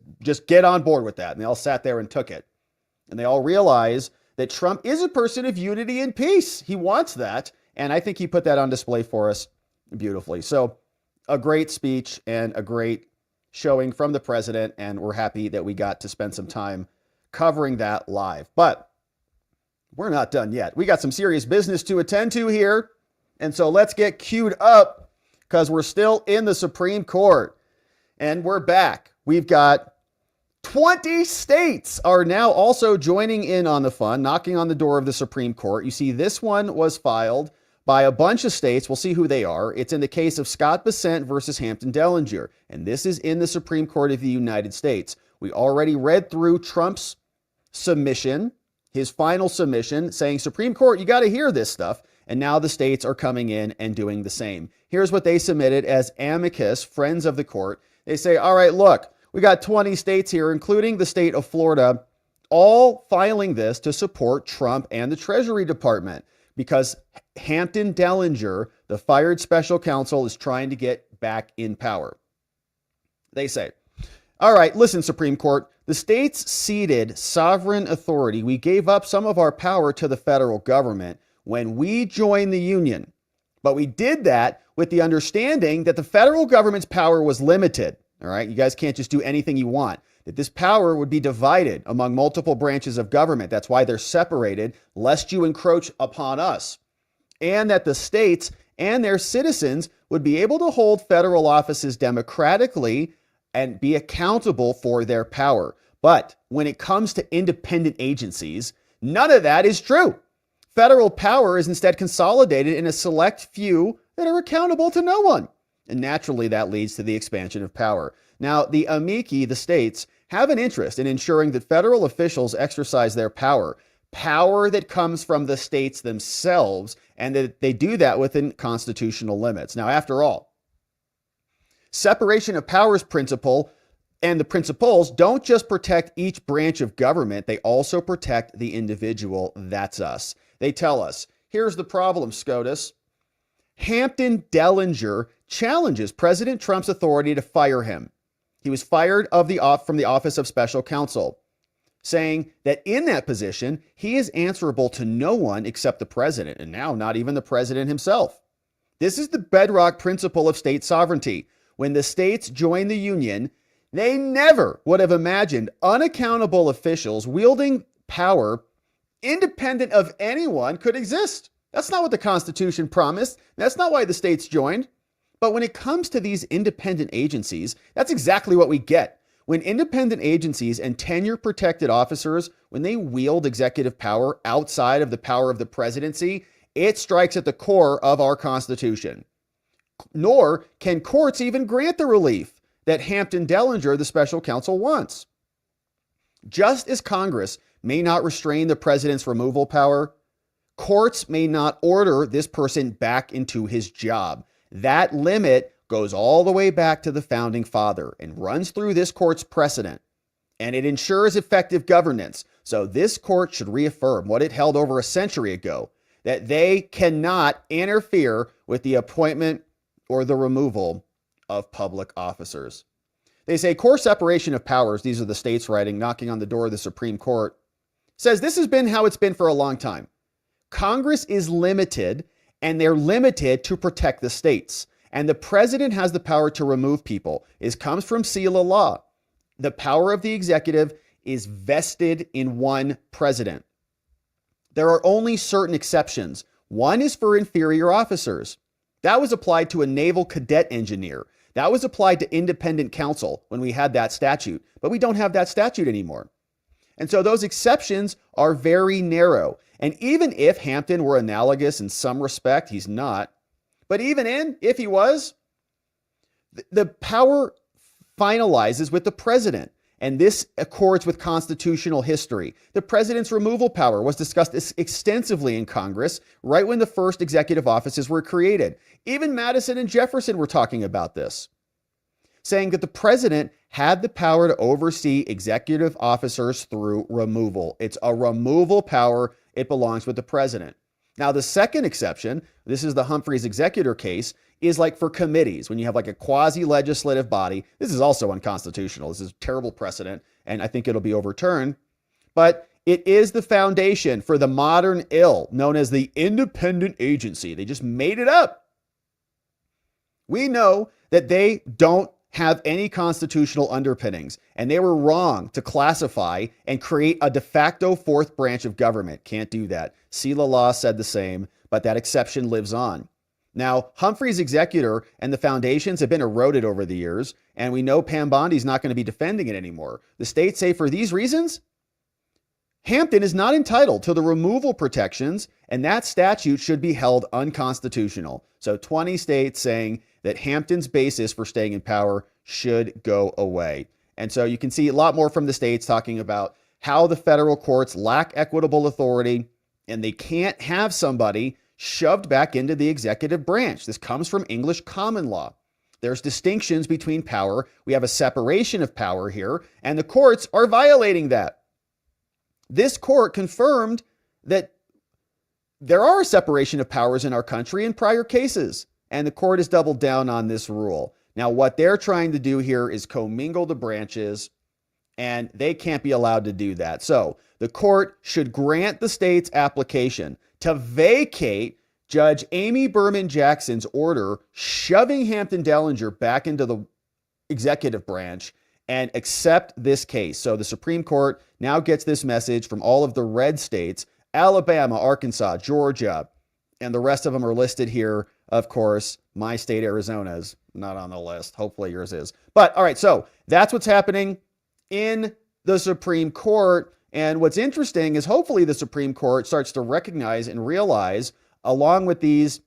get on board with that. And they all sat there and took it. And they all realize that Trump is a person of unity and peace. He wants that. And I think he put that on display for us beautifully. So a great speech and a great showing from the president. And we're happy that we got to spend some time covering that live. But we're not done yet. We got some serious business to attend to here. And so let's get queued up because we're still in the Supreme Court. And we're back. We've got 20 states are now also joining in on the fun, knocking on the door of the Supreme Court. You see, this one was filed by a bunch of states. We'll see who they are. It's in the case of Scott Bessent versus Hampton Dellinger. And this is in the Supreme Court of the United States. We already read through Trump's submission, his final submission, saying, Supreme Court, you got to hear this stuff. And now the states are coming in and doing the same. Here's what they submitted as amicus, friends of the court. They say, all right, look, we got 20 states here, including the state of Florida, all filing this to support Trump and the Treasury Department because Hampton Dellinger, the fired special counsel, is trying to get back in power. They say, all right, listen, Supreme Court, the states ceded sovereign authority. We gave up some of our power to the federal government when we joined the union. But we did that with the understanding that the federal government's power was limited. All right, you guys can't just do anything you want. That this power would be divided among multiple branches of government. That's why they're separated, lest you encroach upon us. And that the states and their citizens would be able to hold federal offices democratically and be accountable for their power. But when it comes to independent agencies, none of that is true. Federal power is instead consolidated in a select few that are accountable to no one. And naturally, that leads to the expansion of power. Now, the amici, the states, have an interest in ensuring that federal officials exercise their power that comes from the states themselves, and that they do that within constitutional limits. Now, after all, separation of powers principle and the principles don't just protect each branch of government, they also protect the individual. That's us. They tell us, here's the problem, SCOTUS. Hampton Dellinger challenges President Trump's authority to fire him. He was fired from the office of special counsel, saying that in that position, he is answerable to no one except the president, and now not even the president himself. This is the bedrock principle of state sovereignty. When the states joined the union, they never would have imagined unaccountable officials wielding power independent of anyone could exist. That's not what the Constitution promised. That's not why the states joined. But when it comes to these independent agencies, that's exactly what we get. When independent agencies and tenure-protected officers, when they wield executive power outside of the power of the presidency, it strikes at the core of our Constitution. Nor can courts even grant the relief that Hampton Dellinger, the special counsel, wants. Just as Congress may not restrain the president's removal power, courts may not order this person back into his job. That limit goes all the way back to the founding father and runs through this court's precedent, and it ensures effective governance. So this court should reaffirm what it held over a century ago, that they cannot interfere with the appointment or the removal of public officers. They say core separation of powers, these are the states writing, knocking on the door of the Supreme Court, says this has been how it's been for a long time. Congress is limited, and they're limited to protect the states. And the president has the power to remove people. It comes from seal of law. The power of the executive is vested in one president. There are only certain exceptions. One is for inferior officers. That was applied to a naval cadet engineer. That was applied to independent counsel when we had that statute, but we don't have that statute anymore. And so those exceptions are very narrow. And even if Hampton were analogous in some respect, he's not. But even if he was, the power finalizes with the president. And this accords with constitutional history. The president's removal power was discussed extensively in Congress right when the first executive offices were created. Even Madison and Jefferson were talking about this, saying that the president had the power to oversee executive officers through removal. It's a removal power. It belongs with the president. Now, the second exception, this is the Humphreys executor case, is like for committees, when you have like a quasi-legislative body. This is also unconstitutional. This is a terrible precedent, and I think it'll be overturned. But it is the foundation for the modern ill known as the independent agency. They just made it up. We know that they don't have any constitutional underpinnings, and they were wrong to classify and create a de facto fourth branch of government. Can't do that. Seal of law said the same, but that exception lives on. Now, Humphrey's executor and the foundations have been eroded over the years, and we know Pam Bondi's not going to be defending it anymore. The states say for these reasons, Hampton is not entitled to the removal protections, and that statute should be held unconstitutional. So 20 states saying that Hampton's basis for staying in power should go away. And so you can see a lot more from the states talking about how the federal courts lack equitable authority, and they can't have somebody shoved back into the executive branch. This comes from English common law. There's distinctions between power. We have a separation of power here, and the courts are violating that. This court confirmed that there are a separation of powers in our country in prior cases, and the court has doubled down on this rule. Now, what they're trying to do here is commingle the branches, and they can't be allowed to do that. So the court should grant the state's application to vacate Judge Amy Berman Jackson's order shoving Hampton Dellinger back into the executive branch and accept this case. So the Supreme Court now gets this message from all of the red states, Alabama, Arkansas, Georgia, and the rest of them are listed here. Of course, my state, Arizona, is not on the list. Hopefully yours is. But all right, so that's what's happening in the Supreme Court. And what's interesting is hopefully the Supreme Court starts to recognize and realize, along with these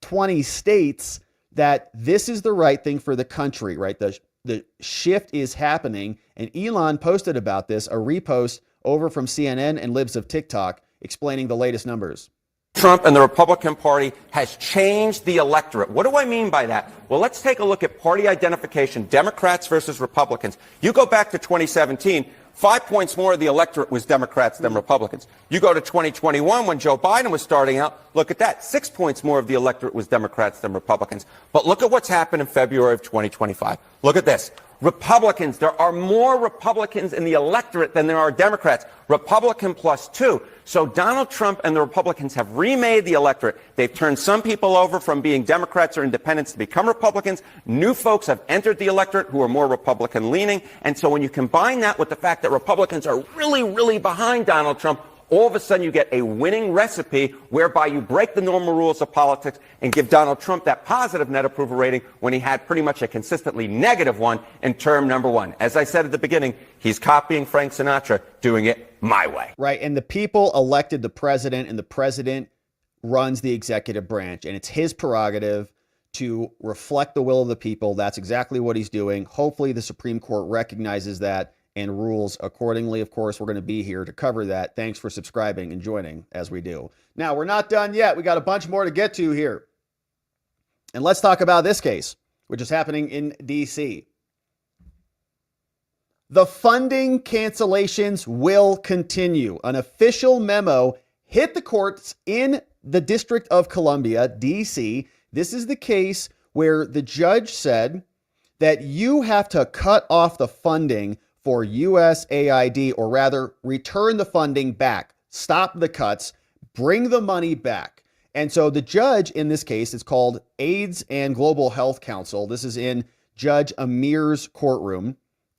20 states, that this is the right thing for the country, right? The shift is happening. And Elon posted about this, a repost over from CNN and Libs of TikTok, explaining the latest numbers. Trump and the Republican Party has changed the electorate. What do I mean by that? Well, let's take a look at party identification, Democrats versus Republicans. You go back to 2017, 5 points more of the electorate was Democrats than Republicans. You go to 2021 when Joe Biden was starting out, look at that, 6 points more of the electorate was Democrats than Republicans. But look at what's happened in February of 2025. Look at this. Republicans, there are more Republicans in the electorate than there are Democrats. Republican +2. So Donald Trump and the Republicans have remade the electorate. They've turned some people over from being Democrats or independents to become Republicans. New folks have entered the electorate who are more Republican leaning. And so when you combine that with the fact that Republicans are really, really behind Donald Trump, all of a sudden you get a winning recipe whereby you break the normal rules of politics and give Donald Trump that positive net approval rating when he had pretty much a consistently negative one in term number one. As I said at the beginning, he's copying Frank Sinatra, doing it my way. Right. And the people elected the president, and the president runs the executive branch, and it's his prerogative to reflect the will of the people. That's exactly what he's doing. Hopefully the Supreme Court recognizes that and rules accordingly. Of course, we're going to be here to cover that. Thanks for subscribing and joining as we do. Now, we're not done yet. We got a bunch more to get to here. And let's talk about this case, which is happening in D.C. The funding cancellations will continue. An official memo hit the courts in the District of Columbia, D.C. This is the case where the judge said that you have to cut off the funding for USAID, or rather return the funding back, stop the cuts, bring the money back. And so the judge in this case is called AIDS and Global Health Council. This is in Judge Amir's courtroom.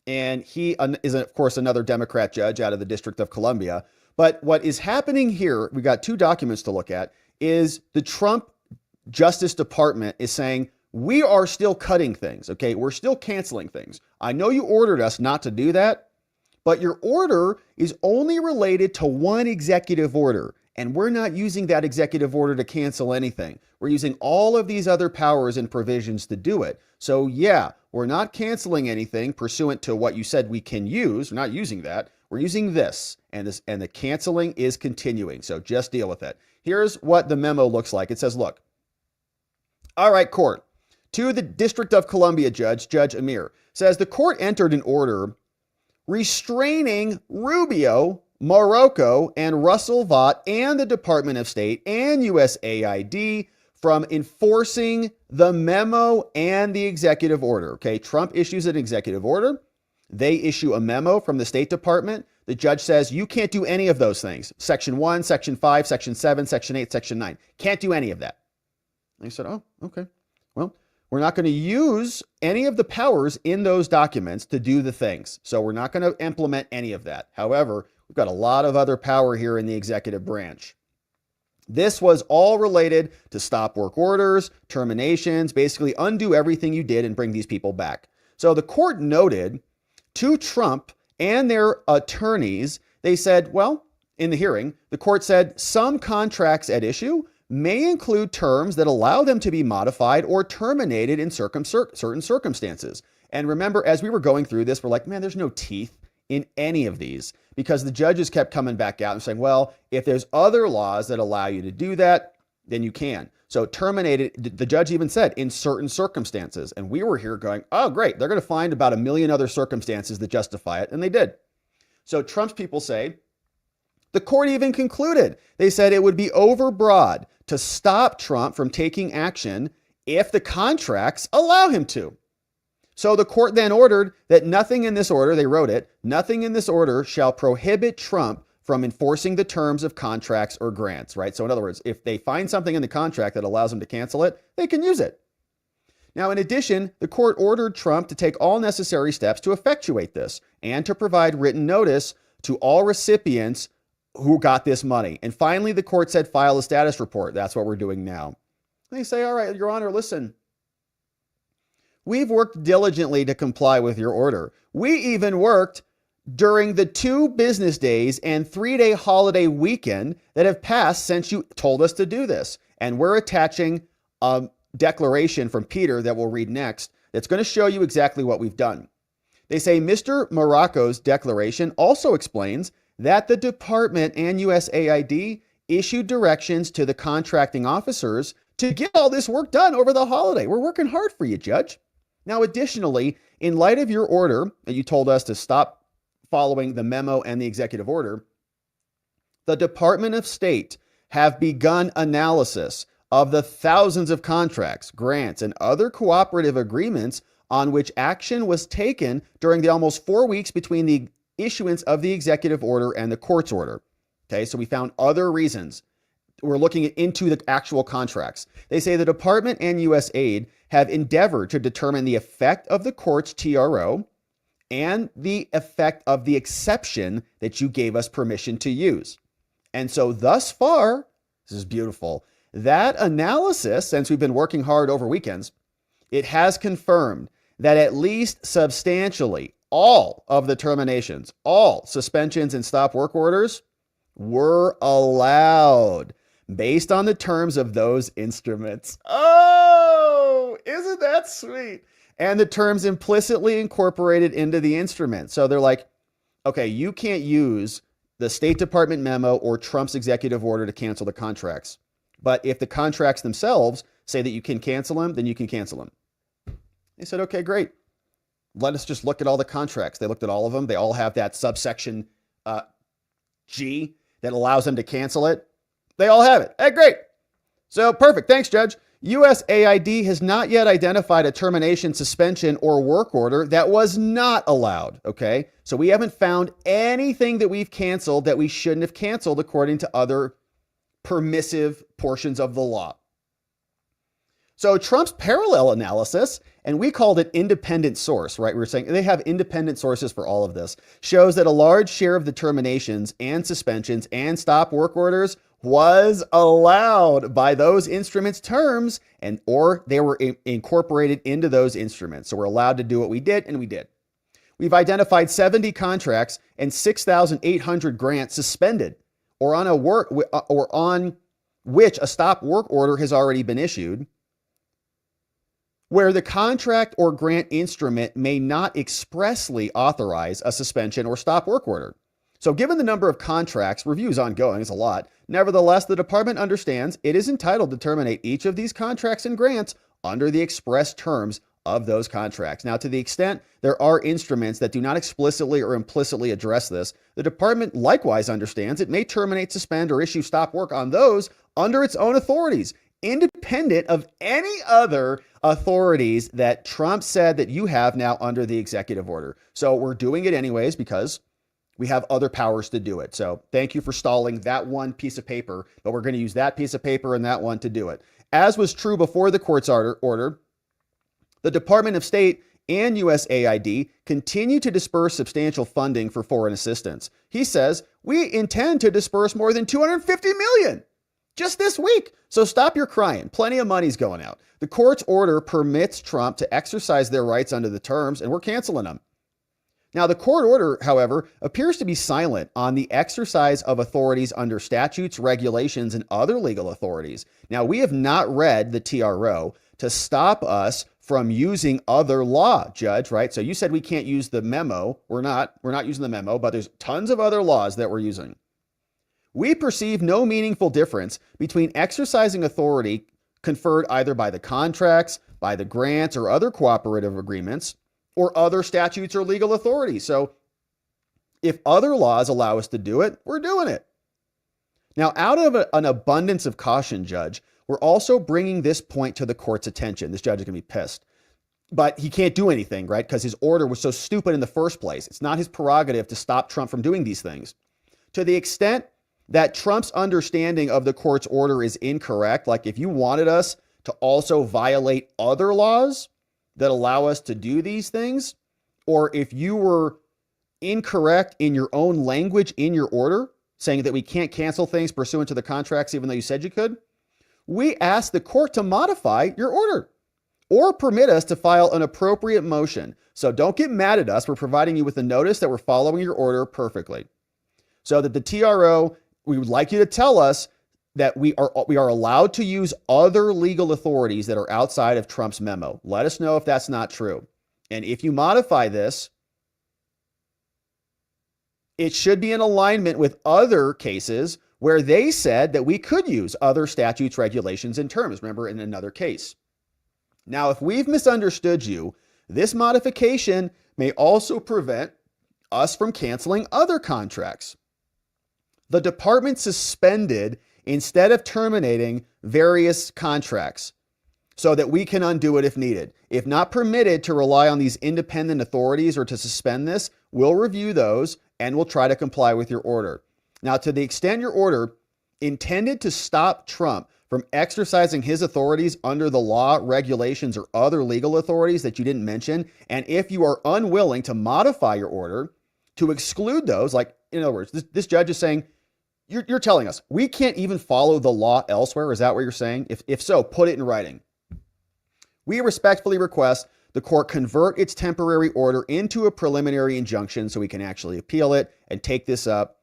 And he is, of course, another Democrat judge out of the District of Columbia. But what is happening here, we got two documents to look at, is the Trump Justice Department is saying, we are still cutting things, okay? We're still canceling things. I know you ordered us not to do that, but your order is only related to one executive order, and we're not using that executive order to cancel anything. We're using all of these other powers and provisions to do it. So yeah, we're not canceling anything pursuant to what you said we can use. We're not using that. We're using this, and the canceling is continuing. So just deal with it. Here's what the memo looks like. It says, look, all right, court. To the District of Columbia judge, Judge Amir, says the court entered an order restraining Rubio, Morocco, and Russell Vought and the Department of State and USAID from enforcing the memo and the executive order. Okay, Trump issues an executive order. They issue a memo from the State Department. The judge says you can't do any of those things. Section 1, Section 5, Section 7, Section 8, Section 9. Can't do any of that. And he said, oh, okay. Well, we're not going to use any of the powers in those documents to do the things. So we're not going to implement any of that. However, we've got a lot of other power here in the executive branch. This was all related to stop work orders, terminations, basically undo everything you did and bring these people back. So the court noted to Trump and their attorneys, they said, well, in the hearing, the court said some contracts at issue may include terms that allow them to be modified or terminated in certain circumstances. And remember, as we were going through this, we're like, man, there's no teeth in any of these, because the judges kept coming back out and saying, well, if there's other laws that allow you to do that, then you can. So terminated, the judge even said, in certain circumstances. And we were here going, oh, great, they're going to find about a million other circumstances that justify it. And they did. So Trump's people say, the court even concluded, they said it would be overbroad to stop Trump from taking action if the contracts allow him to. So the court then ordered that nothing in this order, they wrote it, nothing in this order shall prohibit Trump from enforcing the terms of contracts or grants, right? So in other words, if they find something in the contract that allows them to cancel it, they can use it. Now, in addition, the court ordered Trump to take all necessary steps to effectuate this and to provide written notice to all recipients who got this money. And finally, the court said, file a status report. That's what we're doing now. They say, all right, Your Honor, listen, we've worked diligently to comply with your order. We even worked during the 2 business days and 3-day holiday weekend that have passed since you told us to do this. And we're attaching a declaration from Peter that we'll read next that's going to show you exactly what we've done. They say Mr. Morocco's declaration also explains that the department and USAID issued directions to the contracting officers to get all this work done over the holiday. We're working hard for you, Judge. Now, additionally, in light of your order that you told us to stop following the memo and the executive order, the Department of State have begun analysis of the thousands of contracts, grants, and other cooperative agreements on which action was taken during the almost 4 weeks between the issuance of the executive order and the court's order. Okay, so we found other reasons. We're looking into the actual contracts. They say the department and USAID have endeavored to determine the effect of the court's TRO and the effect of the exception that you gave us permission to use. And so thus far, this is beautiful, that analysis, since we've been working hard over weekends, it has confirmed that at least substantially all of the terminations, all suspensions and stop work orders were allowed based on the terms of those instruments. Oh, isn't that sweet? And the terms implicitly incorporated into the instrument. So they're like, okay, you can't use the State Department memo or Trump's executive order to cancel the contracts. But if the contracts themselves say that you can cancel them, then you can cancel them. They said, okay, great. Let us just look at all the contracts. They looked at all of them. They all have that subsection G that allows them to cancel it. They all have it. Hey, great. So perfect. Thanks, Judge. USAID has not yet identified a termination, suspension, or work order that was not allowed. Okay. So we haven't found anything that we've canceled that we shouldn't have canceled according to other permissive portions of the law. So Trump's parallel analysis, and we called it independent source, right? We were saying they have independent sources for all of this, shows that a large share of the terminations and suspensions and stop work orders was allowed by those instruments' terms, and or they were incorporated into those instruments. So we're allowed to do what we did, and we did. We've identified 70 contracts and 6,800 grants suspended or on which a stop work order has already been issued, where the contract or grant instrument may not expressly authorize a suspension or stop work order. So given the number of contracts, reviews ongoing is a lot. Nevertheless, the department understands it is entitled to terminate each of these contracts and grants under the express terms of those contracts. Now, to the extent there are instruments that do not explicitly or implicitly address this, the department likewise understands it may terminate, suspend, or issue stop work on those under its own authorities, independent of any other authorities that Trump said that you have now under the executive order. So we're doing it anyways because we have other powers to do it. So thank you for stalling that one piece of paper, but we're going to use that piece of paper and that one to do it. As was true before the court's order, the Department of State and USAID continue to disperse substantial funding for foreign assistance. He says, we intend to disperse more than $250 million just this week. So stop your crying. Plenty of money's going out. The court's order permits Trump to exercise their rights under the terms, and we're canceling them. Now, the court order, however, appears to be silent on the exercise of authorities under statutes, regulations, and other legal authorities. Now, we have not read the TRO to stop us from using other law, Judge, right? So you said we can't use the memo. We're not using the memo, but there's tons of other laws that we're using. We perceive no meaningful difference between exercising authority conferred either by the contracts, by the grants, or other cooperative agreements, or other statutes or legal authorities. So if other laws allow us to do it, we're doing it. Now, out of an abundance of caution, Judge, we're also bringing this point to the court's attention. This judge is going to be pissed. But he can't do anything, right? Because his order was so stupid in the first place. It's not his prerogative to stop Trump from doing these things. To the extent that Trump's understanding of the court's order is incorrect, like if you wanted us to also violate other laws that allow us to do these things, or if you were incorrect in your own language in your order, saying that we can't cancel things pursuant to the contracts even though you said you could, we ask the court to modify your order or permit us to file an appropriate motion. So don't get mad at us. We're providing you with a notice that we're following your order perfectly. So that the TRO, we would like you to tell us that we are allowed to use other legal authorities that are outside of Trump's memo. Let us know if that's not true. And if you modify this, it should be in alignment with other cases where they said that we could use other statutes, regulations, and terms. Remember, in another case. Now, if we've misunderstood you, this modification may also prevent us from canceling other contracts. The department suspended instead of terminating various contracts. so that we can undo it if needed. If not permitted to rely on these independent authorities or to suspend this, we'll review those and we'll try to comply with your order. Now, to the extent your order intended to stop Trump from exercising his authorities under the law, regulations, or other legal authorities that you didn't mention, and if you are unwilling to modify your order to exclude those, like, in other words, this judge is saying, you're telling us we can't even follow the law elsewhere. Is that what you're saying? If so, put it in writing. We respectfully request the court convert its temporary order into a preliminary injunction so we can actually appeal it and take this up.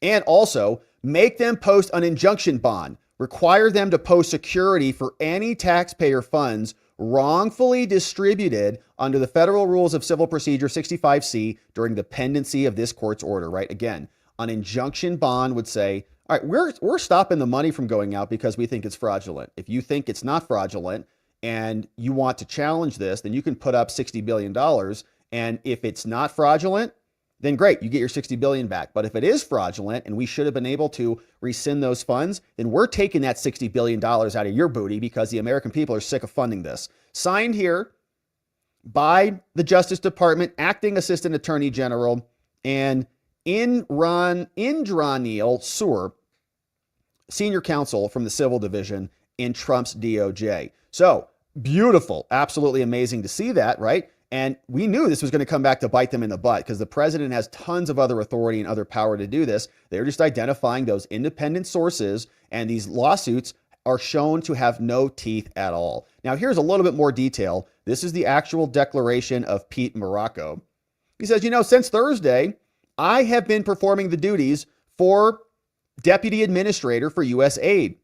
And also make them post an injunction bond. Require them to post security for any taxpayer funds wrongfully distributed under the Federal Rules of Civil Procedure 65C during the pendency of this court's order, right? Again, an injunction bond would say, all right, we're stopping the money from going out because we think it's fraudulent. If you think it's not fraudulent and you want to challenge this, then you can put up $60 billion. And if it's not fraudulent, then great, you get your $60 billion back. But if it is fraudulent and we should have been able to rescind those funds, then we're taking that $60 billion out of your booty because the American people are sick of funding this. Signed here by the Justice Department, Acting Assistant Attorney General, and Indranil Soor, Senior Counsel from the Civil Division in Trump's DOJ. So beautiful, absolutely amazing to see that, right? And we knew this was going to come back to bite them in the butt because the president has tons of other authority and other power to do this. They're just identifying those independent sources, and these lawsuits are shown to have no teeth at all. Now, here's a little bit more detail. This is the actual declaration of Pete Morocco. He says, since Thursday, I have been performing the duties for Deputy Administrator for USAID.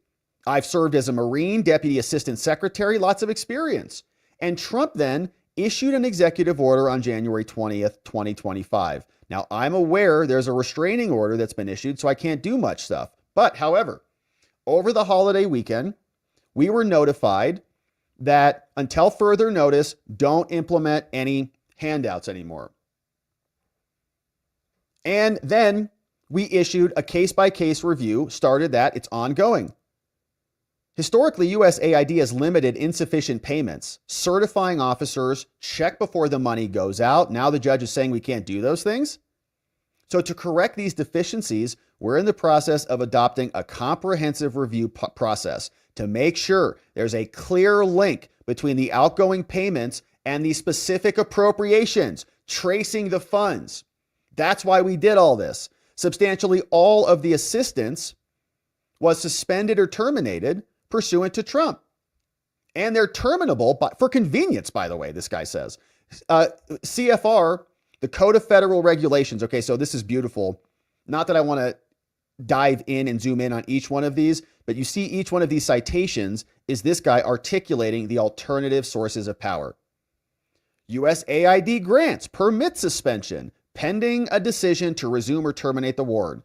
I've served as a Marine Deputy Assistant Secretary, lots of experience. And Trump then issued an executive order on January 20th, 2025. Now, I'm aware there's a restraining order that's been issued, so I can't do much stuff. But, however, over the holiday weekend, we were notified that until further notice, don't implement any handouts anymore. And then we issued a case-by-case review, started that, it's ongoing. Historically, USAID has limited insufficient payments. Certifying officers check before the money goes out. Now the judge is saying we can't do those things. So to correct these deficiencies, we're in the process of adopting a comprehensive review process to make sure there's a clear link between the outgoing payments and the specific appropriations, tracing the funds. That's why we did all this. Substantially all of the assistance was suspended or terminated pursuant to Trump. And they're terminable for convenience, by the way, this guy says. CFR, the Code of Federal Regulations. Okay, so this is beautiful. Not that I want to dive in and zoom in on each one of these, but you see each one of these citations is this guy articulating the alternative sources of power. USAID grants permit suspension pending a decision to resume or terminate the award.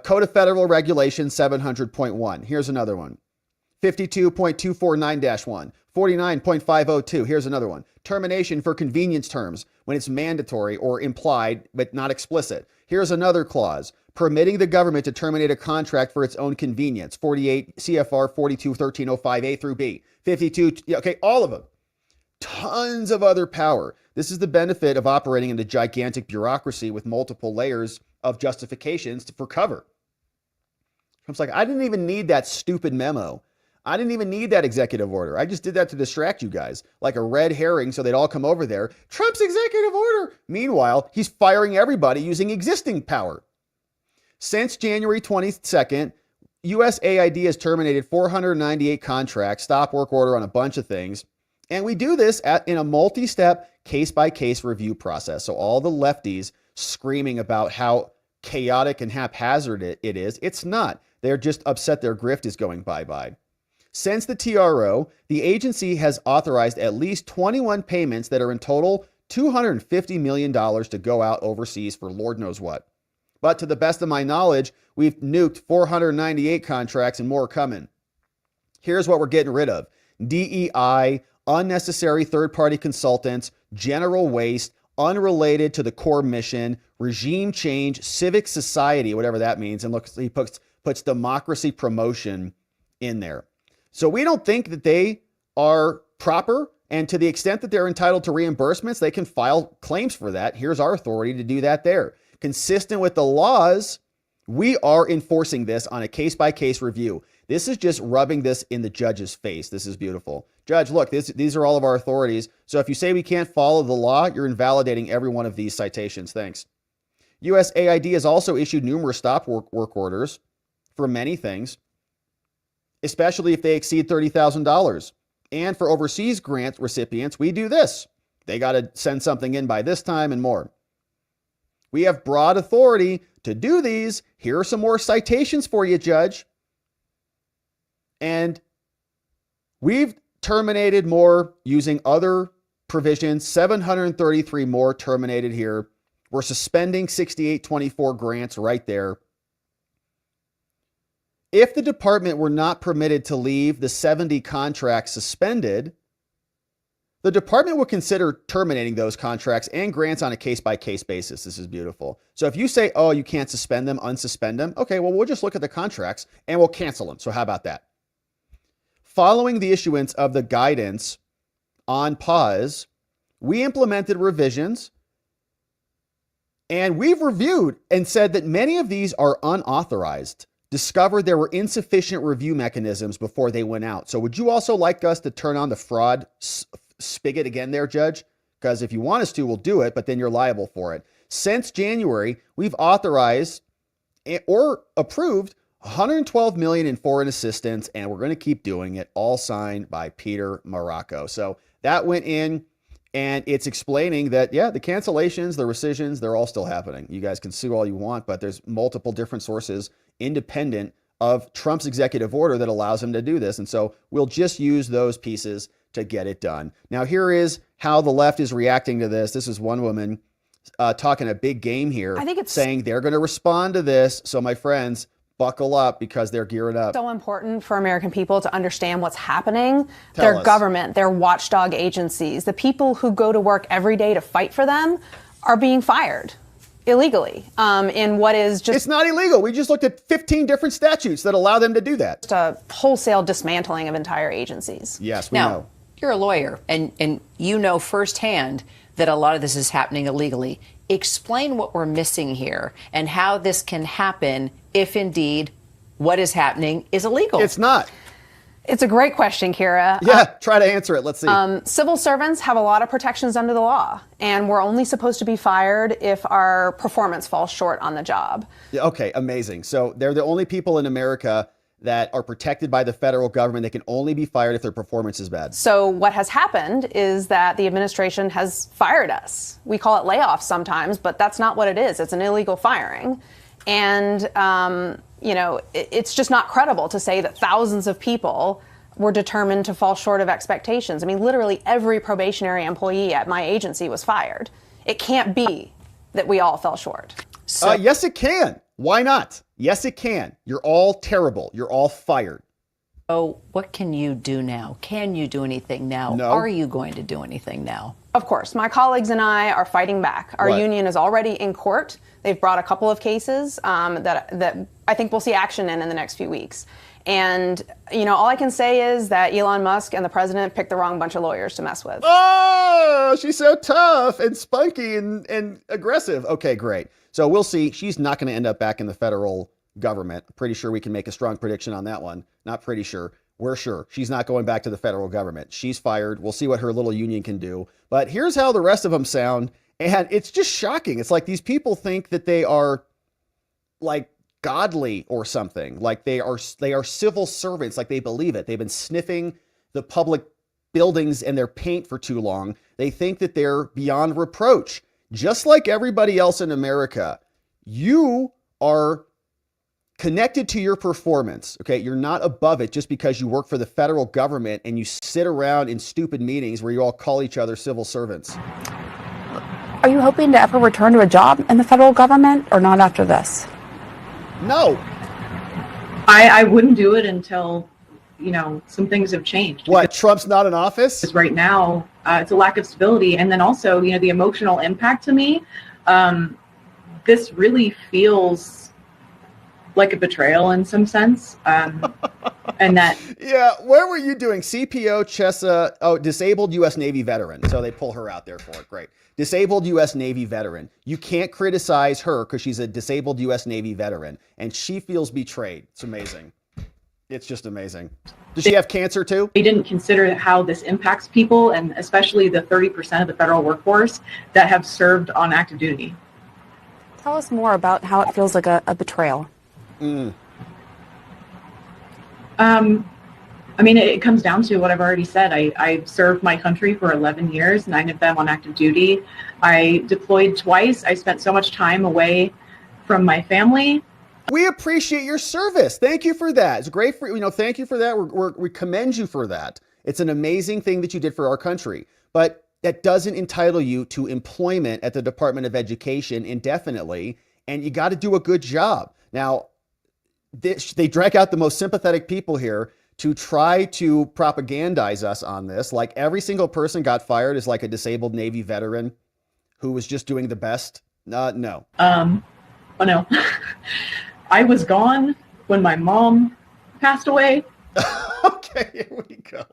Code of Federal Regulations 700.1. Here's another one. 52.249-1, 49.502. Here's another one. Termination for convenience terms when it's mandatory or implied but not explicit. Here's another clause. Permitting the government to terminate a contract for its own convenience. 48 CFR 421305A through B. 52, okay, all of them. Tons of other power. This is the benefit of operating in a gigantic bureaucracy with multiple layers of justifications for cover. Trump's like, I didn't even need that stupid memo. I didn't even need that executive order. I just did that to distract you guys, like a red herring so they'd all come over there. Trump's executive order. Meanwhile, he's firing everybody using existing power. Since January 22nd, USAID has terminated 498 contracts, stop work order on a bunch of things. And we do this in a multi-step, case-by-case review process. So all the lefties screaming about how chaotic and haphazard it is, it's not. They're just upset their grift is going bye-bye. Since the TRO, the agency has authorized at least 21 payments that are in total $250 million to go out overseas for Lord knows what. But to the best of my knowledge, we've nuked 498 contracts and more coming. Here's what we're getting rid of. DEI, unnecessary third-party consultants, general waste, unrelated to the core mission, regime change, civic society, whatever that means. And look, he puts democracy promotion in there. So we don't think that they are proper, and to the extent that they're entitled to reimbursements, they can file claims for that. Here's our authority to do that there. Consistent with the laws, we are enforcing this on a case-by-case review. This is just rubbing this in the judge's face. This is beautiful. Judge, look, these are all of our authorities. So if you say we can't follow the law, you're invalidating every one of these citations. Thanks. USAID has also issued numerous stop work orders for many things, especially if they exceed $30,000. And for overseas grant recipients, we do this. They got to send something in by this time and more. We have broad authority to do these. Here are some more citations for you, Judge. And we've terminated more using other provisions, 733 more terminated here. We're suspending 6824 grants right there. If the department were not permitted to leave the 70 contracts suspended, the department would consider terminating those contracts and grants on a case-by-case basis. This is beautiful. So if you say, oh, you can't suspend them, unsuspend them, okay, well, we'll just look at the contracts and we'll cancel them. So how about that? Following the issuance of the guidance on pause, we implemented revisions, and we've reviewed and said that many of these are unauthorized, discovered there were insufficient review mechanisms before they went out. So would you also like us to turn on the fraud spigot again there, Judge? Because if you want us to, we'll do it, but then you're liable for it. Since January, we've authorized or approved $112 million in foreign assistance, and we're going to keep doing it, all signed by Peter Marocco. So that went in, and it's explaining that, yeah, the cancellations, the rescissions, they're all still happening. You guys can sue all you want, but there's multiple different sources independent of Trump's executive order that allows him to do this. And so we'll just use those pieces to get it done. Now, here is how the left is reacting to this. This is one woman talking a big game here. I think it's saying they're going to respond to this. So my friends, buckle up because they're gearing up. So important for American people to understand what's happening. Tell Their us. government, their watchdog agencies, the people who go to work every day to fight for them are being fired illegally in what is just It's not illegal. We just looked at 15 different statutes that allow them to do that. a wholesale dismantling of entire agencies. Yes, we Now, know. you're a lawyer, and you know firsthand that a lot of this is happening illegally. Explain what we're missing here and how this can happen if indeed what is happening is illegal. It's not. It's a great question, Kira. Yeah, try to answer it. Let's see. Civil servants have a lot of protections under the law, and we're only supposed to be fired if our performance falls short on the job. Yeah, okay, amazing. So they're the only people in America that are protected by the federal government. They can only be fired if their performance is bad. So what has happened is that the administration has fired us. We call it layoffs sometimes, but that's not what it is. It's an illegal firing. And, it's just not credible to say that thousands of people were determined to fall short of expectations. I mean, literally every probationary employee at my agency was fired. It can't be that we all fell short. Yes, it can. Why not? Yes, it can. You're all terrible. You're all fired. So what can you do now? Can you do anything now? No. Are you going to do anything now? Of course, my colleagues and I are fighting back. Our What? union is already in court. They've brought a couple of cases that I think we'll see action in the next few weeks. And, all I can say is that Elon Musk and the president picked the wrong bunch of lawyers to mess with. Oh, she's so tough and spunky and aggressive. Okay, great. So we'll see. She's not going to end up back in the federal government. Pretty sure we can make a strong prediction on that one. Not pretty sure. We're sure. She's not going back to the federal government. She's fired. We'll see what her little union can do. But here's how the rest of them sound. And it's just shocking. It's like these people think that they are like godly or something. Like they are civil servants. Like they believe it. They've been sniffing the public buildings and their paint for too long. They think that they're beyond reproach. Just like everybody else in America, you are connected to your performance. Okay. You're not above it just because you work for the federal government and you sit around in stupid meetings where you all call each other civil servants. Are you hoping to ever return to a job in the federal government or not after this? No. I wouldn't do it until, some things have changed. What? Trump's not in office? Because right now, it's a lack of stability. And then also, the emotional impact to me, this really feels like a betrayal in some sense. And that, Yeah, where were you doing? CPO Chessa, disabled U.S. Navy veteran. So they pull her out there for it. Great. Disabled U.S. Navy veteran. You can't criticize her because she's a disabled U.S. Navy veteran. And she feels betrayed. It's amazing. It's just amazing. Does she have cancer too? they didn't consider how this impacts people, and especially the 30% of the federal workforce that have served on active duty. Tell us more about how it feels like a betrayal. I mean, it comes down to what I've already said. I served my country for 11 years, 9 of them on active duty. I deployed twice. I spent so much time away from my family. We appreciate your service. Thank you for that. It's great for, thank you for that. We commend you for that. It's an amazing thing that you did for our country, but that doesn't entitle you to employment at the Department of Education indefinitely. And you got to do a good job. Now, they drag out the most sympathetic people here to try to propagandize us on this. Like every single person got fired is like a disabled Navy veteran who was just doing the best. No. Oh no. I was gone when my mom passed away. Okay, here we go.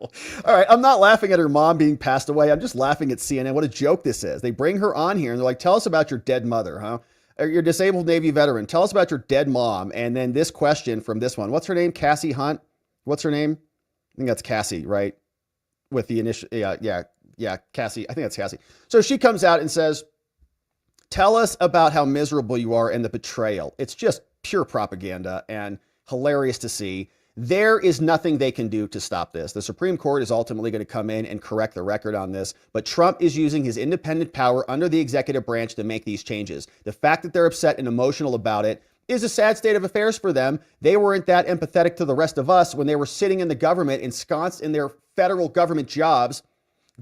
All right, I'm not laughing at her mom being passed away. I'm just laughing at CNN. What a joke this is. They bring her on here and they're like, tell us about your dead mother, huh? Or your disabled Navy veteran. Tell us about your dead mom. And then this question from this one. What's her name? Cassie Hunt? What's her name? I think that's Cassie, right? With the initial, yeah, Cassie. I think that's Cassie. So she comes out and says, tell us about how miserable you are and the betrayal. It's just pure propaganda and hilarious to see. There is nothing they can do to stop this. The Supreme Court is ultimately going to come in and correct the record on this, but Trump is using his independent power under the executive branch to make these changes. The fact that they're upset and emotional about it is a sad state of affairs for them. They weren't that empathetic to the rest of us when they were sitting in the government, ensconced in their federal government jobs,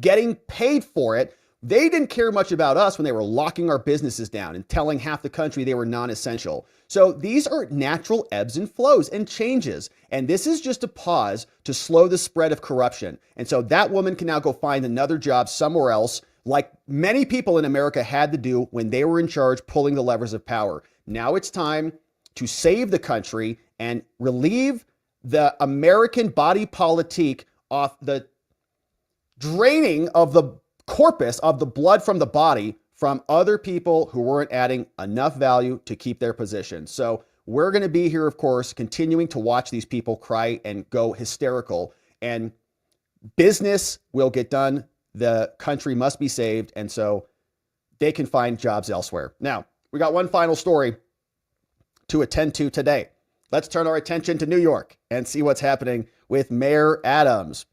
getting paid for it. They didn't care much about us when they were locking our businesses down and telling half the country they were non-essential. So these are natural ebbs and flows and changes. And this is just a pause to slow the spread of corruption. And so that woman can now go find another job somewhere else, like many people in America had to do when they were in charge, pulling the levers of power. Now it's time to save the country and relieve the American body politic off the draining of the corpus of the blood from the body from other people who weren't adding enough value to keep their position. So we're going to be here, of course, continuing to watch these people cry and go hysterical, and business will get done. The country must be saved. And so they can find jobs elsewhere. Now, we got one final story to attend to today. Let's turn our attention to New York and see what's happening with Mayor Adams.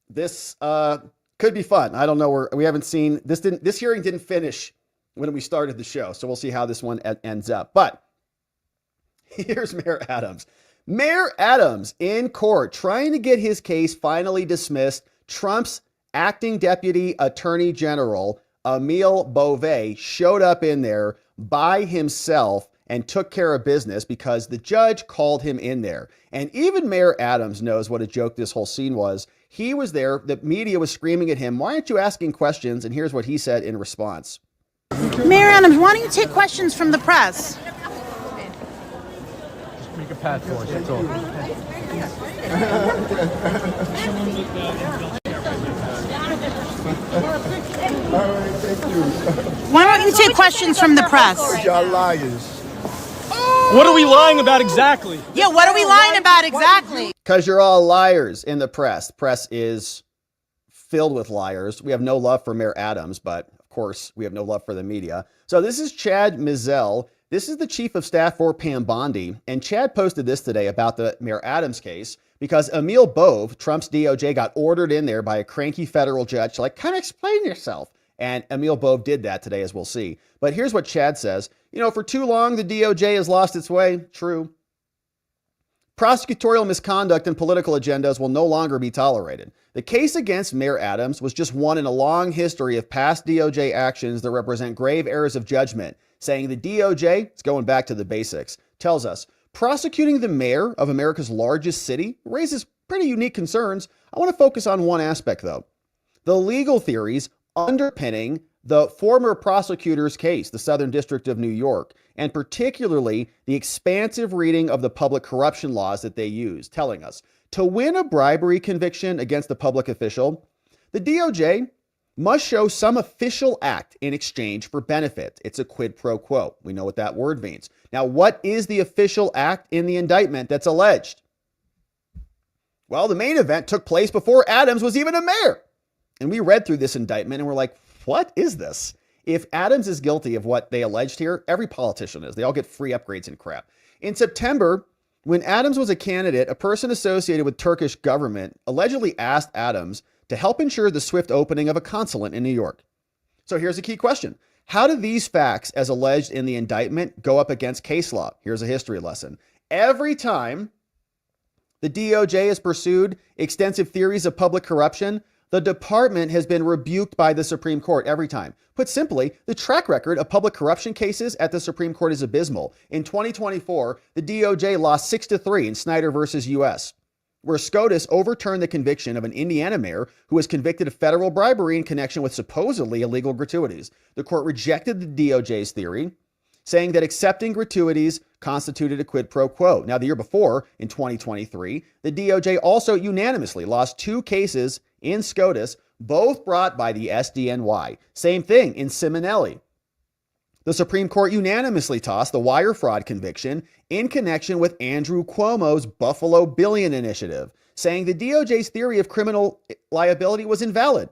This, could be fun. I don't know. We haven't seen this. This hearing didn't finish when we started the show, so we'll see how this one ends up. But here's Mayor Adams. Mayor Adams in court trying to get his case finally dismissed. Trump's acting deputy attorney general, Emil Bove, showed up in there by himself and took care of business because the judge called him in there. And even Mayor Adams knows what a joke this whole scene was. He was there. The media was screaming at him, why aren't you asking questions? And here's what he said in response. Mayor Adams, why don't you take questions from the press? Just make a path for us, that's all. Why don't you take questions from the press? Y'all liars. What are we lying about exactly? Yeah, what are we lying about exactly? Because you're all liars in the press. The press is filled with liars. We have no love for Mayor Adams, but of course we have no love for the media. So this is Chad Mizelle. This is the chief of staff for Pam Bondi. And Chad posted this today about the Mayor Adams case because Emil Bove, Trump's DOJ, got ordered in there by a cranky federal judge to kind of explain yourself. And Emil Bove did that today, as we'll see. But here's what Chad says. For too long, the DOJ has lost its way. True. Prosecutorial misconduct and political agendas will no longer be tolerated. The case against Mayor Adams was just one in a long history of past DOJ actions that represent grave errors of judgment, saying the DOJ, it's going back to the basics, tells us prosecuting the mayor of America's largest city raises pretty unique concerns. I want to focus on one aspect, though. The legal theories underpinning the former prosecutor's case, the Southern District of New York, and particularly the expansive reading of the public corruption laws that they use, telling us to win a bribery conviction against a public official, the DOJ must show some official act in exchange for benefit. It's a quid pro quo. We know what that word means. Now, what is the official act in the indictment that's alleged? Well, the main event took place before Adams was even a mayor. And we read through this indictment and we're like, what is this? If Adams is guilty of what they alleged here, every politician is. They all get free upgrades and crap. In September, when Adams was a candidate, a person associated with Turkish government allegedly asked Adams to help ensure the swift opening of a consulate in New York. So here's a key question. How do these facts, as alleged in the indictment, go up against case law? Here's a history lesson. Every time the DOJ has pursued extensive theories of public corruption, the department has been rebuked by the Supreme Court every time. Put simply, the track record of public corruption cases at the Supreme Court is abysmal. In 2024, the DOJ lost 6-3 in Snyder versus US, where SCOTUS overturned the conviction of an Indiana mayor who was convicted of federal bribery in connection with supposedly illegal gratuities. The court rejected the DOJ's theory, saying that accepting gratuities constituted a quid pro quo. Now, the year before, in 2023, the DOJ also unanimously lost 2 cases in SCOTUS, both brought by the SDNY. Same thing in Simonelli. The Supreme Court unanimously tossed the wire fraud conviction in connection with Andrew Cuomo's Buffalo Billion initiative, saying the DOJ's theory of criminal liability was invalid.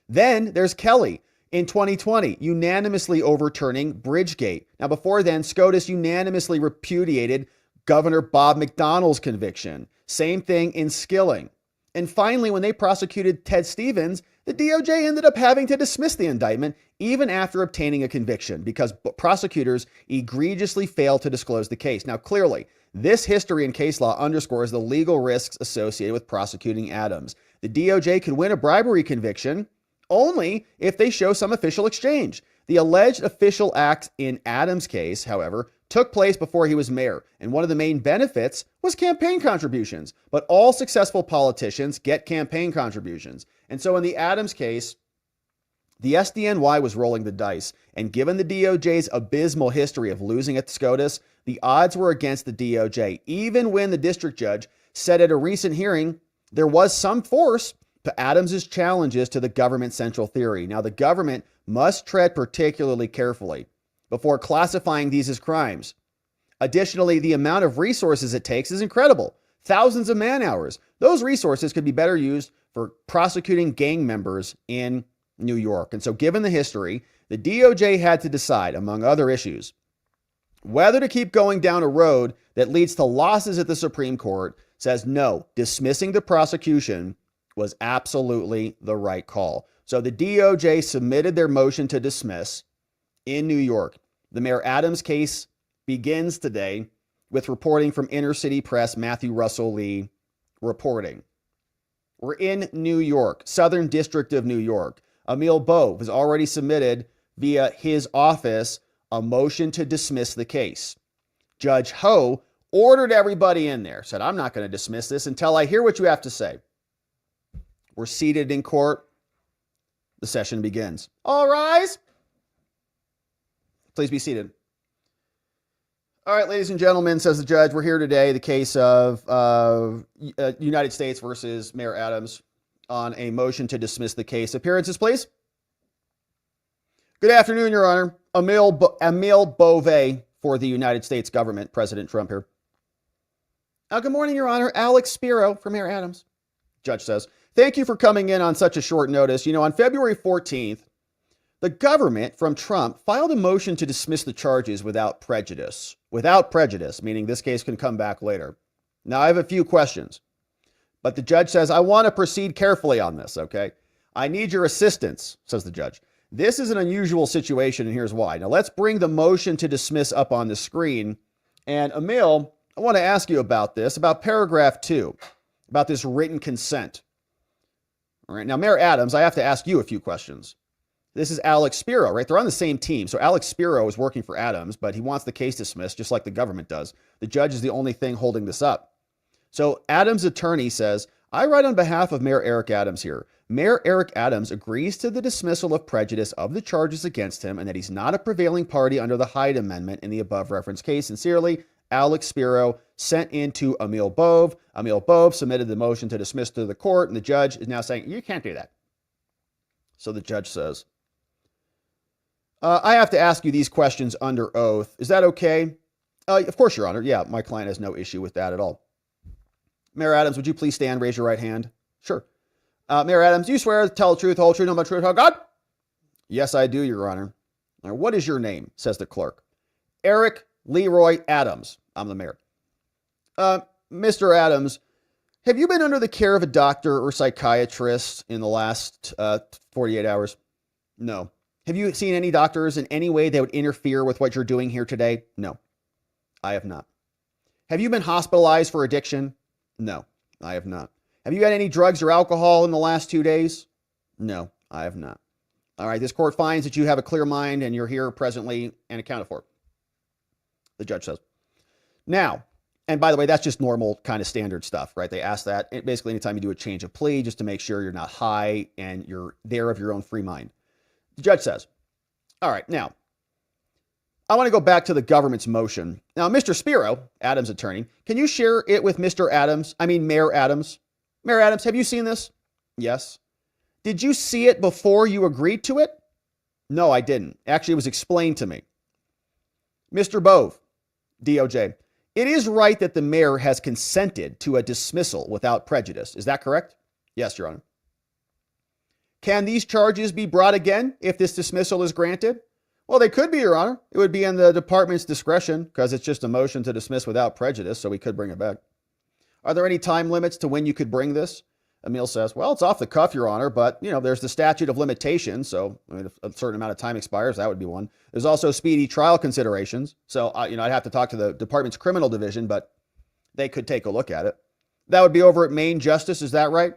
Then there's Kelly in 2020, unanimously overturning Bridgegate. Now, before then, SCOTUS unanimously repudiated Governor Bob McDonnell's conviction. Same thing in Skilling. And finally, when they prosecuted Ted Stevens, the DOJ ended up having to dismiss the indictment even after obtaining a conviction because prosecutors egregiously failed to disclose the case. Now, clearly, this history and case law underscores the legal risks associated with prosecuting Adams. The DOJ could win a bribery conviction only if they show some official exchange. The alleged official act in Adams' case, however, took place before he was mayor, and one of the main benefits was campaign contributions. But all successful politicians get campaign contributions. And so in the Adams case, the SDNY was rolling the dice, and given the DOJ's abysmal history of losing at SCOTUS, the odds were against the DOJ, even when the district judge said at a recent hearing there was some force to Adams's challenges to the government central theory. Now, the government must tread particularly carefully before classifying these as crimes. Additionally, the amount of resources it takes is incredible. Thousands of man hours. Those resources could be better used for prosecuting gang members in New York. And so given the history, the DOJ had to decide, among other issues, whether to keep going down a road that leads to losses at the Supreme Court. Says no, dismissing the prosecution was absolutely the right call. So the DOJ submitted their motion to dismiss in New York. The Mayor Adams case begins today with reporting from Inner City Press, Matthew Russell Lee reporting. We're in New York, Southern District of New York. Emil Bove has already submitted via his office a motion to dismiss the case. Judge Ho ordered everybody in there, said, I'm not going to dismiss this until I hear what you have to say. We're seated in court. The session begins. All rise. Please be seated. All right, ladies and gentlemen, says the judge, we're here today, the case of United States versus Mayor Adams on a motion to dismiss the case. Appearances, please. Good afternoon, Your Honor. Emil Bove for the United States government, President Trump here. Good morning, Your Honor. Alex Spiro for Mayor Adams. Judge says, thank you for coming in on such a short notice. You know, on February 14th, the government from Trump filed a motion to dismiss the charges without prejudice. Without prejudice, meaning this case can come back later. Now, I have a few questions, but the judge says, I want to proceed carefully on this, okay? I need your assistance, says the judge. This is an unusual situation, and here's why. Now, let's bring the motion to dismiss up on the screen. And Emil, I want to ask you about this, about paragraph 2, about this written consent. All right, now, Mayor Adams, I have to ask you a few questions. This is Alex Spiro, right? They're on the same team. So Alex Spiro is working for Adams, but he wants the case dismissed just like the government does. The judge is the only thing holding this up. So Adams' attorney says, I write on behalf of Mayor Eric Adams here. Mayor Eric Adams agrees to the dismissal of prejudice of the charges against him and that he's not a prevailing party under the Hyde Amendment in the above referenced case. Sincerely, Alex Spiro, sent into Emil Bove. Emil Bove submitted the motion to dismiss to the court, and the judge is now saying, you can't do that. So the judge says, I have to ask you these questions under oath. Is that okay? Of course, Your Honor. Yeah, my client has no issue with that at all. Mayor Adams, would you please stand, raise your right hand? Sure. Mayor Adams, do you swear to tell the truth, whole truth, no but truth, oh God? Yes, I do, Your Honor. Now, what is your name? Says the clerk. Eric Leroy Adams. I'm the mayor. Mr. Adams, have you been under the care of a doctor or psychiatrist in the last 48 hours? No. Have you seen any doctors in any way that would interfere with what you're doing here today? No, I have not. Have you been hospitalized for addiction? No, I have not. Have you had any drugs or alcohol in the last 2 days? No, I have not. All right, this court finds that you have a clear mind and you're here presently and accounted for. The judge says. Now, and by the way, that's just normal kind of standard stuff, right? They ask that basically anytime you do a change of plea, just to make sure you're not high and you're there of your own free mind. The judge says, all right, now, I want to go back to the government's motion. Now, Mr. Spiro, Adams' attorney, can you share it with Mayor Adams? Mayor Adams, have you seen this? Yes. Did you see it before you agreed to it? No, I didn't. Actually, it was explained to me. Mr. Bove, DOJ, it is right that the mayor has consented to a dismissal without prejudice. Is that correct? Yes, Your Honor. Can these charges be brought again if this dismissal is granted? Well, they could be, Your Honor. It would be in the department's discretion because it's just a motion to dismiss without prejudice, so we could bring it back. Are there any time limits to when you could bring this? Emil says, well, it's off the cuff, Your Honor, but, there's the statute of limitations, so if a certain amount of time expires, that would be one. There's also speedy trial considerations, so, I'd have to talk to the department's criminal division, but they could take a look at it. That would be over at Main Justice, is that right?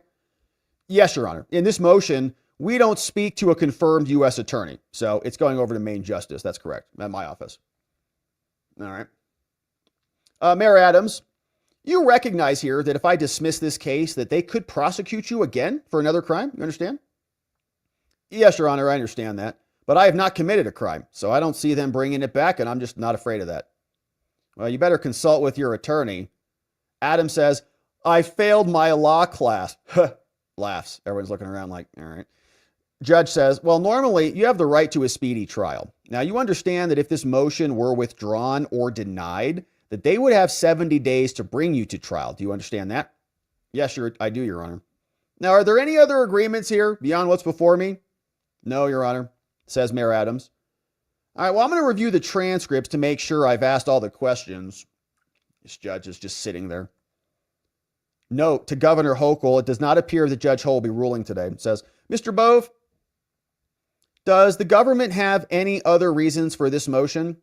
Yes, Your Honor. In this motion, we don't speak to a confirmed U.S. attorney. So it's going over to Main Justice. That's correct. At my office. All right. Mayor Adams, you recognize here that if I dismiss this case, that they could prosecute you again for another crime. You understand? Yes, Your Honor. I understand that. But I have not committed a crime. So I don't see them bringing it back. And I'm just not afraid of that. Well, you better consult with your attorney. Adams says, I failed my law class. Laughs. Everyone's looking around like, all right. Judge says, well, normally you have the right to a speedy trial. Now, you understand that if this motion were withdrawn or denied, that they would have 70 days to bring you to trial. Do you understand that? Yes, I do, Your Honor. Now, are there any other agreements here beyond what's before me? No, Your Honor, says Mayor Adams. All right, well, I'm going to review the transcripts to make sure I've asked all the questions. This judge is just sitting there. Note to Governor Hochul, it does not appear that Judge Hull will be ruling today. It says, Mr. Bove, does the government have any other reasons for this motion?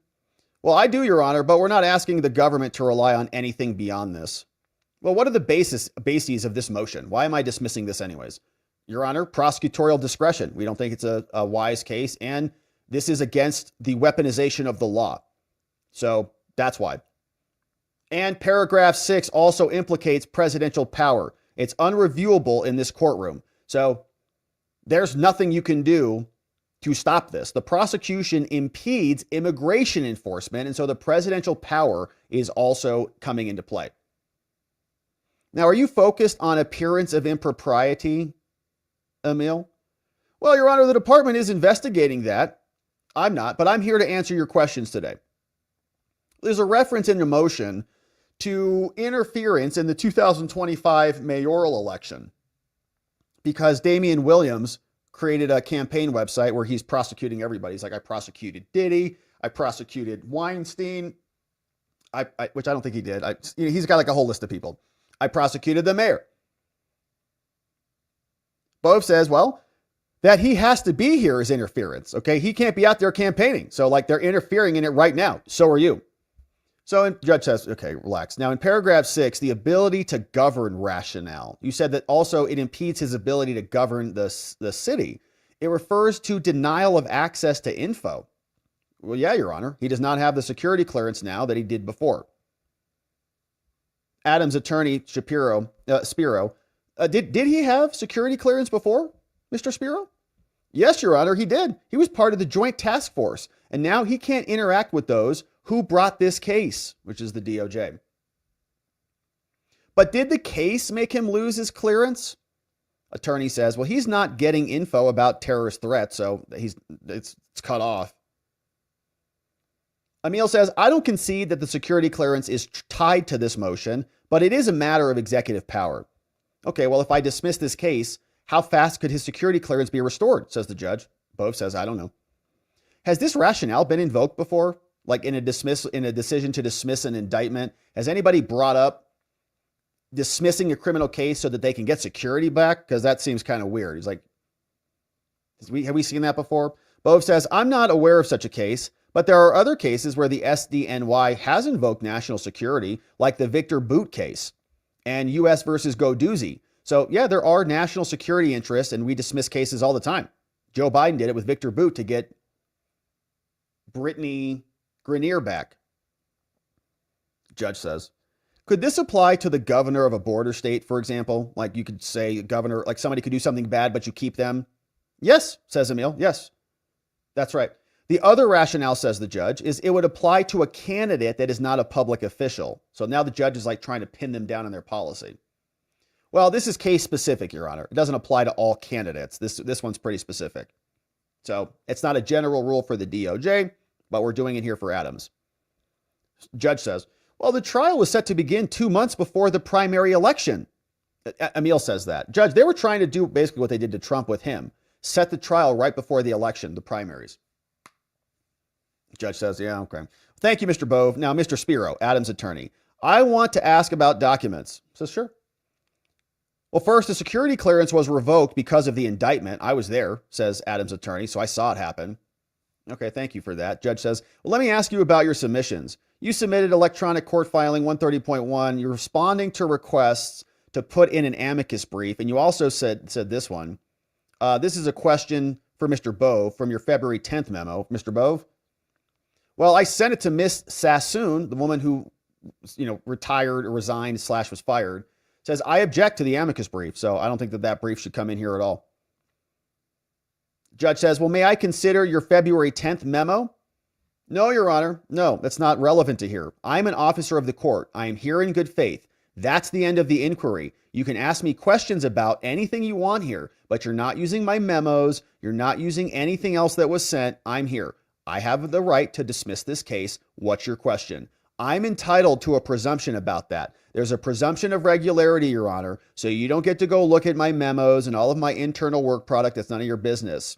Well, I do, Your Honor, but we're not asking the government to rely on anything beyond this. Well, what are the bases of this motion? Why am I dismissing this anyways? Your Honor, prosecutorial discretion. We don't think it's a wise case, and this is against the weaponization of the law. So that's why. And paragraph 6 also implicates presidential power. It's unreviewable in this courtroom. So there's nothing you can do to stop this. The prosecution impedes immigration enforcement, and so the presidential power is also coming into play. Now, are you focused on appearance of impropriety, Emil? Well, Your Honor, the department is investigating that. I'm not, but I'm here to answer your questions today. There's a reference in the motion to interference in the 2025 mayoral election because Damian Williams created a campaign website where he's prosecuting everybody. He's like, I prosecuted Diddy, I prosecuted Weinstein, which I don't think he did. He's got like a whole list of people. I prosecuted the mayor. Bove says, well, that he has to be here is interference. Okay, he can't be out there campaigning. So like they're interfering in it right now. So are you. So the judge says, okay, relax. Now in paragraph 6, the ability to govern rationale. You said that also it impedes his ability to govern the city. It refers to denial of access to info. Well, yeah, Your Honor. He does not have the security clearance now that he did before. Adams' attorney, Spiro, Did he have security clearance before, Mr. Spiro? Yes, Your Honor, he did. He was part of the Joint Task Force, and now he can't interact with those who brought this case, which is the DOJ. But did the case make him lose his clearance? Attorney says, well, he's not getting info about terrorist threats, so it's cut off. Emil says, I don't concede that the security clearance is tied to this motion, but it is a matter of executive power. Okay, well, if I dismiss this case, how fast could his security clearance be restored, says the judge. Bove says, I don't know. Has this rationale been invoked before? Like in a decision to dismiss an indictment? Has anybody brought up dismissing a criminal case so that they can get security back? Because that seems kind of weird. He's like, have we seen that before? Bove says, I'm not aware of such a case, but there are other cases where the SDNY has invoked national security, like the Victor Boot case and U.S. versus Goduzzi. So yeah, there are national security interests, and we dismiss cases all the time. Joe Biden did it with Victor Boot to get Brittany Grenier back. Judge says, could this apply to the governor of a border state, for example? Like you could say governor, like somebody could do something bad, but you keep them? Yes, says Emil. Yes, that's right. The other rationale, says the judge, is it would apply to a candidate that is not a public official. So now the judge is like trying to pin them down in their policy. Well, this is case specific, Your Honor. It doesn't apply to all candidates. This one's pretty specific. So it's not a general rule for the DOJ, but we're doing it here for Adams. Judge says, well, the trial was set to begin 2 months before the primary election. Emil says that. Judge, they were trying to do basically what they did to Trump with him. Set the trial right before the election, the primaries. Judge says, yeah, okay. Thank you, Mr. Bove. Now, Mr. Spiro, Adams' attorney. I want to ask about documents. Says, sure. Well, first, the security clearance was revoked because of the indictment. I was there, says Adams' attorney, so I saw it happen. Okay, thank you for that. Judge says, well, let me ask you about your submissions. You submitted electronic court filing 130.1. You're responding to requests to put in an amicus brief, and you also said this one. This is a question for Mr. Bove from your February 10th memo. Mr. Bove? Well, I sent it to Miss Sassoon, the woman who, retired or resigned / was fired. Says, I object to the amicus brief, so I don't think that brief should come in here at all. Judge says, well, may I consider your February 10th memo? No, Your Honor. No, that's not relevant to here. I'm an officer of the court. I am here in good faith. That's the end of the inquiry. You can ask me questions about anything you want here, but you're not using my memos. You're not using anything else that was sent. I'm here. I have the right to dismiss this case. What's your question? I'm entitled to a presumption about that. There's a presumption of regularity, Your Honor, so you don't get to go look at my memos and all of my internal work product. That's none of your business.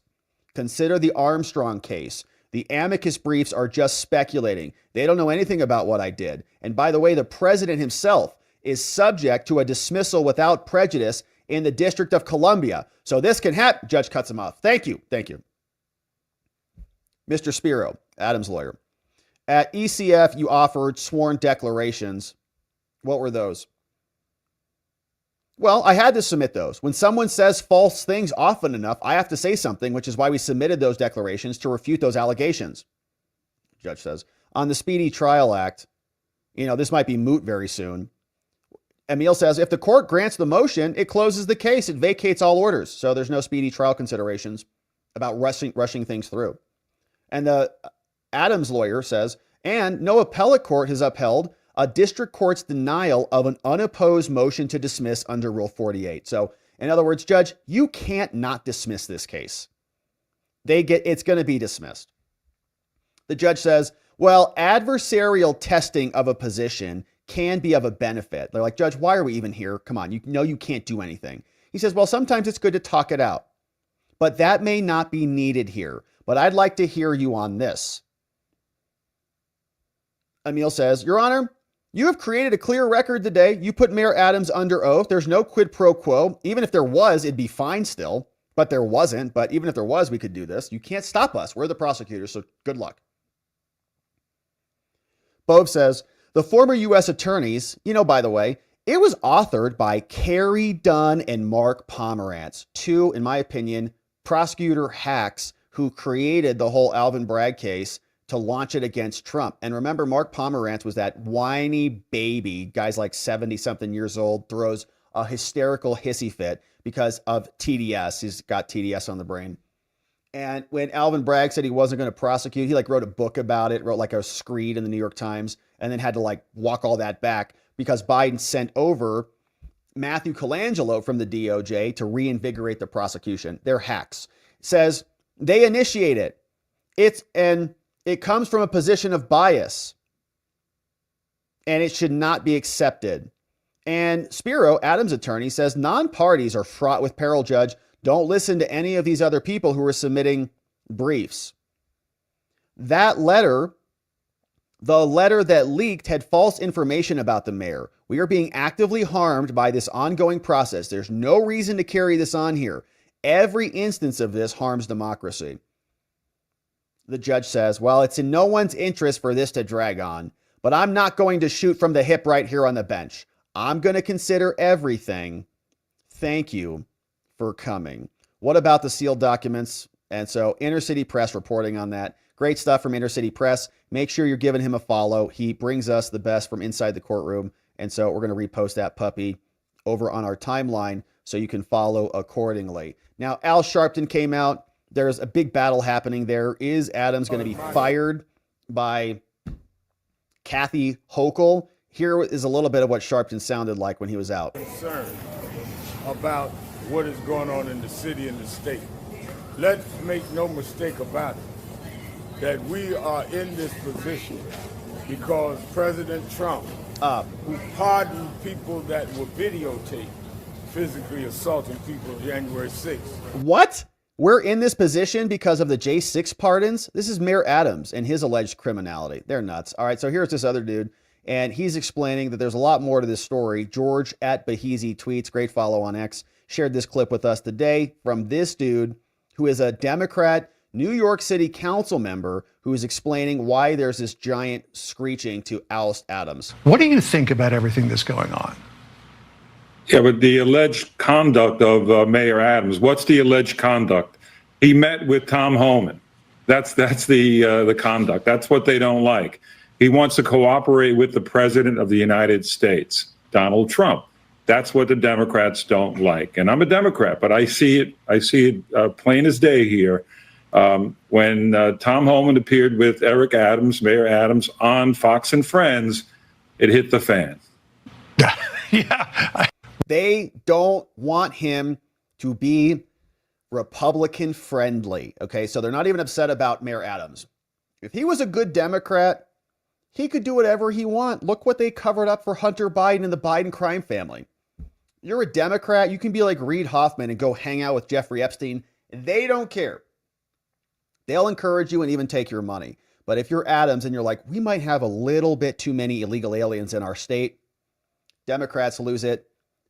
Consider the Armstrong case. The amicus briefs are just speculating. They don't know anything about what I did. And by the way, the president himself is subject to a dismissal without prejudice in the District of Columbia. So this can happen. Judge cuts him off. Thank you. Thank you. Mr. Spiro, Adams' lawyer. At ECF, you offered sworn declarations. What were those? Well, I had to submit those. When someone says false things often enough, I have to say something, which is why we submitted those declarations to refute those allegations. Judge says, on the Speedy Trial Act, this might be moot very soon. Emil says, if the court grants the motion, it closes the case. It vacates all orders. So there's no speedy trial considerations about rushing things through. And the Adams lawyer says, and no appellate court has upheld a district court's denial of an unopposed motion to dismiss under Rule 48. So in other words, Judge, you can't not dismiss this case. It's going to be dismissed. The judge says, well, adversarial testing of a position can be of a benefit. They're like, Judge, why are we even here? Come on, you know you can't do anything. He says, well, sometimes it's good to talk it out, but that may not be needed here. But I'd like to hear you on this. Emil says, Your Honor, you have created a clear record today. You put Mayor Adams under oath. There's no quid pro quo. Even if there was, it'd be fine still. But there wasn't. But even if there was, we could do this. You can't stop us. We're the prosecutors, so good luck. Bove says, the former U.S. attorneys, by the way, it was authored by Carrie Dunn and Mark Pomerantz, two, in my opinion, prosecutor hacks who created the whole Alvin Bragg case to launch it against Trump. And remember, Mark Pomerantz was that whiny baby, guy's like 70-something years old, throws a hysterical hissy fit because of TDS. He's got TDS on the brain. And when Alvin Bragg said he wasn't going to prosecute, he like wrote a book about it, wrote like a screed in the New York Times, and then had to like walk all that back because Biden sent over Matthew Colangelo from the DOJ to reinvigorate the prosecution. They're hacks. Says they initiate it. It comes from a position of bias, and it should not be accepted. And Spiro, Adams' attorney, says non-parties are fraught with peril, Judge. Don't listen to any of these other people who are submitting briefs. That letter, the letter that leaked, had false information about the mayor. We are being actively harmed by this ongoing process. There's no reason to carry this on here. Every instance of this harms democracy. The judge says, well, it's in no one's interest for this to drag on, but I'm not going to shoot from the hip right here on the bench. I'm going to consider everything. Thank you for coming. What about the sealed documents? And so Inner City Press reporting on that. Great stuff from Inner City Press. Make sure you're giving him a follow. He brings us the best from inside the courtroom. And so we're going to repost that puppy over on our timeline so you can follow accordingly. Now, Al Sharpton came out. There's a big battle happening there. Is Adams going to be fired by Kathy Hochul? Here is a little bit of what Sharpton sounded like when he was out. Concerned about what is going on in the city and the state. Let's make no mistake about it, that we are in this position because President Trump, who pardoned people that were videotaped physically assaulting people January 6th. What? We're in this position because of the J6 pardons? This is Mayor Adams and his alleged criminality. They're nuts. All right, so here's this other dude, and he's explaining that there's a lot more to this story. George at Bahizi tweets, great follow on X, shared this clip with us today from this dude who is a Democrat New York City council member who is explaining why there's this giant screeching to oust Adams. What do you think about everything that's going on? Yeah, but the alleged conduct of Mayor Adams, what's the alleged conduct? He met with Tom Homan. That's the conduct. That's what they don't like. He wants to cooperate with the president of the United States, Donald Trump. That's what the Democrats don't like. And I'm a Democrat, but I see it plain as day here. When Tom Homan appeared with Eric Adams, Mayor Adams, on Fox and Friends, it hit the fan. Yeah. They don't want him to be Republican friendly. Okay, so they're not even upset about Mayor Adams. If he was a good Democrat, he could do whatever he wants. Look what they covered up for Hunter Biden and the Biden crime family. You're a Democrat, you can be like Reid Hoffman and go hang out with Jeffrey Epstein. They don't care. They'll encourage you and even take your money. But if you're Adams and you're like, we might have a little bit too many illegal aliens in our state, Democrats lose it,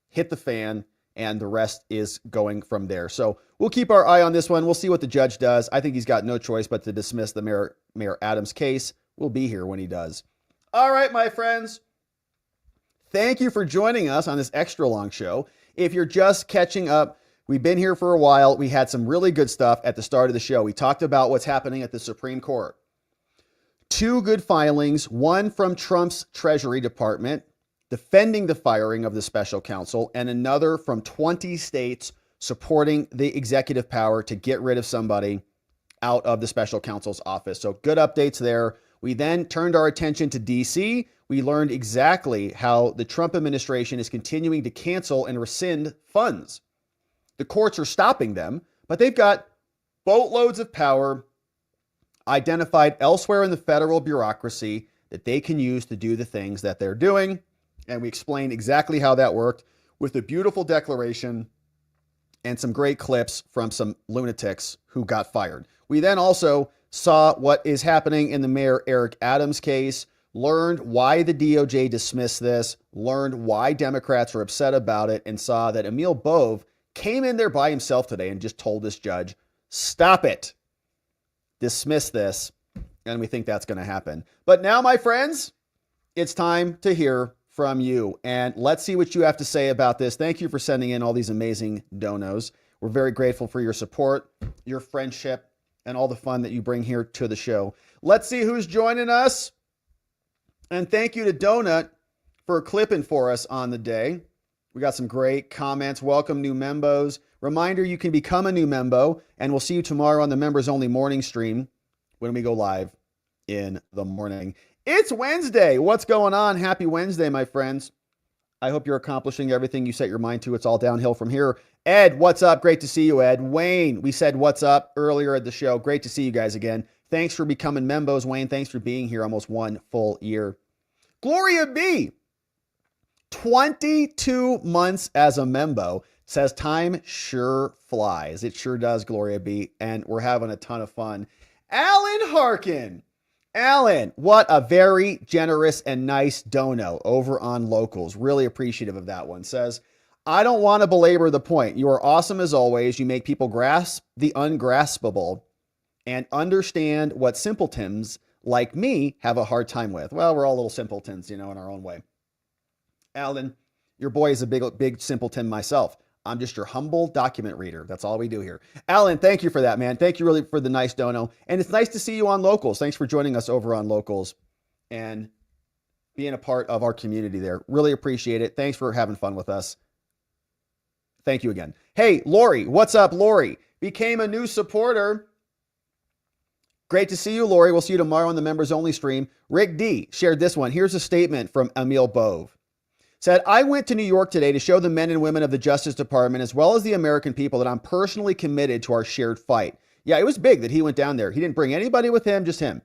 hit the fan, and the rest is going from there. So we'll keep our eye on this one. We'll see what the judge does. I think he's got no choice but to dismiss the Mayor Adams case. We'll be here when he does. All right, my friends. Thank you for joining us on this extra long show. If you're just catching up, we've been here for a while. We had some really good stuff at the start of the show. We talked about what's happening at the Supreme Court. 2 good filings, one from Trump's Treasury Department defending the firing of the special counsel, and another from 20 states supporting the executive power to get rid of somebody out of the special counsel's office. So good updates there. We then turned our attention to DC. We learned exactly how the Trump administration is continuing to cancel and rescind funds. The courts are stopping them, but they've got boatloads of power identified elsewhere in the federal bureaucracy that they can use to do the things that they're doing. And we explained exactly how that worked with a beautiful declaration and some great clips from some lunatics who got fired. We then also saw what is happening in the Mayor Eric Adams case, learned why the DOJ dismissed this, learned why Democrats are upset about it, and saw that Emil Bove came in there by himself today and just told this judge, stop it, dismiss this, and we think that's going to happen. But now, my friends, it's time to hear from you, and let's see what you have to say about this. Thank you for sending in all these amazing donos. We're very grateful for your support, your friendship, and all the fun that you bring here to the show. Let's see who's joining us. And thank you to Donut for clipping for us on the day. We got some great comments. Welcome, new membos. Reminder, you can become a new membo, and we'll see you tomorrow on the members only morning stream when we go live in the morning. It's Wednesday. What's going on? Happy Wednesday, my friends. I hope you're accomplishing everything you set your mind to. It's all downhill from here. Ed, what's up? Great to see you, Ed. Wayne, we said what's up earlier at the show. Great to see you guys again. Thanks for becoming membos, Wayne. Thanks for being here almost 1 full year. Gloria B, 22 months as a membo, says time sure flies. It sure does, Gloria B, and we're having a ton of fun. Alan Harkin. Alan, what a very generous and nice dono over on Locals. Really appreciative of that one. Says, I don't want to belabor the point. You are awesome as always. You make people grasp the ungraspable and understand what simpletons like me have a hard time with. Well, we're all little simpletons, in our own way. Alan, your boy is a big simpleton myself. I'm just your humble document reader. That's all we do here. Alan, thank you for that, man. Thank you really for the nice dono. And it's nice to see you on Locals. Thanks for joining us over on Locals and being a part of our community there. Really appreciate it. Thanks for having fun with us. Thank you again. Hey, Lori, what's up, Lori? Became a new supporter. Great to see you, Lori. We'll see you tomorrow on the members only stream. Rick D shared this one. Here's a statement from Emil Bove. Said, I went to New York today to show the men and women of the Justice Department, as well as the American people, that I'm personally committed to our shared fight. Yeah, it was big that he went down there. He didn't bring anybody with him, just him.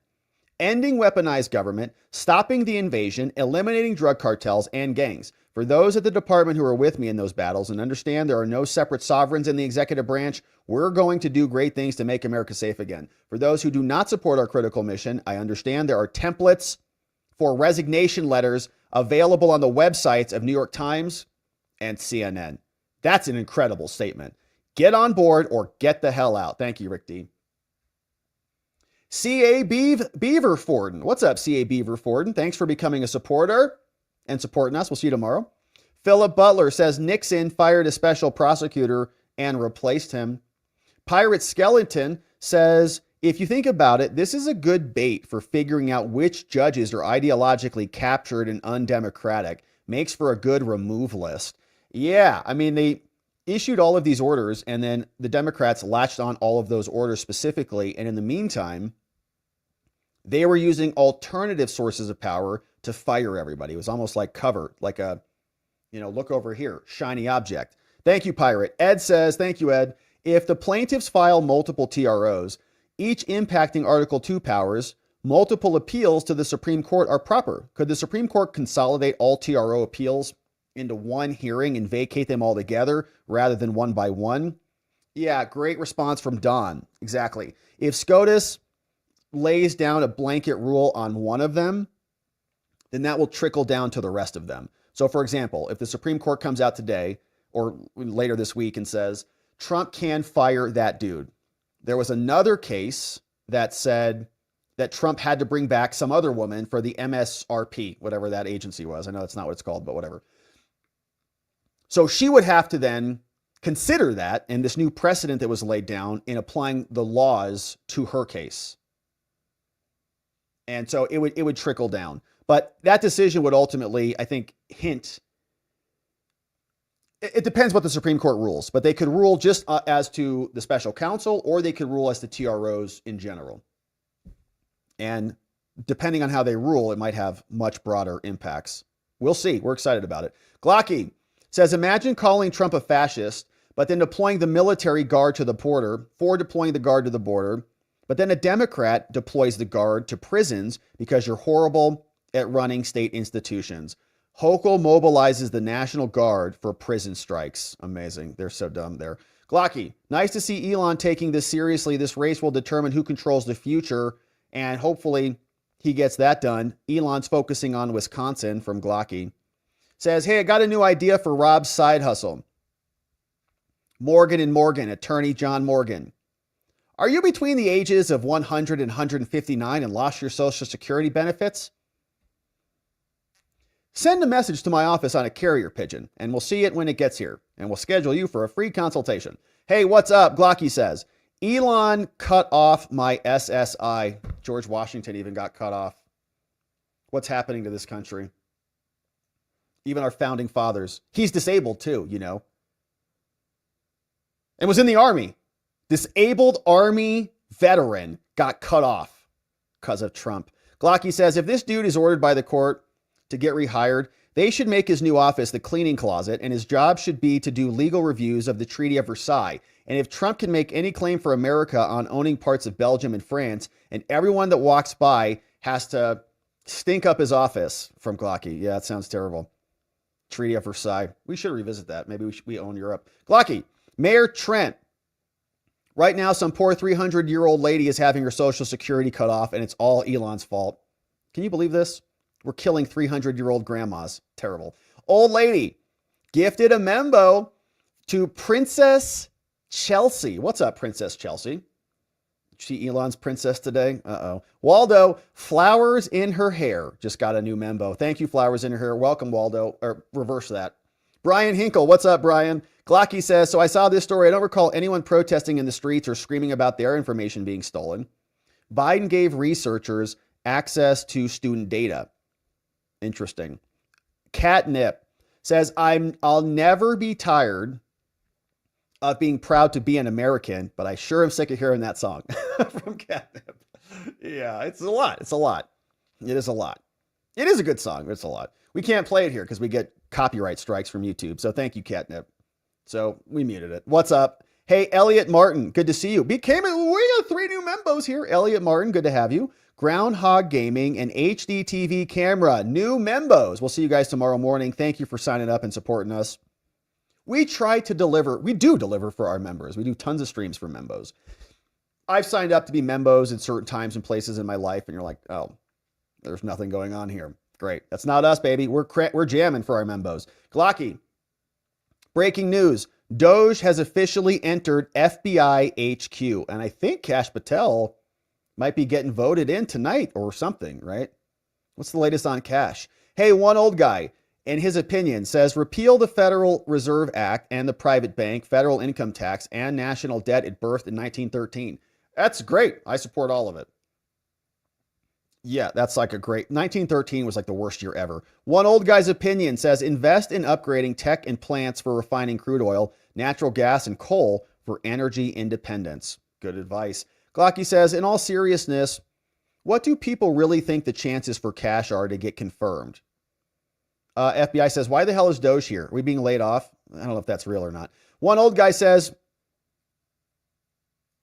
Ending weaponized government, stopping the invasion, eliminating drug cartels and gangs. For those at the department who are with me in those battles and understand there are no separate sovereigns in the executive branch, we're going to do great things to make America safe again. For those who do not support our critical mission, I understand there are templates for resignation letters available on the websites of New York Times and CNN. That's an incredible statement. Get on board or get the hell out. Thank you, Rick D. C.A. Beaverforden. What's up, C.A. Beaverforden? Thanks for becoming a supporter and supporting us. We'll see you tomorrow. Philip Butler says Nixon fired a special prosecutor and replaced him. Pirate Skeleton says, if you think about it, this is a good bait for figuring out which judges are ideologically captured and undemocratic. Makes for a good remove list. Yeah, I mean, they issued all of these orders, and then the Democrats latched on all of those orders specifically. And in the meantime, they were using alternative sources of power to fire everybody. It was almost like cover, like a, look over here, shiny object. Thank you, Pirate. Ed says, thank you, Ed. If the plaintiffs file multiple TROs, each impacting Article 2 powers, multiple appeals to the Supreme Court are proper. Could the Supreme Court consolidate all TRO appeals into one hearing and vacate them all together rather than one by one? Yeah, great response from Don. Exactly. If SCOTUS lays down a blanket rule on one of them, then that will trickle down to the rest of them. So, for example, if the Supreme Court comes out today or later this week and says, Trump can fire that dude. There was another case that said that Trump had to bring back some other woman for the MSRP, whatever that agency was. I know that's not what it's called, but whatever. So she would have to then consider that and this new precedent that was laid down in applying the laws to her case. And so it would trickle down. But that decision would ultimately, I think, hint. It depends what the Supreme Court rules, but they could rule just as to the special counsel, or they could rule as to TROs in general. And depending on how they rule, it might have much broader impacts. We'll see. We're excited about it. Glocky says, imagine calling Trump a fascist, but then deploying the military guard to the border, deploying the guard to the border, but then a Democrat deploys the guard to prisons because you're horrible at running state institutions. Hochul mobilizes the National Guard for prison strikes. Amazing. They're so dumb there. Glocky, nice to see Elon taking this seriously. This race will determine who controls the future, and hopefully he gets that done. Elon's focusing on Wisconsin from Glocky. Says, hey, I got a new idea for Rob's side hustle. Morgan & Morgan, attorney John Morgan. Are you between the ages of 100 and 159 and lost your Social Security benefits? Send a message to my office on a carrier pigeon, and we'll see it when it gets here, and we'll schedule you for a free consultation. Hey, what's up? Glocky says, Elon cut off my SSI. George Washington even got cut off. What's happening to this country? Even our founding fathers. He's disabled too, you know. And was in the army. Disabled army veteran got cut off because of Trump. Glocky says, if this dude is ordered by the court to get rehired, they should make his new office the cleaning closet, and his job should be to do legal reviews of the Treaty of Versailles. And if Trump can make any claim for America on owning parts of Belgium and France, and everyone that walks by has to stink up his office, from Glocky. Yeah, that sounds terrible. Treaty of Versailles. We should revisit that. Maybe we own Europe. Glocky, Mayor Trent. Right now, some poor 300-year-old lady is having her Social Security cut off, and it's all Elon's fault. Can you believe this? We're killing 300-year-old grandmas. Terrible. Old lady gifted a membo to Princess Chelsea. What's up, Princess Chelsea? She Elon's princess today? Uh-oh. Waldo, flowers in her hair. Just got a new membo. Thank you, flowers in her hair. Welcome, Waldo. Or reverse that. Brian Hinkle. What's up, Brian? Glocky says, so I saw this story. I don't recall anyone protesting in the streets or screaming about their information being stolen. Biden gave researchers access to student data. Interesting. Catnip says, I'll never be tired of being proud to be an American, but I sure am sick of hearing that song from Catnip. Yeah, it's a lot. It's a lot. It is a lot. It is a good song, but it's a lot. We can't play it here because we get copyright strikes from YouTube. So thank you, Catnip. So we muted it. What's up? Hey, Elliot Martin, good to see you. We got 3 new membos here. Elliot Martin, good to have you. Groundhog Gaming and HD TV Camera, new membos. We'll see you guys tomorrow morning. Thank you for signing up and supporting us. We try to deliver. We do deliver for our members. We do tons of streams for membos. I've signed up to be membos at certain times and places in my life, and you're like, oh, there's nothing going on here. Great. That's not us, baby. We're jamming for our membos. Glocky, breaking news. Doge has officially entered FBI HQ, and I think Kash Patel might be getting voted in tonight or something, right? What's the latest on Kash? Hey, one old guy, in his opinion, says repeal the Federal Reserve Act and the private bank, federal income tax, and national debt it birthed in 1913. That's great. I support all of it. Yeah, that's like a great... 1913 was like the worst year ever. One old guy's opinion says invest in upgrading tech and plants for refining crude oil, natural gas, and coal for energy independence. Good advice. Glocky says, in all seriousness, what do people really think the chances for Kash are to get confirmed? FBI says, why the hell is Doge here? Are we being laid off? I don't know if that's real or not. One old guy says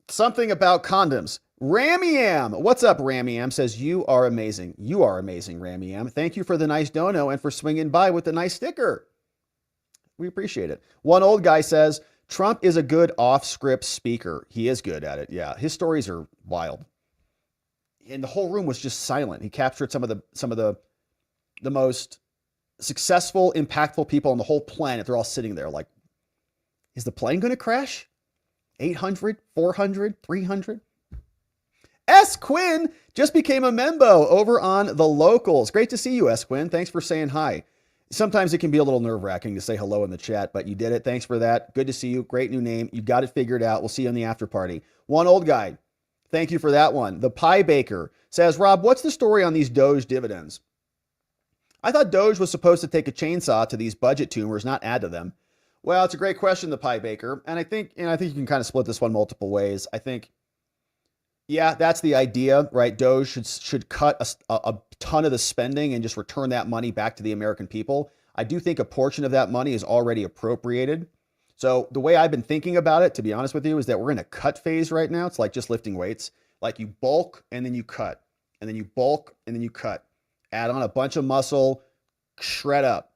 something about condoms. Ramiam. What's up, Ramiam? Says, you are amazing. You are amazing, Ramiam. Thank you for the nice dono and for swinging by with the nice sticker. We appreciate it. One old guy says, Trump is a good off-script speaker. He is good at it. Yeah, his stories are wild. And the whole room was just silent. He captured some of the most successful, impactful people on the whole planet. They're all sitting there like, is the plane going to crash? 800, 400, 300? S. Quinn just became a membo over on the locals. Great to see you, S. Quinn. Thanks for saying hi. Sometimes it can be a little nerve-wracking to say hello in the chat, but you did it. Thanks for that. Good to see you. Great new name. You got it figured out. We'll see you in the after party. One old guy. Thank you for that one. The Pie Baker says, Rob, what's the story on these Doge dividends? I thought Doge was supposed to take a chainsaw to these budget tumors, not add to them. Well, it's a great question, the Pie Baker. And I think you can kind of split this one multiple ways. I think, yeah, that's the idea, right? Doge should cut a ton of the spending and just return that money back to the American people. I do think a portion of that money is already appropriated. So the way I've been thinking about it, to be honest with you, is that we're in a cut phase right now. It's like just lifting weights. Like you bulk and then you cut, and then you bulk and then you cut. Add on a bunch of muscle, shred up.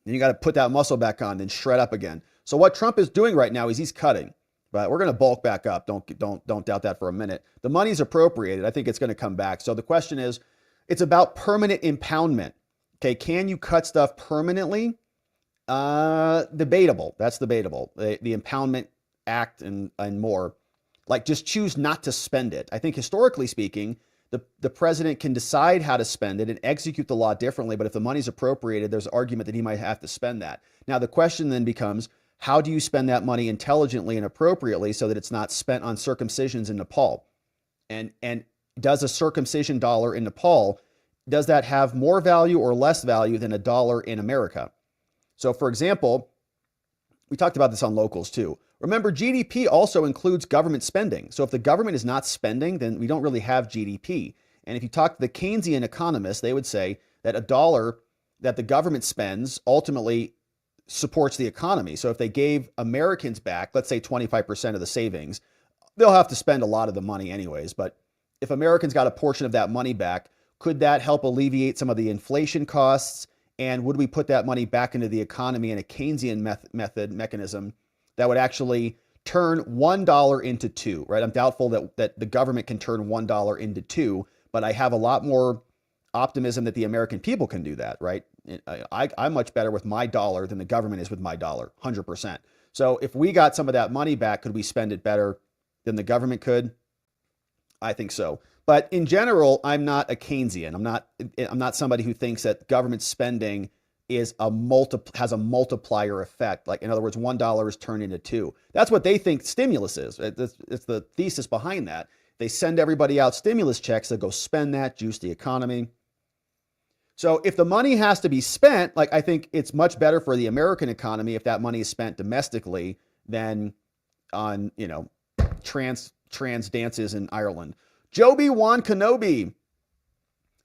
Then you got to put that muscle back on, then shred up again. So what Trump is doing right now is he's cutting. But we're going to bulk back up. Don't doubt that for a minute. The money's appropriated. I think it's going to come back. So the question is, it's about permanent impoundment. Okay, can you cut stuff permanently? Debatable. That's debatable. The Impoundment Act and more. Like, just choose not to spend it. I think historically speaking, the president can decide how to spend it and execute the law differently. But if the money's appropriated, there's an argument that he might have to spend that. Now, the question then becomes, how do you spend that money intelligently and appropriately so that it's not spent on circumcisions in Nepal? And does a circumcision dollar in Nepal does that have more value or less value than $1 in America? So for example, we talked about this on Locals too. Remember, GDP also includes government spending. So if the government is not spending, then we don't really have GDP. And if you talk to the Keynesian economists, they would say that $1 that the government spends ultimately supports the economy. So if they gave Americans back, let's say 25% of the savings, they'll have to spend a lot of the money anyways. But if Americans got a portion of that money back, could that help alleviate some of the inflation costs? And would we put that money back into the economy in a Keynesian mechanism that would actually turn $1 into $2, right? I'm doubtful that the government can turn $1 into $2, but I have a lot more optimism that the American people can do that, right? I'm much better with my dollar than the government is with my dollar, 100%. So if we got some of that money back, could we spend it better than the government could? I think so. But in general, I'm not a Keynesian. I'm not somebody who thinks that government spending has a multiplier effect. Like, in other words, $1 is turned into $2. That's what they think stimulus is. It's the thesis behind that. They send everybody out stimulus checks. They go spend that, juice the economy. So if the money has to be spent, like, I think it's much better for the American economy if that money is spent domestically than on, trans dances in Ireland. Joby Wan Kenobi.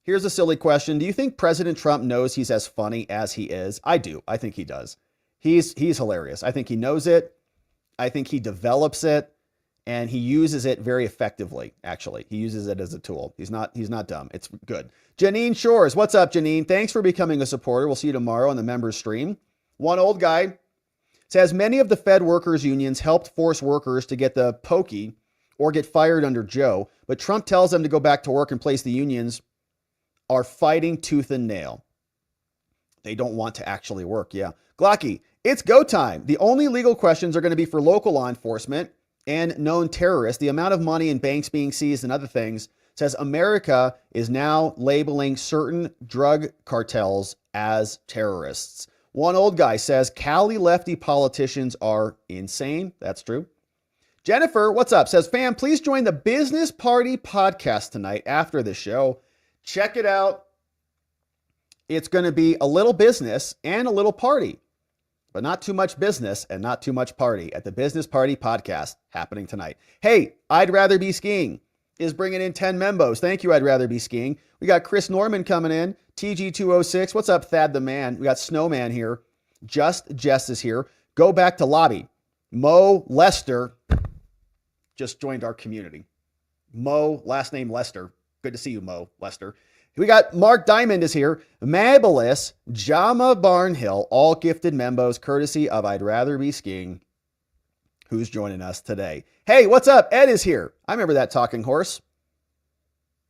Here's a silly question. Do you think President Trump knows he's as funny as he is? I do. I think he does. He's hilarious. I think he knows it. I think he develops it, and he uses it very effectively, actually. He uses it as a tool. He's not dumb. It's good. Janine Shores. What's up, Janine? Thanks for becoming a supporter. We'll see you tomorrow on the members stream. One old guy says many of the Fed workers unions helped force workers to get the pokey or get fired under Joe, but Trump tells them to go back to work and place the unions are fighting tooth and nail. They don't want to actually work. Yeah. Glocky, it's go time. The only legal questions are going to be for local law enforcement and known terrorists. The amount of money in banks being seized and other things says America is now labeling certain drug cartels as terrorists. One old guy says Cali lefty politicians are insane. That's true. Jennifer, what's up? Says, fam, please join the Business Party podcast tonight after the show. Check it out. It's going to be a little business and a little party, but not too much business and not too much party at the Business Party podcast happening tonight. Hey, I'd Rather Be Skiing is bringing in 10 membos. Thank you, I'd Rather Be Skiing. We got Chris Norman coming in, TG206. What's up, Thad the Man? We got Snowman here. Just Jess is here. Go back to lobby. Mo Lester just joined our community. Mo, last name Lester. Good to see you, Mo Lester. We got Mark Diamond is here. Mabelus, Jama Barnhill, all gifted membos courtesy of I'd Rather Be Skiing, who's joining us today. Hey, what's up? Ed is here. I remember that talking horse.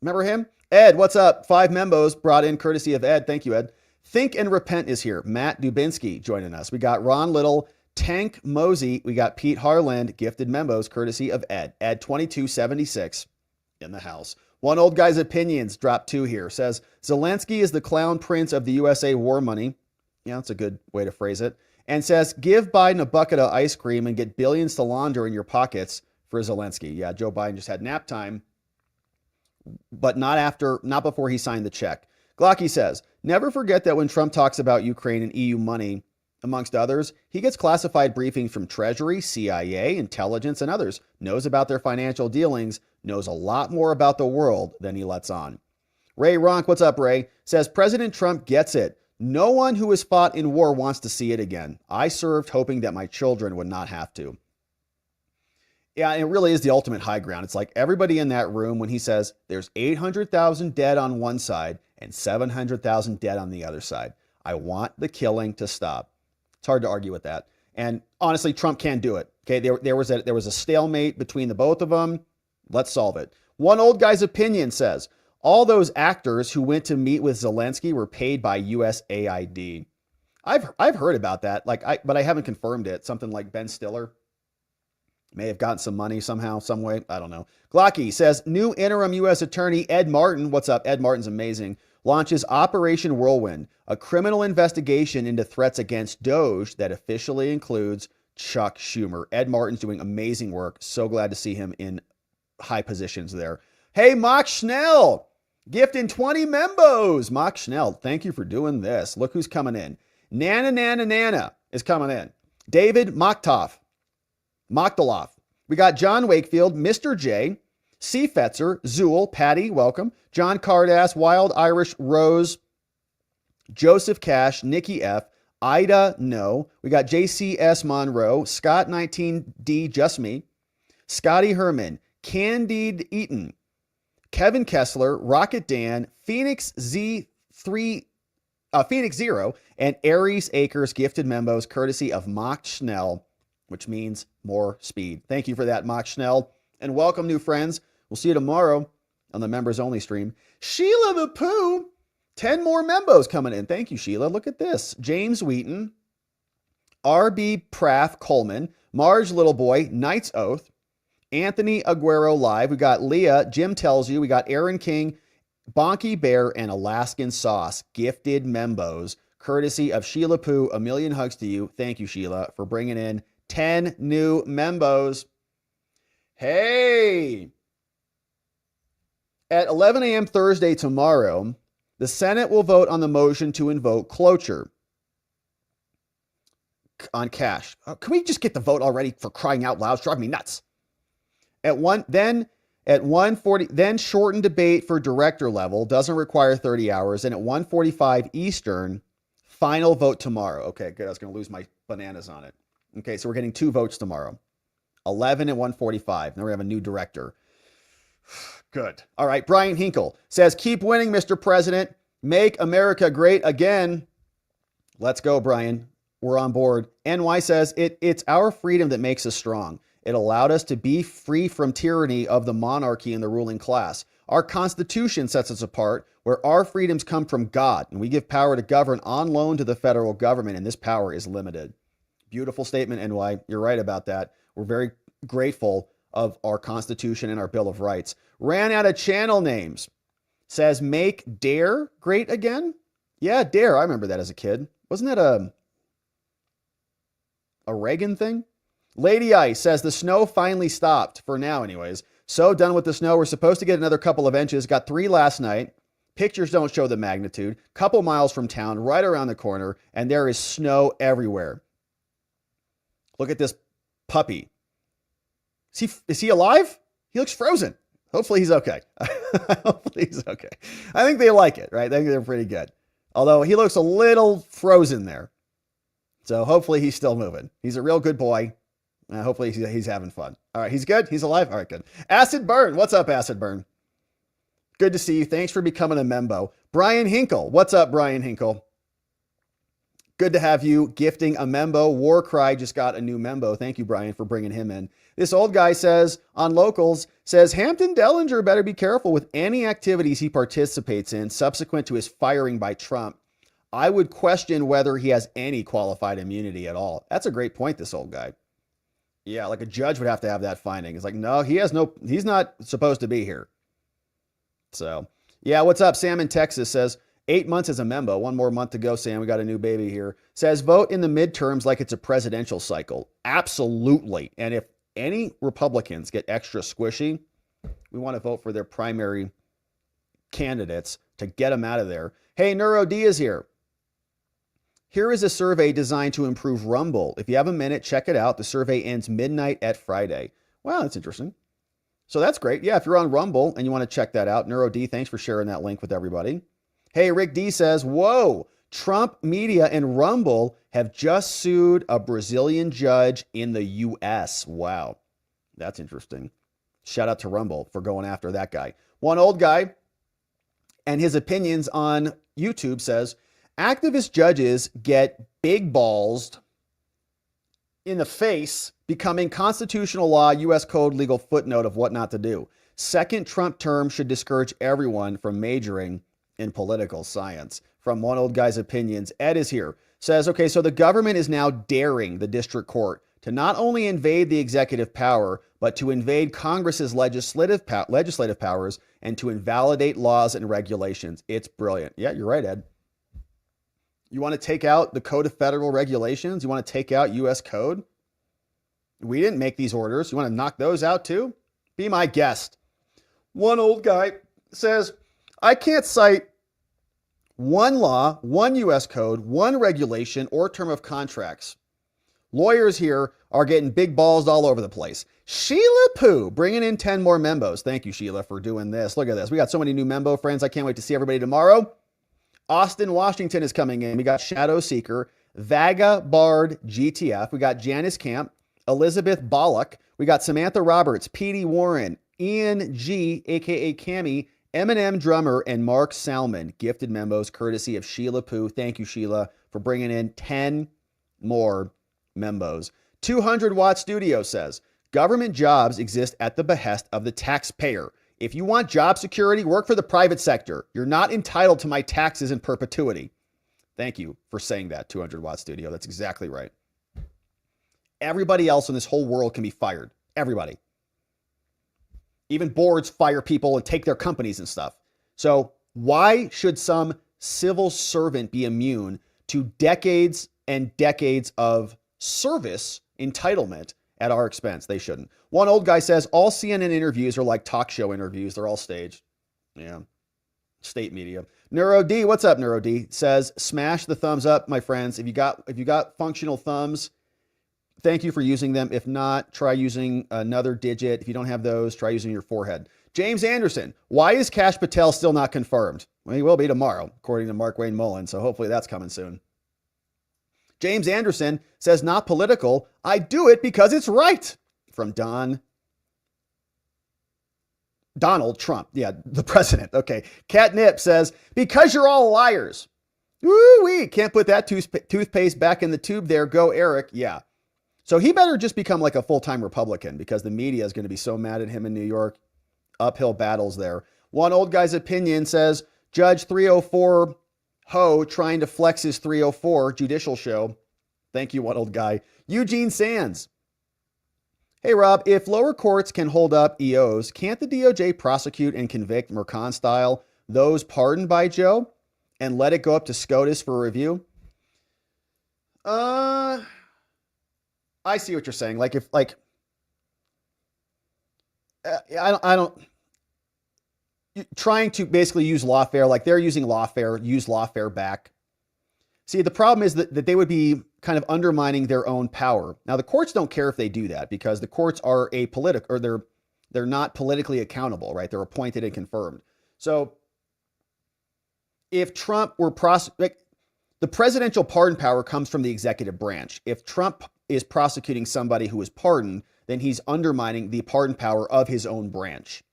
Remember him? Ed, what's up? 5 membos brought in courtesy of Ed. Thank you, Ed. Think and Repent is here. Matt Dubinsky joining us. We got Ron Little, Tank Mosey. We got Pete Harland, gifted membos courtesy of Ed. Ed 2276 in the house. One old guy's opinions dropped 2 here. Says Zelensky is the clown prince of the USA war money. Yeah, that's a good way to phrase it. And says give Biden a bucket of ice cream and get billions to launder in your pockets for Zelensky. Yeah, Joe Biden just had nap time, but not before he signed the check. Glocky says never forget that when Trump talks about Ukraine and EU money, amongst others, he gets classified briefings from Treasury, CIA, intelligence, and others, knows about their financial dealings, knows a lot more about the world than he lets on. Ray Ronk, what's up, Ray? Says President Trump gets it. No one who has fought in war wants to see it again. I served hoping that my children would not have to. Yeah, it really is the ultimate high ground. It's like everybody in that room when he says there's 800,000 dead on one side and 700,000 dead on the other side. I want the killing to stop. It's hard to argue with that. And honestly, Trump can't do it. Okay, there was a stalemate between the both of them. Let's solve it. One old guy's opinion says all those actors who went to meet with Zelensky were paid by USAID. I've heard about that, but I haven't confirmed it. Something like Ben Stiller may have gotten some money somehow, some way. I don't know. Glocky says new interim U.S. attorney Ed Martin. What's up? Ed Martin's amazing. Launches Operation Whirlwind, a criminal investigation into threats against Doge that officially includes Chuck Schumer. Ed Martin's doing amazing work. So glad to see him in high positions there. Hey, Mock Schnell. Gifting 20 membos. Mock Schnell, thank you for doing this. Look who's coming in. Nana is coming in. David Moktaloff. We got John Wakefield, Mr. J, C. Fetzer, Zool, Patty, welcome. John Cardass, Wild Irish Rose, Joseph Cash, Nikki F, Ida No. We got JCS Monroe, Scott 19D, Just Me, Scotty Herman, Candide Eaton, Kevin Kessler, Rocket Dan, Phoenix Zero, and Aries Acres gifted membos courtesy of Mock Schnell, which means more speed. Thank you for that, Mock Schnell. And welcome, new friends. We'll see you tomorrow on the members only stream. Sheila the Pooh, 10 more membos coming in. Thank you, Sheila. Look at this. James Wheaton, RB Prath Coleman, Marge Little Boy, Knight's Oath, Anthony Aguero Live. We got Leah, Jim Tells You. We got Aaron King, Bonky Bear, and Alaskan Sauce. Gifted membos, courtesy of Sheila Pooh. A million hugs to you. Thank you, Sheila, for bringing in 10 new membos. Hey! At 11 a.m. Thursday tomorrow, the Senate will vote on the motion to invoke cloture on cash. Can we just get the vote already, for crying out loud? It's driving me nuts. At 1:40, then shortened debate for director level, doesn't require 30 hours. And at 1:45 Eastern, final vote tomorrow. Okay, good. I was going to lose my bananas on it. Okay, so we're getting 2 votes tomorrow. 11 and 1:45. Now we have a new director. Good. All right. Brian Hinkle says, keep winning, Mr. President. Make America great again. Let's go, Brian. We're on board. NY says, it's our freedom that makes us strong. It allowed us to be free from tyranny of the monarchy and the ruling class. Our Constitution sets us apart, where our freedoms come from God, and we give power to govern on loan to the federal government, and this power is limited. Beautiful statement, NY. You're right about that. We're very grateful of our Constitution and our Bill of Rights. Ran out of channel names. Says, make DARE great again? Yeah, DARE. I remember that as a kid. Wasn't that a Reagan thing? Lady Ice says, the snow finally stopped, for now anyways. So done with the snow. We're supposed to get another couple of inches. Got 3 last night. Pictures don't show the magnitude. Couple miles from town, right around the corner, and there is snow everywhere. Look at this puppy. Is he alive? He looks frozen. Hopefully he's okay. Hopefully he's okay. I think they like it, right? I think they're pretty good. Although he looks a little frozen there. So hopefully he's still moving. He's a real good boy. Hopefully he's having fun. All right, he's good? He's alive? All right, good. Acid Burn. What's up, Acid Burn? Good to see you. Thanks for becoming a membo. Brian Hinkle. What's up, Brian Hinkle? Good to have you gifting a membo. Warcry just got a new membo. Thank you, Brian, for bringing him in. This old guy says, on locals, says Hampton Dellinger better be careful with any activities he participates in subsequent to his firing by Trump. I would question whether he has any qualified immunity at all. That's a great point, this old guy. Yeah, like a judge would have to have that finding. It's like, no, he's not supposed to be here. So, yeah, what's up? Sam in Texas says, 8 months as a membo. 1 more month to go, Sam. We got a new baby here. Says, vote in the midterms like it's a presidential cycle. Absolutely. And if any Republicans get extra squishy, we want to vote for their primary candidates to get them out of there. Hey, Neuro D is here. Here is a survey designed to improve Rumble. If you have a minute, check it out. The survey ends midnight at Friday. Wow, that's interesting. So that's great. Yeah, if you're on Rumble and you want to check that out, Neuro D, thanks for sharing that link with everybody. Hey, Rick D says, whoa, Trump media and Rumble have just sued a Brazilian judge in the U.S. Wow, that's interesting. Shout out to Rumble for going after that guy. One old guy and his opinions on YouTube says, activist judges get big ballsed in the face, becoming constitutional law, U.S. code legal footnote of what not to do. Second Trump term should discourage everyone from majoring in political science. From one old guy's opinions, Ed is here. Says, okay, so the government is now daring the district court to not only invade the executive power, but to invade Congress's legislative powers and to invalidate laws and regulations. It's brilliant. Yeah, you're right, Ed. You want to take out the Code of Federal Regulations? You want to take out U.S. Code? We didn't make these orders. You want to knock those out too? Be my guest. One old guy says, I can't cite one law, one U.S. code, one regulation, or term of contracts. Lawyers here are getting big balls all over the place. Sheila Poo bringing in 10 more membos. Thank you, Sheila, for doing this. Look at this. We got so many new membo friends. I can't wait to see everybody tomorrow. Austin, Washington is coming in. We got Shadow Seeker, Vaga Bard GTF. We got Janice Camp, Elizabeth Bollock. We got Samantha Roberts, Petey Warren, Ian G, aka Cammy, Eminem Drummer, and Mark Salmon. Gifted membos courtesy of Sheila Poo. Thank you, Sheila, for bringing in 10 more membos. 200 Watt Studio says, government jobs exist at the behest of the taxpayer. If you want job security, work for the private sector. You're not entitled to my taxes in perpetuity. Thank you for saying that, 200 Watt Studio. That's exactly right. Everybody else in this whole world can be fired. Everybody. Even boards fire people and take their companies and stuff. So why should some civil servant be immune to decades and decades of service entitlement at our expense? They shouldn't. One old guy says all CNN interviews are like talk show interviews. They're all staged. Yeah. State media. Neuro D, what's up, Neuro D? Says smash the thumbs up, my friends. If you got functional thumbs, thank you for using them. If not, try using another digit. If you don't have those, try using your forehead. James Anderson, why is Kash Patel still not confirmed? Well, he will be tomorrow, according to Mark Wayne Mullen. So hopefully that's coming soon. James Anderson says, not political. I do it because it's right. From Donald Trump. Yeah, the president. Okay. Catnip says, because you're all liars. Woo-wee. Can't put that toothpaste back in the tube there. Go, Eric. Yeah. So he better just become like a full-time Republican because the media is going to be so mad at him in New York. Uphill battles there. One old guy's opinion says, Judge 304 Ho trying to flex his 304 judicial show. Thank you, one old guy. Eugene Sands. Hey, Rob, if lower courts can hold up EOs, can't the DOJ prosecute and convict Mercan style those pardoned by Joe and let it go up to SCOTUS for review? I see what you're saying. Like if I don't trying to basically use lawfare, like they're using lawfare, use lawfare back. See, the problem is that they would be kind of undermining their own power. Now, the courts don't care if they do that because the courts are apolitical, or they're not politically accountable, right? They're appointed and confirmed. So if Trump were the presidential pardon power comes from the executive branch. If Trump is prosecuting somebody who is pardoned, then he's undermining the pardon power of his own branch.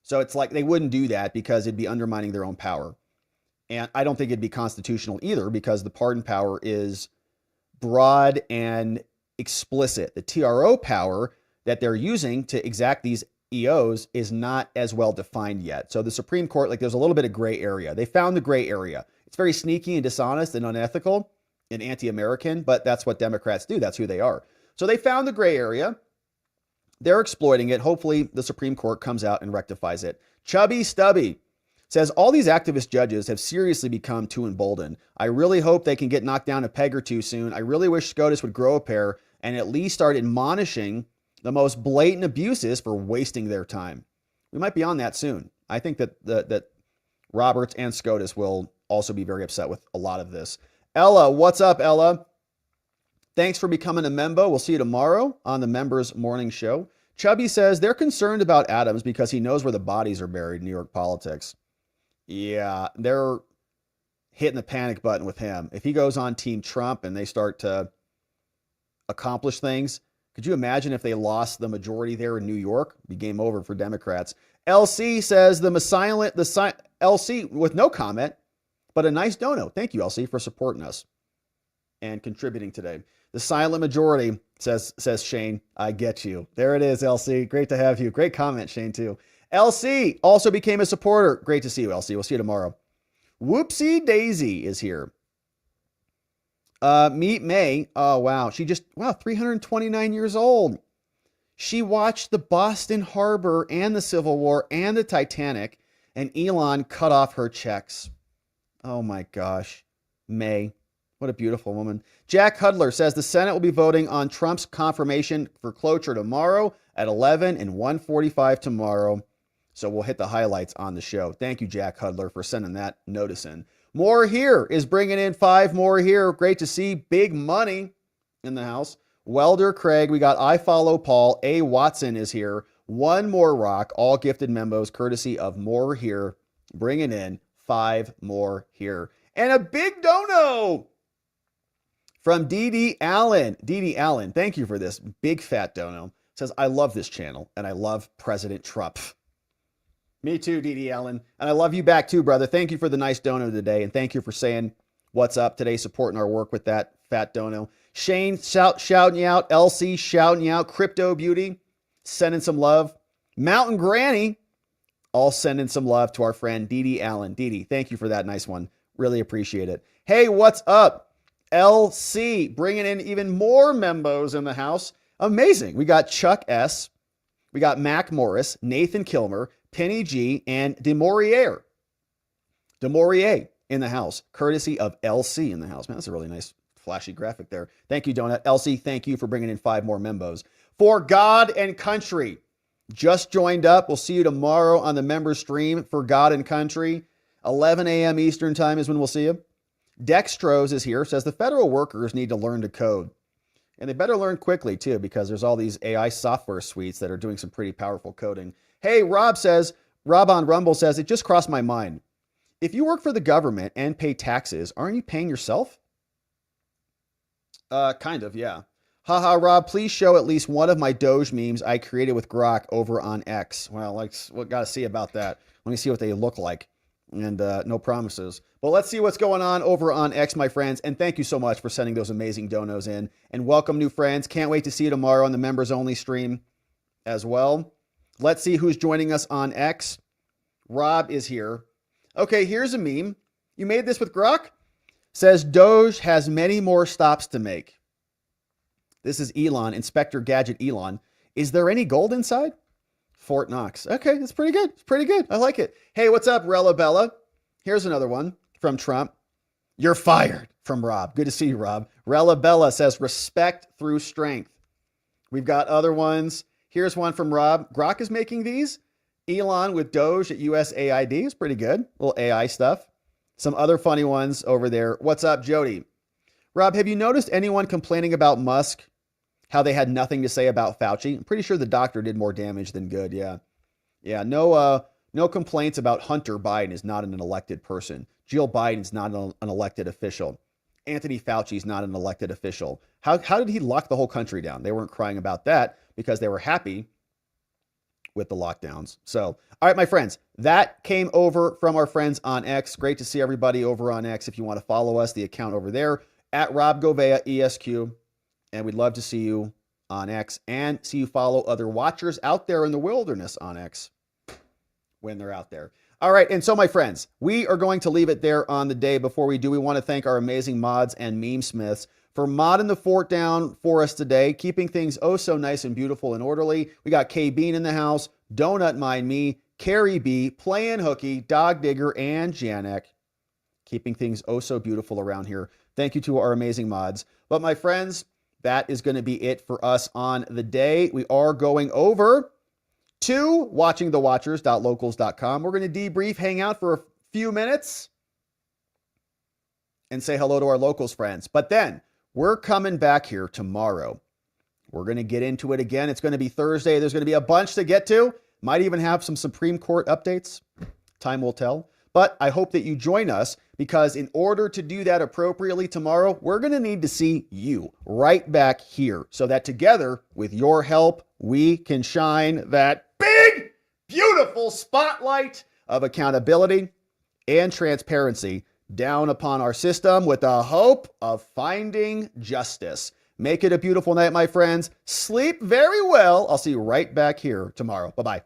So it's like they wouldn't do that because it'd be undermining their own power. And I don't think it'd be constitutional either because the pardon power is broad and explicit. The TRO power that they're using to exact these EOs is not as well defined yet. So the Supreme Court, like there's a little bit of gray area. They found the gray area. It's very sneaky and dishonest and unethical and anti-American, but that's what Democrats do. That's who they are. So they found the gray area. They're exploiting it. Hopefully the Supreme Court comes out and rectifies it. Chubby Stubby says, all these activist judges have seriously become too emboldened. I really hope they can get knocked down a peg or two soon. I really wish SCOTUS would grow a pair and at least start admonishing the most blatant abuses for wasting their time. We might be on that soon. I think that Roberts and SCOTUS will also be very upset with a lot of this. Ella, what's up, Ella? Thanks for becoming a member. We'll see you tomorrow on the Members Morning Show. Chubby says they're concerned about Adams because he knows where the bodies are buried in New York politics. Yeah, they're hitting the panic button with him. If he goes on Team Trump and they start to accomplish things, could you imagine if they lost the majority there in New York? It'd be game over for Democrats. LC says LC with no comment, but a nice dono. Thank you, LC, for supporting us and contributing today. The silent majority, says Shane. I get you. There it is, LC. Great to have you. Great comment, Shane, too. LC also became a supporter. Great to see you, LC. We'll see you tomorrow. Whoopsie Daisy is here. Meet May. Oh, wow. 329 years old. She watched the Boston Harbor and the Civil War and the Titanic, and Elon cut off her checks. Oh, my gosh. May. What a beautiful woman. Jack Hudler says the Senate will be voting on Trump's confirmation for cloture tomorrow at 11 and 1:45 tomorrow. So we'll hit the highlights on the show. Thank you, Jack Hudler, for sending that notice in. More Here is bringing in 5 more here. Great to see big money in the house. Welder Craig, we got I Follow Paul. A. Watson is here. One more rock, all gifted members courtesy of More Here, bringing in 5 more here. And a big dono from DD Allen. DD Allen, thank you for this big fat dono. Says, I love this channel and I love President Trump. Me too, DD Allen. And I love you back too, brother. Thank you for the nice dono today. And thank you for saying what's up today, supporting our work with that fat dono. Shane shouting you out. LC shouting you out. Crypto Beauty sending some love. Mountain Granny all sending some love to our friend DD Allen. DD, thank you for that nice one. Really appreciate it. Hey, what's up? LC bringing in even more membos in the house. Amazing. We got Chuck S. We got Mac Morris, Nathan Kilmer, Penny G, and DeMaurier. DeMaurier in the house, courtesy of LC in the house. Man, that's a really nice flashy graphic there. Thank you, Donut. LC, thank you for bringing in 5 more membos. For God and Country, just joined up. We'll see you tomorrow on the member stream for God and Country. 11 a.m. Eastern time is when we'll see you. Dextrose is here, says the federal workers need to learn to code. And they better learn quickly, too, because there's all these AI software suites that are doing some pretty powerful coding. Hey, Rob on Rumble says, it just crossed my mind. If you work for the government and pay taxes, aren't you paying yourself? Kind of, yeah. Haha, Rob, please show at least one of my Doge memes I created with Grok over on X. Well, got to see about that. Let me see what they look like. And no promises. But let's see what's going on over on X, my friends. And thank you so much for sending those amazing donos in. And welcome, new friends. Can't wait to see you tomorrow on the members-only stream as well. Let's see who's joining us on X. Rob is here. Okay, here's a meme. You made this with Grok? Says Doge has many more stops to make. This is Elon, Inspector Gadget Elon. Is there any gold inside? Fort Knox. Okay, that's pretty good. It's pretty good. I like it. Hey, what's up, Rella Bella? Here's another one from Trump. You're fired from Rob. Good to see you, Rob. Rella Bella says respect through strength. We've got other ones. Here's one from Rob. Grok is making these. Elon with Doge at USAID is pretty good. A little AI stuff. Some other funny ones over there. What's up, Jody? Rob, have you noticed anyone complaining about Musk? How they had nothing to say about Fauci? I'm pretty sure the doctor did more damage than good. Yeah. Yeah. No complaints about Hunter Biden is not an elected person. Jill Biden's not an elected official. Anthony Fauci's not an elected official. How did he lock the whole country down? They weren't crying about that because they were happy with the lockdowns. So, all right, my friends, that came over from our friends on X. Great to see everybody over on X. If you want to follow us, the account over there at Rob Govea ESQ. And we'd love to see you on X and see you follow other watchers out there in the wilderness on X when they're out there. All right. And so, my friends, we are going to leave it there on the day. Before we do, we want to thank our amazing mods and meme smiths for modding the fort down for us today, keeping things oh so nice and beautiful and orderly. We got K Bean in the house, Donut Mind Me, Carrie B, Playing Hooky, Dog Digger, and Janek, keeping things oh so beautiful around here. Thank you to our amazing mods. But my friends, that is going to be it for us on the day. We are going over to watchingthewatchers.locals.com. We're going to debrief, hang out for a few minutes, and say hello to our locals friends. But then we're coming back here tomorrow. We're going to get into it again. It's going to be Thursday. There's going to be a bunch to get to. Might even have some Supreme Court updates. Time will tell. But I hope that you join us, because in order to do that appropriately tomorrow, we're going to need to see you right back here so that together, with your help, we can shine that big, beautiful spotlight of accountability and transparency down upon our system with the hope of finding justice. Make it a beautiful night, my friends. Sleep very well. I'll see you right back here tomorrow. Bye-bye.